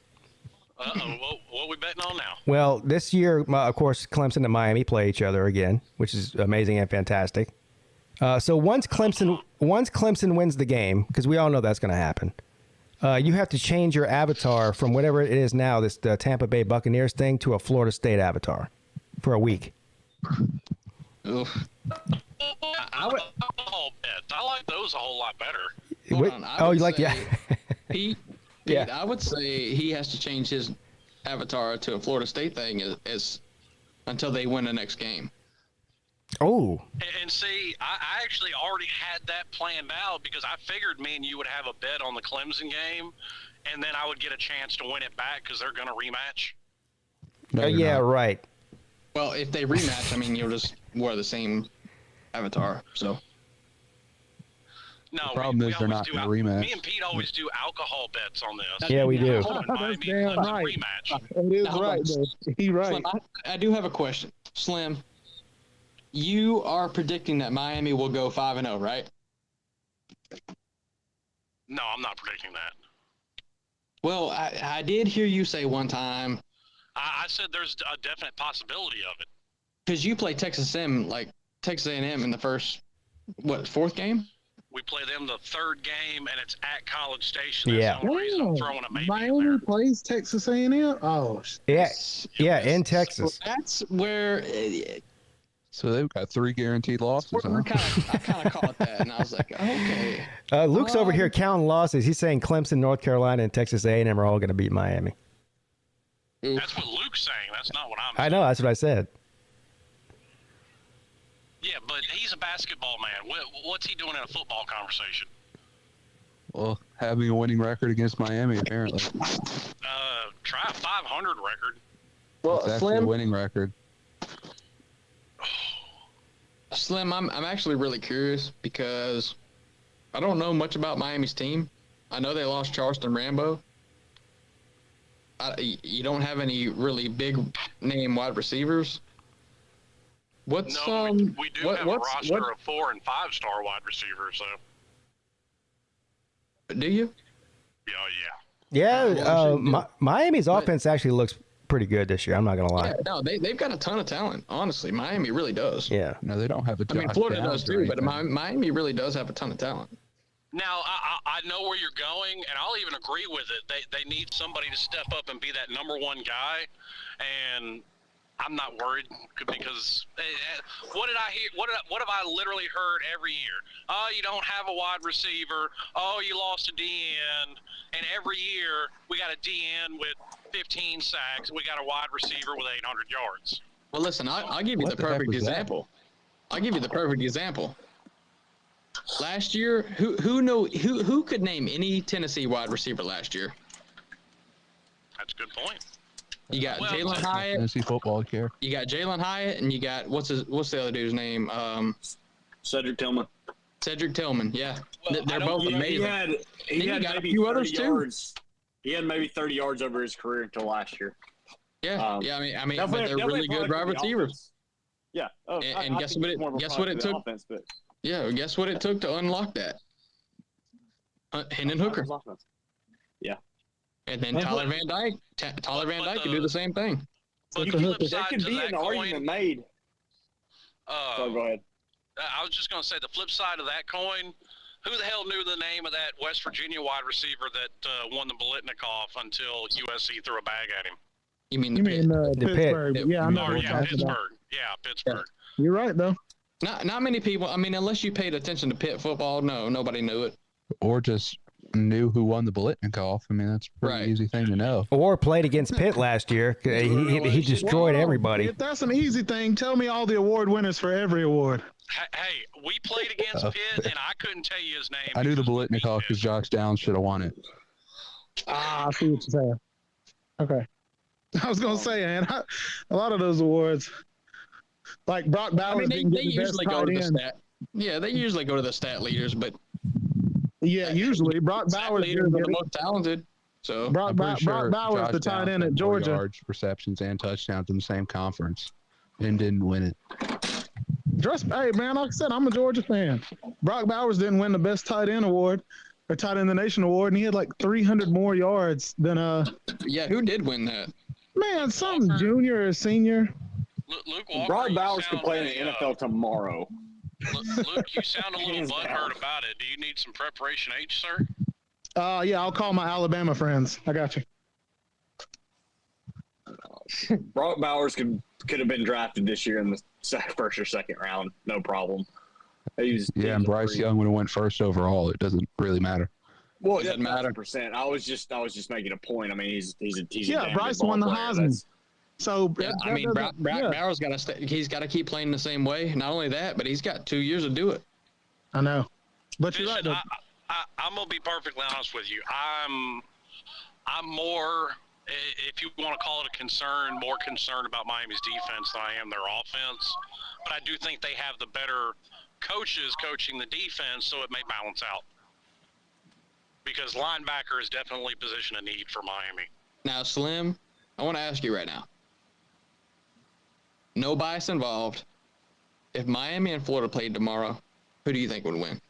What are we betting on now? Well, this year, of course, Clemson and Miami play each other again, which is amazing and fantastic. So once Clemson wins the game, because we all know that's going to happen, you have to change your avatar from whatever it is now, the Tampa Bay Buccaneers thing, to a Florida State avatar for a week. Oof. I like those a whole lot better. Pete, yeah. I would say he has to change his avatar to a Florida State thing as until they win the next game. Oh. And see, I actually already had that planned out because I figured me and you would have a bet on the Clemson game, and then I would get a chance to win it back because they're going to rematch. Yeah, right. Well, if they rematch, I mean, you'll just wear the same avatar. So. No, the problem is they're not going to rematch. Me and Pete always do alcohol bets on this. Yeah, we do. That's damn right. Rematch. It is right, though. He's right. Slim, I do have a question. Slim, you are predicting that Miami will go 5-0, right? No, I'm not predicting that. Well, I did hear you say one time. I said there's a definite possibility of it. Because you play Texas A&M in the first, fourth game? We play them the third game, and it's at College Station. Yeah. That's the only reason I'm throwing a maybe Miami in there. plays Texas A&M? Oh. Yeah, in Texas. Well, that's where... So they've got 3 guaranteed losses, huh? I kind of caught that, and I was like, okay. Luke's over here counting losses. He's saying Clemson, North Carolina, and Texas A&M are all going to beat Miami. That's what Luke's saying. That's not what I'm saying. I know. That's what I said. Yeah, but he's a basketball man. What's he doing in a football conversation? Well, having a winning record against Miami, apparently. Try a 500 record. Well, it's actually a winning record. Slim, I'm actually really curious because I don't know much about Miami's team. I know they lost Charleston Rambo. You don't have any really big name wide receivers. We do have a roster of 4- and 5-star wide receivers, so. Do you? Yeah. Miami's offense actually looks pretty good this year. I'm not gonna lie. Yeah, no, they've got a ton of talent. Honestly, Miami really does. Yeah. No, they don't have a. I mean, Florida does too, but Miami really does have a ton of talent. Now, I know where you're going, and I'll even agree with it. They need somebody to step up and be that number one guy, and I'm not worried because what did I hear? What have I literally heard every year? Oh, you don't have a wide receiver. Oh, you lost a DN. And every year we got a DN with 15 sacks. We got a wide receiver with 800 yards. Well, listen, I'll give you the perfect example. I'll give you the perfect example. Last year, who could name any Tennessee wide receiver last year? That's a good point. You got Jalen Hyatt. Tennessee football care. You got Jalen Hyatt, and you got what's the other dude's name? Cedric Tillman. Cedric Tillman. Yeah, well, they're both amazing. He had got a maybe few 30 others yards. He had maybe 30 yards over his career until last year. Yeah, I mean, but they're really good wide receivers. Yeah. Oh, and guess what it took? Offense, but... Yeah, guess what it took to unlock that? Hendon Hooker. Yeah. And then Tyler Van Dyke. Tyler Van Dyke could do the same thing. But there could be an argument made. So go ahead. I was just going to say the flip side of that coin. Who the hell knew the name of that West Virginia wide receiver that won the Biletnikoff until USC threw a bag at him? You mean Pittsburgh? Pitt. Yeah, I know. Pittsburgh. Yeah, Pittsburgh. You're right, though. Not many people. I mean, unless you paid attention to Pitt football, nobody knew it. Or just knew who won the Biletnikoff. I mean, that's a pretty easy thing to know. Or played against Pitt last year. He destroyed everybody. If that's an easy thing, tell me all the award winners for every award. Hey, we played against Pitt, and I couldn't tell you his name. I knew the Biletnikoff because Josh Downs should have won it. I see what you're saying. Okay. I was going to say, man, a lot of those awards, like Brock Bowers, they usually go to the stat. Yeah, they usually go to the stat leaders, but Yeah, usually Brock Bowers leaders are the most talented. So Brock Bowers, the tight end at Georgia. Yards, receptions, and touchdowns in the same conference, and didn't win it. Hey man, like I said, I'm a Georgia fan. Brock Bowers didn't win the best tight end award or tight end in the nation award, and he had like 300 more yards than Yeah, who did win that? Man, some junior or senior. Luke Walker, Brock Bowers could play in the NFL tomorrow. Luke, you sound a little butthurt about it. Do you need some preparation H, sir? Yeah, I'll call my Alabama friends. I got you. Brock Bowers could have been drafted this year in the first or second round, no problem. And Bryce Young would have went first overall. It doesn't really matter. Well, it doesn't matter. % I was just making a point. I mean, he's a Bryce won the Heisman. So yeah, I mean, Brock Bowers got to he's got to keep playing the same way. Not only that, but he's got 2 years to do it. I know, but you're right. I'm gonna be perfectly honest with you. I'm more, if you want to call it a concern, more concerned about Miami's defense than I am their offense. But I do think they have the better coaches coaching the defense, so it may balance out. Because linebacker is definitely a position of need for Miami. Now, Slim, I want to ask you right now. No bias involved. If Miami and Florida played tomorrow, who do you think would win?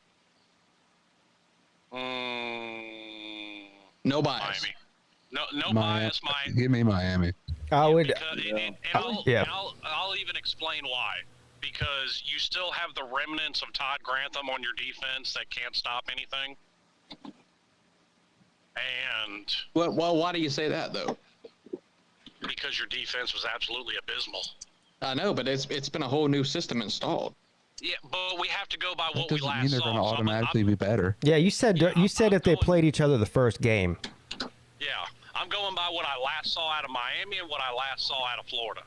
No bias. Miami. No bias. Miami. Give me Miami. I would. I'll even explain why. Because you still have the remnants of Todd Grantham on your defense that can't stop anything. And well, why do you say that though? Because your defense was absolutely abysmal. I know, but it's been a whole new system installed. Yeah, but we have to go by what we last saw. Doesn't mean they're going to automatically be better. Yeah, you said if they played each other the first game. Yeah, I'm going by what I last saw out of Miami and what I last saw out of Florida.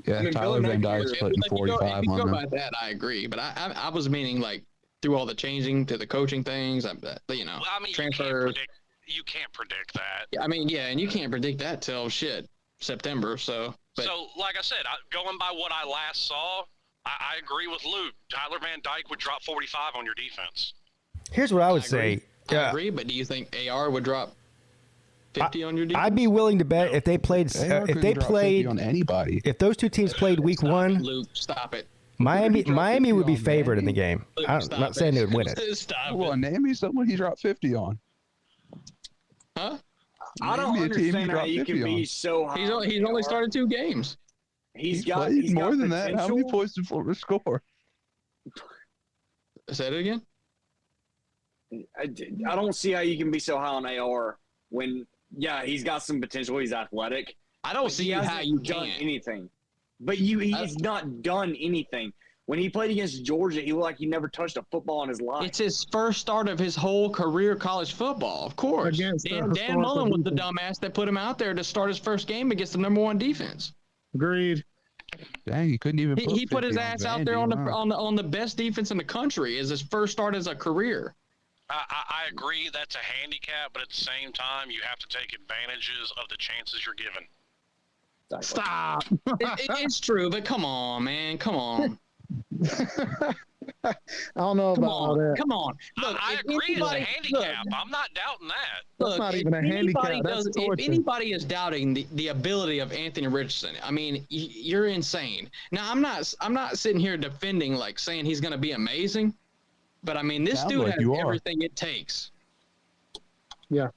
Yeah, I mean, Tyler Van Dyke's putting 45 on them. If you go by that, I agree. But I was meaning like through all the changing to the coaching things, transfers. You can't predict that. I mean, yeah, and you can't predict that till September. So like I said, going by what I last saw, I agree with Luke. Tyler Van Dyke would drop 45 on your defense. Here's what I would say. I agree, but do you think AR would drop 50 on your defense? I'd be willing to bet if they played on anybody. If those two teams played week one, Luke, stop it. Miami would be favored in the game. I'm not saying they would win it. Well, name me someone he dropped 50 on. Huh? I don't understand how you can be so high. He's only started 2 games. He's played more than that. How many points did Florida score? Say it again. I don't see how you can be so high on AR when he's got some potential. He's athletic. I don't see how you done anything. But he's not done anything. When he played against Georgia, he looked like he never touched a football in his life. It's his first start of his whole career college football, of course. Dan Mullen was the dumbass that put him out there to start his first game against the #1 defense. Agreed. Dang, he couldn't even. He put his ass out there on the best defense in the country as his first start as a career. I agree that's a handicap, but at the same time, you have to take advantages of the chances you're given. Stop. It's true, but come on, man, come on. I don't know about all that. Come on. Look, I agree it's a handicap. I'm not doubting that. That's not even a handicap. If anybody is doubting the ability of Anthony Richardson, I mean, you're insane. Now, I'm not sitting here defending, like, saying he's going to be amazing, but, I mean, this dude has everything it takes. Yeah.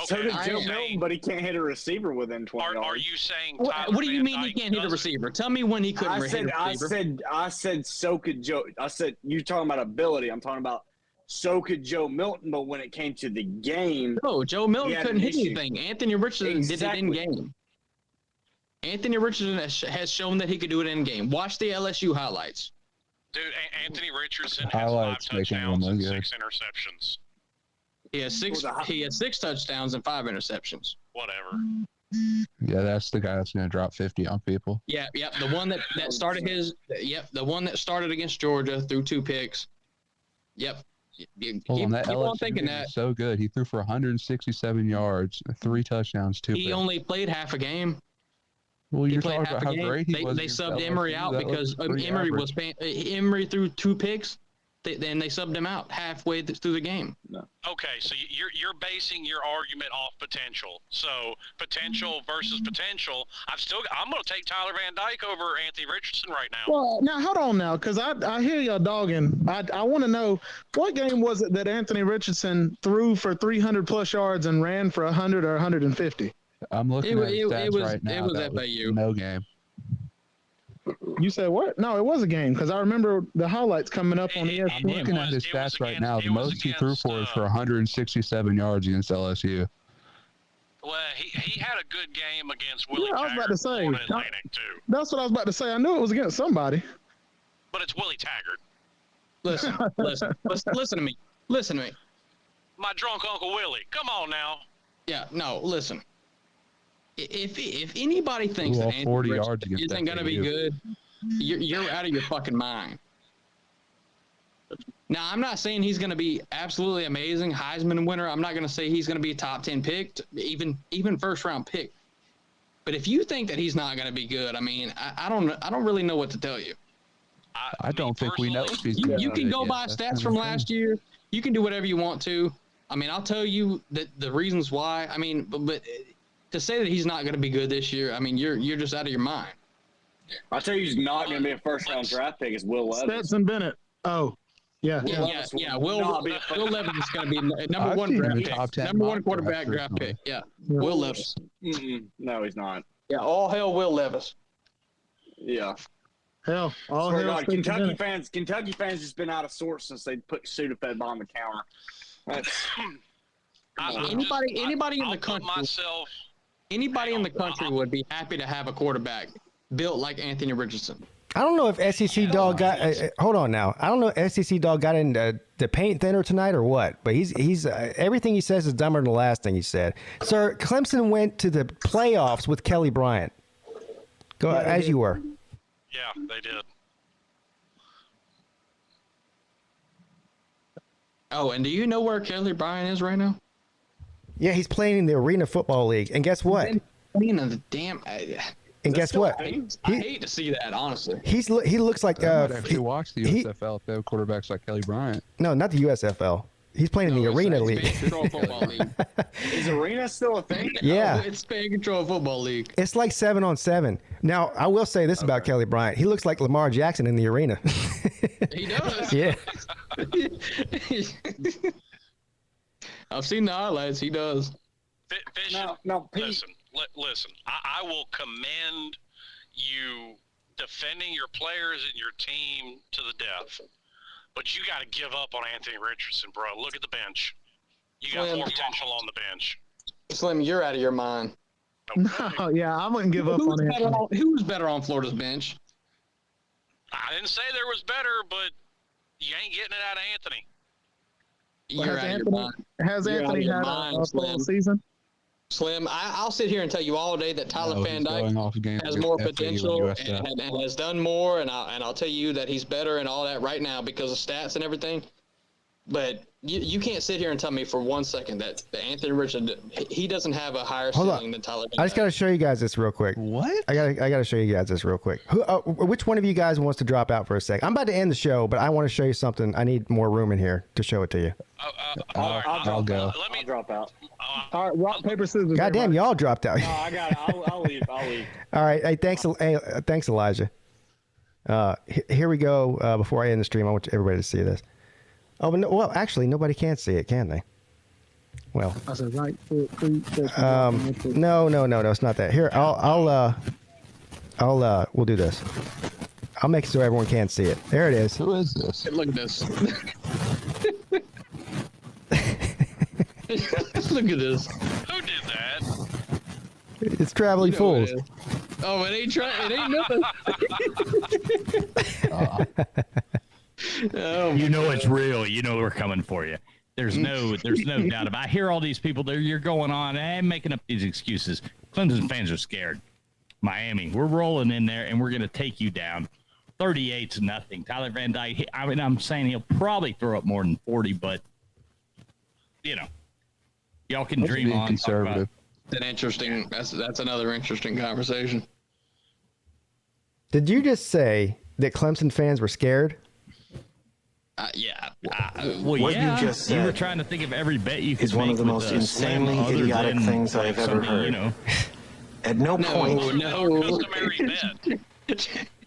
So did Joe Milton, but he can't hit a receiver within 20 yards. Are you saying what do you mean he can't hit a receiver? Tell me when he couldn't hit a receiver. I said so could Joe. I said you're talking about ability. I'm talking about so could Joe Milton, but when it came to the game, no, Joe Milton couldn't hit anything. Anthony Richardson did it in game. Anthony Richardson has shown that he could do it in game. Watch the LSU highlights. Dude, Anthony Richardson has 5 touchdowns and 6 interceptions. He has 6 touchdowns and 5 interceptions. Whatever. Yeah, that's the guy that's going to drop 50 on people. Yeah. The one that started the one that started against Georgia threw 2 picks. Yep. Keep on thinking that. So good. He threw for 167 yards, 3 touchdowns, 2 picks. He only played half a game. Well, you're talking about how great he was. They subbed Emory out because Emory threw 2 picks. and they subbed him out halfway through the game. Okay, so you're basing your argument off potential. So potential versus potential. I'm going to take Tyler Van Dyke over Anthony Richardson right now. Well, now hold on now, because I hear y'all dogging. I want to know, what game was it that Anthony Richardson threw for 300 plus yards and ran for 100 or 150? I'm looking at his stats right now. It was FAU. No game. You said what? No, it was a game, because I remember the highlights coming up on ESPN. I'm looking at his stats right now. The most he threw for is for 167 yards against LSU. Well, he had a good game against Willie Yeah, I was about to say. in Atlantic, too. That's what I was about to say. I knew it was against somebody. But it's Willie Taggart. Listen to me. Listen to me. My drunk Uncle Willie. Come on now. Yeah, no, listen. If anybody thinks that Anthony 40 yards Richardson isn't going to be good, you're out of your fucking mind. Now, I'm not saying he's going to be absolutely amazing, Heisman winner. I'm not going to say he's going to be a top 10 pick, even first round pick. But if you think that he's not going to be good, I mean, I don't really know what to tell you. I don't think we know if he's You good. can go by stats from last year. You can do whatever you want to. I mean, I'll tell you that the reasons why. I mean, but to say that he's not going to be good this year, I mean, you're just out of your mind. I'll tell you, he's not going to be a first-round draft pick. Is Will Levis. Stetson Bennett. Oh, yeah. Will Levis is going to be number one draft pick. Number one quarterback draft pick. Yeah, Will Levis. No, he's not. Yeah, all hell Will Levis. Yeah. Hell, all Swear to hell. God, Kentucky fans just been out of sorts since they put Sudafed on the counter. Anybody in the country would be happy to have a quarterback built like Anthony Richardson. I don't know if SEC Dog got. Hold on now. I don't know if SEC Dog got into the paint thinner tonight or what. But he's everything he says is dumber than the last thing he said. Sir, Clemson went to the playoffs with Kelly Bryant. Go as you were. Yeah, they did. Oh, and do you know where Kelly Bryant is right now? Yeah, he's playing in the Arena Football League. And guess what? Playing in the damn. And guess what? I hate to see that, honestly. He looks like. I might actually watch the USFL if they have quarterbacks like Kelly Bryant. No, not the USFL. He's playing in the Arena League. Is Arena still a thing? Yeah. It's Fan Control Football League. It's like 7-on-7. Now, I will say this about Kelly Bryant. He looks like Lamar Jackson in the arena. He does. Yeah. I've seen the highlights. He does. Listen. I will commend you defending your players and your team to the death. But you got to give up on Anthony Richardson, bro. Look at the bench. You got more potential on the bench. Slim, you're out of your mind. No, yeah, I wouldn't give up on it. Who's better on Florida's bench? I didn't say there was better, but you ain't getting it out of Anthony. You're out of your mind. Has Anthony had a full season? Slim, I'll sit here and tell you all day that Tyler Van Dyke has more potential and has done more, and I'll tell you that he's better and all that right now because of stats and everything. But you can't sit here and tell me for 1 second that Anthony Richardson, he doesn't have a higher ceiling than Tyler Van Dyke. I just got to show you guys this real quick. What? I got to show you guys this real quick. Which one of you guys wants to drop out for a sec? I'm about to end the show, but I want to show you something. I need more room in here to show it to you. I'll go. I'll drop out. All right, rock, paper, scissors. Goddamn, y'all dropped out. No, I got it. I'll leave. All right. Hey, thanks, Elijah. Here we go. Before I end the stream, I want everybody to see this. Oh, but no, well, actually, nobody can see it, can they? Well, I said right foot, no, it's not that. Here, we'll do this. I'll make it so everyone can see it. There it is. Who is this? Look at this. Look at this. Who did that? It's Traveling Fools. Oh, it ain't nothing. You know it's real. You know we're coming for you. There's no doubt about it. I hear all these people there. You're going on and making up these excuses. Clemson fans are scared. Miami, we're rolling in there and we're going to take you down. 38-0. Tyler Van Dyke. I mean, I'm saying he'll probably throw up more than 40, but y'all can dream on. Conservative. That's another interesting conversation. Did you just say that Clemson fans were scared? Well, What yeah, you just you were said trying to think of every bet you could is one make of the with most a slim insanely other idiotic than, things like, I've ever something, heard. You know, At no point. Customary bet.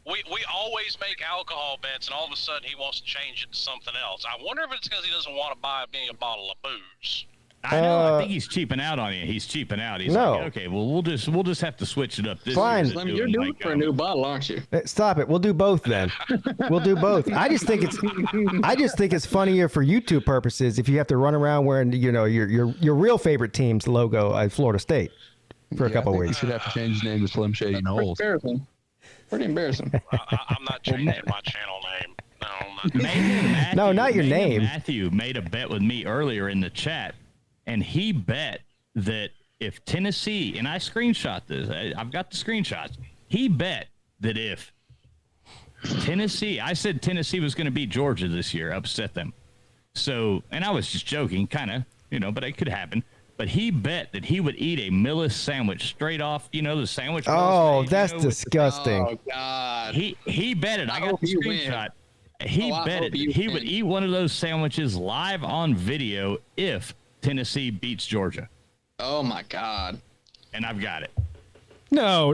We always make alcohol bets, and all of a sudden he wants to change it to something else. I wonder if it's because he doesn't want to buy me a bottle of booze. I know. I think he's cheaping out on you. He's cheaping out. He's No. like, okay, well, we'll just have to switch it up. This Fine. year to Slim, do You're it doing like, for a new bottle, aren't you? Stop it. We'll do both then. We'll do both. I just think it's funnier for YouTube purposes if you have to run around wearing your real favorite team's logo at Florida State for a couple of weeks. You should have to change the name to Slim Shady Knowles. Pretty embarrassing. I'm not changing my channel name. No, No, not your Megan name. Matthew made a bet with me earlier in the chat, and he bet that if Tennessee, and I screenshot this, I've got the screenshots. He bet that if Tennessee, I said Tennessee was going to beat Georgia this year, upset them. So, and I was just joking, kind of, but it could happen. But he bet that he would eat a Millis sandwich straight off, the sandwich. Oh, Millis that's made, with disgusting. Oh God. He bet it. I got the screenshot. He bet it. He would eat one of those sandwiches live on video if Tennessee beats Georgia. Oh my God. And I've got it. No.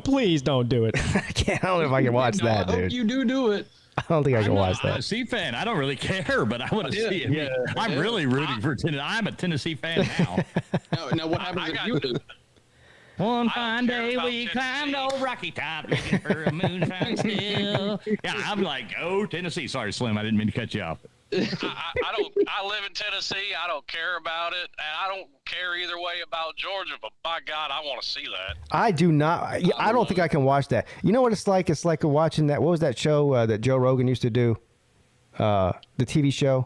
Please don't do it. I don't know if I can watch that, I hope dude. you do it. I don't think I can I'm watch a that. Tennessee fan. I don't really care, but I want to see it. I'm really rooting for Tennessee. I'm a Tennessee fan now. Now what happens if you do? One fine day we climbed old Rocky Top looking for a moonshine still. Yeah, I'm like, oh, Tennessee. Sorry, Slim. I didn't mean to cut you off. I live in Tennessee. I don't care about it, and I don't care either way about Georgia. But by God, I want to see that. I do not. I don't think I can watch that. You know what it's like? It's like watching that. What was that show that Joe Rogan used to do? The TV show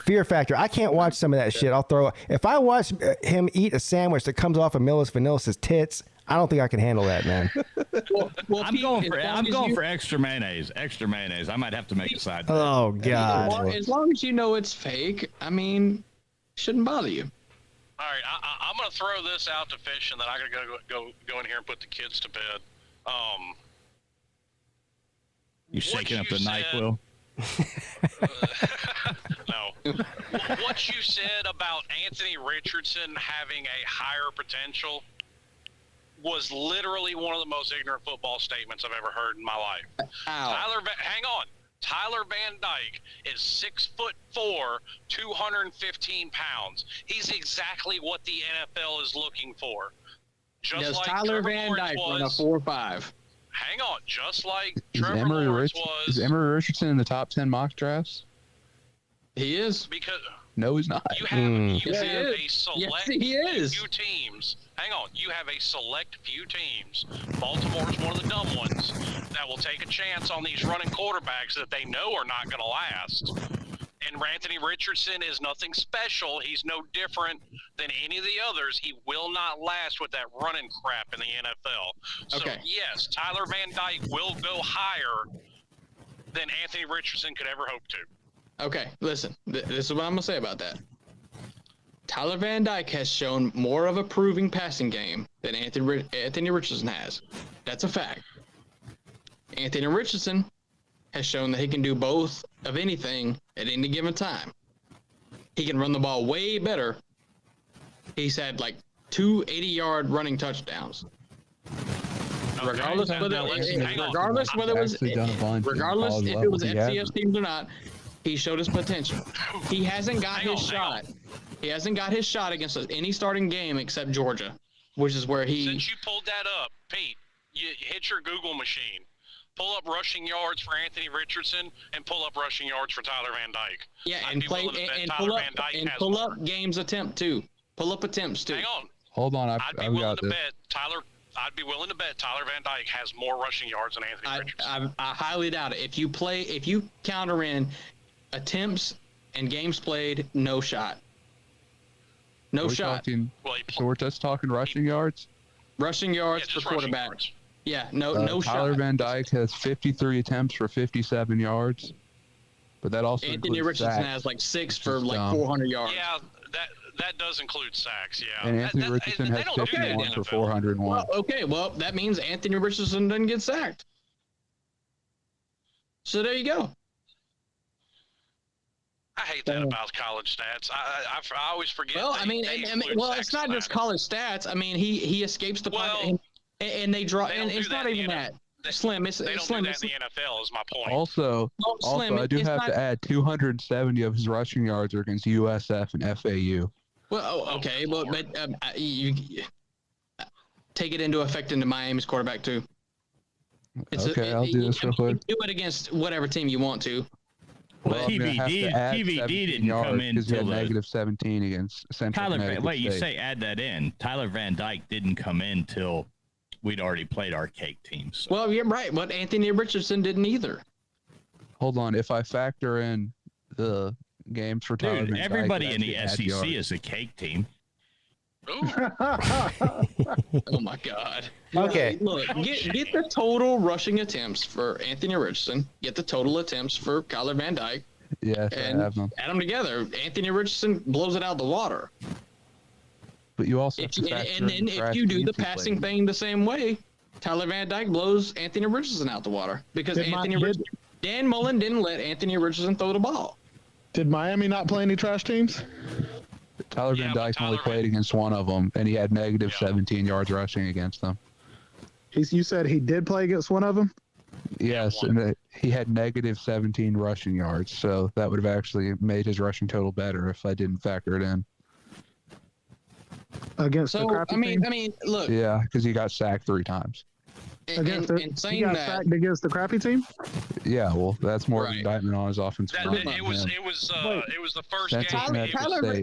Fear Factor. I can't watch some of that shit. I'll throw it. If I watch him eat a sandwich that comes off of Millis Vanillis' tits, I don't think I can handle that, man. I'm going for extra mayonnaise. Extra mayonnaise. I might have to make a side. Oh God! As long as you know it's fake, I mean, shouldn't bother you. All right, I'm going to throw this out to Fish, and then I'm going to go in here and put the kids to bed. You shaking up the knife, Will? No. What you said about Anthony Richardson having a higher potential was literally one of the most ignorant football statements I've ever heard in my life. Hang on. Tyler Van Dyke is 6'4", 215 pounds. He's exactly what the NFL is looking for. Does Tyler Van Dyke run a 4.5? Hang on, just like Trevor Lawrence was. Is Emory Richardson in the top 10 mock drafts? He is. Because no, he's not. You have a select he is. few teams. Hang on, you have a select few teams. Baltimore's one of the dumb ones that will take a chance on these running quarterbacks that they know are not going to last. And Anthony Richardson is nothing special. He's no different than any of the others. He will not last with that running crap in the NFL. So, yes, Tyler Van Dyke will go higher than Anthony Richardson could ever hope to. Okay, listen. This is what I'm going to say about that. Tyler Van Dyke has shown more of a proving passing game than Anthony Richardson has. That's a fact. Anthony Richardson has shown that he can do both of anything at any given time. He can run the ball way better. He's had like 2 80-yard running touchdowns. Regardless if it was FCS teams or not, he showed his potential. He hasn't got his shot. He hasn't got his shot against any starting game except Georgia, which is where he. Since you pulled that up, Pete, you hit your Google machine. Pull up rushing yards for Anthony Richardson and pull up rushing yards for Tyler Van Dyke. Yeah, and pull up games attempt too. Pull up attempts too. Hang on. Hold on, I'd be willing to bet Tyler Van Dyke has more rushing yards than Anthony Richardson. I highly doubt it. If you counter in attempts and games played, no shot. No shot. So we're just talking rushing yards? Rushing yards for quarterbacks. Yeah, no shot. Tyler Van Dyke has 53 attempts for 57 yards. But that also Anthony Richardson has like 6 for like 400 yards. Yeah, that does include sacks, yeah. And Anthony Richardson has 51 for 401. Well, that means Anthony Richardson doesn't get sacked. So there you go. I hate that about college stats. I always forget. Well, it's not just college stats. I mean, he escapes the pocket and they draw. And it's not even that. Slim, it's they don't Slim, do that in the NFL. Is my point. Also, Slim, I do have not... to add 270 of his rushing yards are against USF and FAU. Well, okay, but you take it into effect into Miami's quarterback too. I'll do this real quick. Do it against whatever team you want to. Well, TVD didn't come in because he had until negative 17 against Central Connecticut Wait, you State. say add that in? Tyler Van Dyke didn't come in till we'd already played our cake teams. So. Well, you're right, but Anthony Richardson didn't either. Hold on, if I factor in the games for Tyler Van Dyke, everybody in the SEC is a cake team. Oh my God. Okay. Look, get the total rushing attempts for Anthony Richardson. Get the total attempts for Kyler Van Dyke. Yes, and I have them. Add them together. Anthony Richardson blows it out of the water. But you also if you do the passing thing the same way, Tyler Van Dyke blows Anthony Richardson out the water because Dan Mullen didn't let Anthony Richardson throw the ball. Did Miami not play any trash teams? Tyler Van Dyke only played against one of them, and he had negative 17 yards rushing against them. You said he did play against one of them? Yes, and he had negative 17 rushing yards, so that would have actually made his rushing total better if I didn't factor it in. Against the crappy team? I mean, look. Yeah, because he got sacked 3 times. He got sacked against the crappy team? Yeah, well, that's more of an indictment on his offensive line. It was the first game.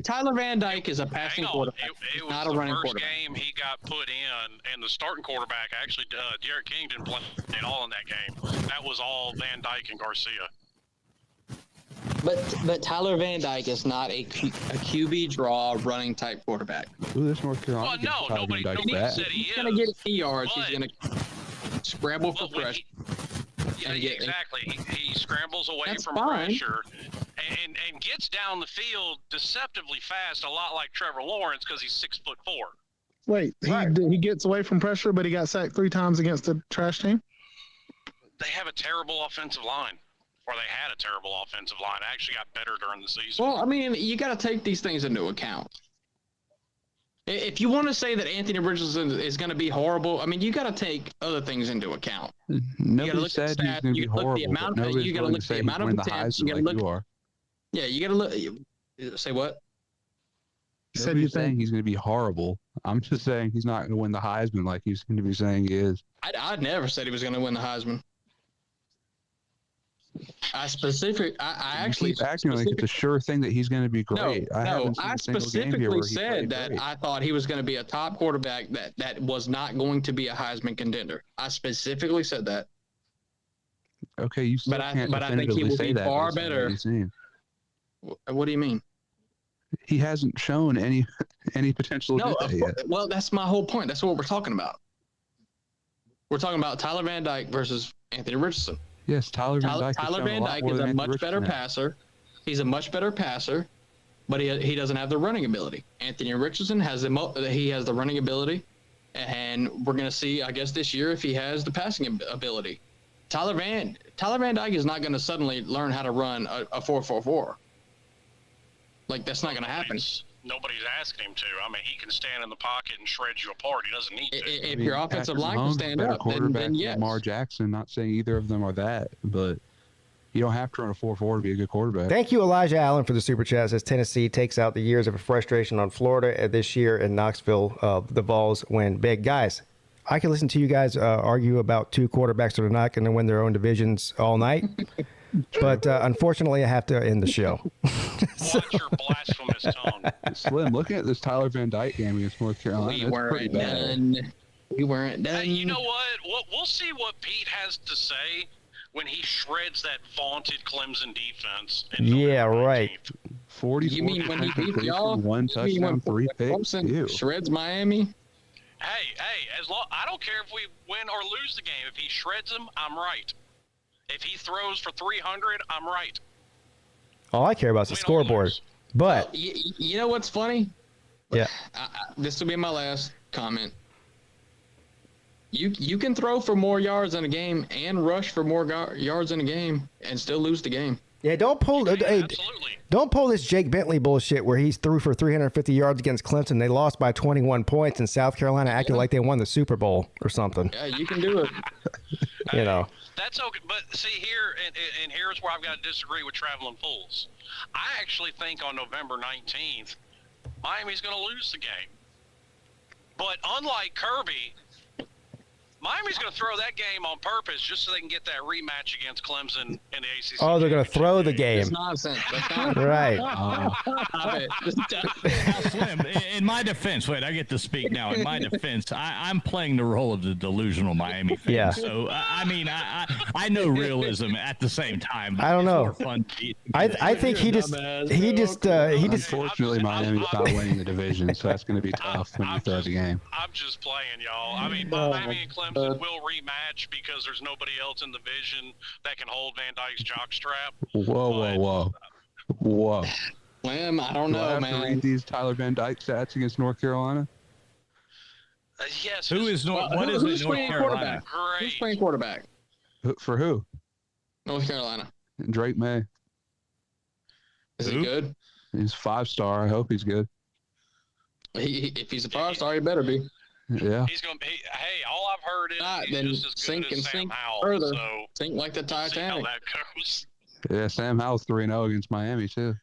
Tyler Van Dyke is a passing quarterback, it was not a running quarterback. The first game he got put in, and the starting quarterback actually, Derek King didn't play at all in that game. That was all Van Dyke and Garcia. But Tyler Van Dyke is not a QB draw running type quarterback. Ooh, this North Carolina. Well, no, nobody said he is. He's going to get 3 yards. He's going to scramble for pressure. Exactly. He scrambles away from pressure and gets down the field deceptively fast, a lot like Trevor Lawrence because he's 6'4". Wait, he gets away from pressure, but he got sacked 3 times against the trash team? They have a terrible offensive line. Or they had a terrible offensive line. It actually got better during the season. Well, I mean, you got to take these things into account. If you want to say that Anthony Richardson is going to be horrible, I mean, you got to take other things into account. Nobody said he's going to be horrible. You got to look at the amount of attempts. You got to look. Yeah, you got to look. Say what? Nobody's saying he's going to be horrible. I'm just saying he's not going to win the Heisman like he's going to be saying he is. I never said he was going to win the Heisman. I actually keep acting like it's a sure thing that he's going to be great. I specifically said that I thought he was going to be a top quarterback that was not going to be a Heisman contender. I specifically said that. Okay, you still can't but I think he will be far better. What do you mean? He hasn't shown any potential to do that yet. Well, that's my whole point. That's what we're talking about. We're talking about Tyler Van Dyke versus Anthony Richardson. Yes, Tyler Van Dyke is a much better passer. He's a much better passer, but he doesn't have the running ability. Anthony Richardson has the running ability, and we're going to see, I guess, this year if he has the passing ability. Tyler Van Dyke is not going to suddenly learn how to run a 4.44. Like, that's not going to happen. Nobody's asking him to. I mean, he can stand in the pocket and shred you apart. He doesn't need to. If your offensive line can stand up, then yes. Lamar Jackson, not saying either of them are that, but you don't have to run a 4.4 to be a good quarterback. Thank you, Elijah Allen, for the super chat. Says Tennessee takes out the years of frustration on Florida this year in Knoxville. The Vols win big. Guys, I can listen to you guys argue about 2 quarterbacks that are not going to win their own divisions all night. But unfortunately, I have to end the show. Watch your blasphemous tongue. Slim, looking at this Tyler Van Dyke game against North Carolina, We weren't done. Hey, you know what? We'll see what Pete has to say when he shreds that vaunted Clemson defense. Yeah, right. 44. You mean when he beat y'all? 1 touchdown, 3 picks. Clemson shreds Miami. Hey! I don't care if we win or lose the game. If he shreds them, I'm right. If he throws for 300, I'm right. All I care about is the scoreboard. But you know what's funny? Yeah. This will be my last comment. You can throw for more yards in a game and rush for more yards in a game and still lose the game. Yeah, don't pull this Jake Bentley bullshit where he's threw for 350 yards against Clemson. They lost by 21 points, and South Carolina acted like they won the Super Bowl or something. Yeah, you can do it. You know. That's okay, but see here, and here's where I've got to disagree with Traveling Fools. I actually think on November 19th, Miami's going to lose the game. But unlike Kirby, Miami's going to throw that game on purpose just so they can get that rematch against Clemson in the ACC. Oh, they're going to throw the game. It's nonsense. That's not Right. Now, Slim, in my defense, wait, I get to speak now. In my defense, I'm playing the role of the delusional Miami fan. Yeah. So, I mean, I know realism at the same time. I don't know. It's more fun I think he just. Unfortunately, Miami's not winning the division, so that's going to be tough when you throw the game. I'm just playing, y'all. I mean, Miami and Clemson will rematch because there's nobody else in the division that can hold Van Dyke's jockstrap. Whoa. Slim, I don't know, I have man. to read these Tyler Van Dyke stats against North Carolina? Yes. Who is what is who's it, North playing Carolina? quarterback? Who's playing quarterback? For who? North Carolina. Drake May. Is he good? He's 5-star. I hope he's good. If he's a 5-star, he better be. Yeah. He's going to be. Hey, all I've heard is he's then just as sink good as and Sam sink Howell. further. So Sink like the we'll see how Titanic. that goes. Yeah, Sam Howell's 3-0 against Miami, too.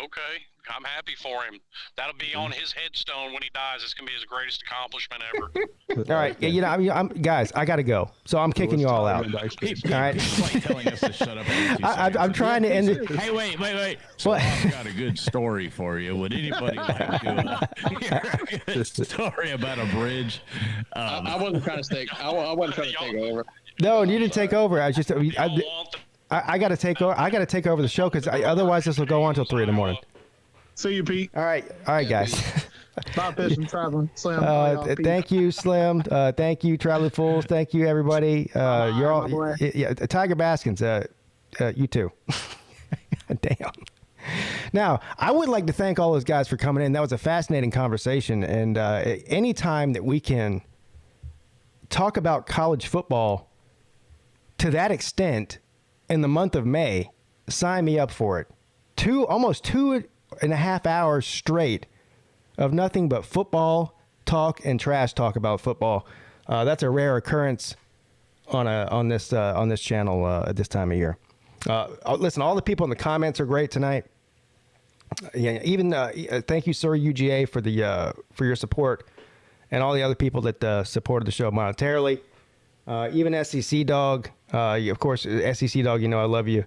Okay, I'm happy for him. That'll be on his headstone when he dies. It's gonna be his greatest accomplishment ever. All right, you know, I'm guys, I got to go, so I'm kicking you all out. All right. He's like telling us to shut up. I'm trying to end it. Hey, wait. So I've got a good story for you. Would anybody like to hear a good story about a bridge? I wasn't trying to take. I wasn't trying to take over. No, you didn't take over. I just. I got to take over. I got to take over the show because otherwise this will go on until 3 a.m. See you, Pete. All right, guys. Bye, fishing, traveling, Slim. Thank you, Slim. Thank you, Traveling Fools. Thank you, everybody. You're all. Tiger Baskins. You too. Damn. Now, I would like to thank all those guys for coming in. That was a fascinating conversation, and any time that we can talk about college football to that extent in the month of May, sign me up for it. Almost 2.5 hours straight of nothing but football talk and trash talk about football. That's a rare occurrence on this channel at this time of year. Listen, all the people in the comments are great tonight. Yeah, even thank you, Sir UGA, for your support, and all the other people that supported the show monetarily. Even SEC Dog, of course, SEC Dog, you know I love you.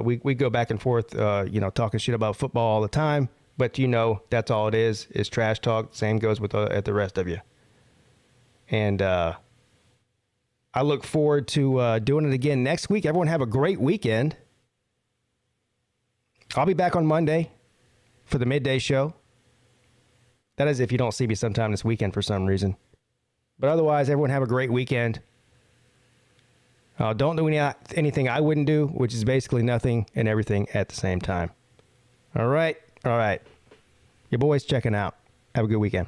We go back and forth, talking shit about football all the time. But that's all it is trash talk. Same goes with the rest of you. And I look forward to doing it again next week. Everyone have a great weekend. I'll be back on Monday for the midday show. That is if you don't see me sometime this weekend for some reason. But otherwise, everyone have a great weekend. Don't do anything I wouldn't do, which is basically nothing and everything at the same time. All right. Your boy's checking out. Have a good weekend.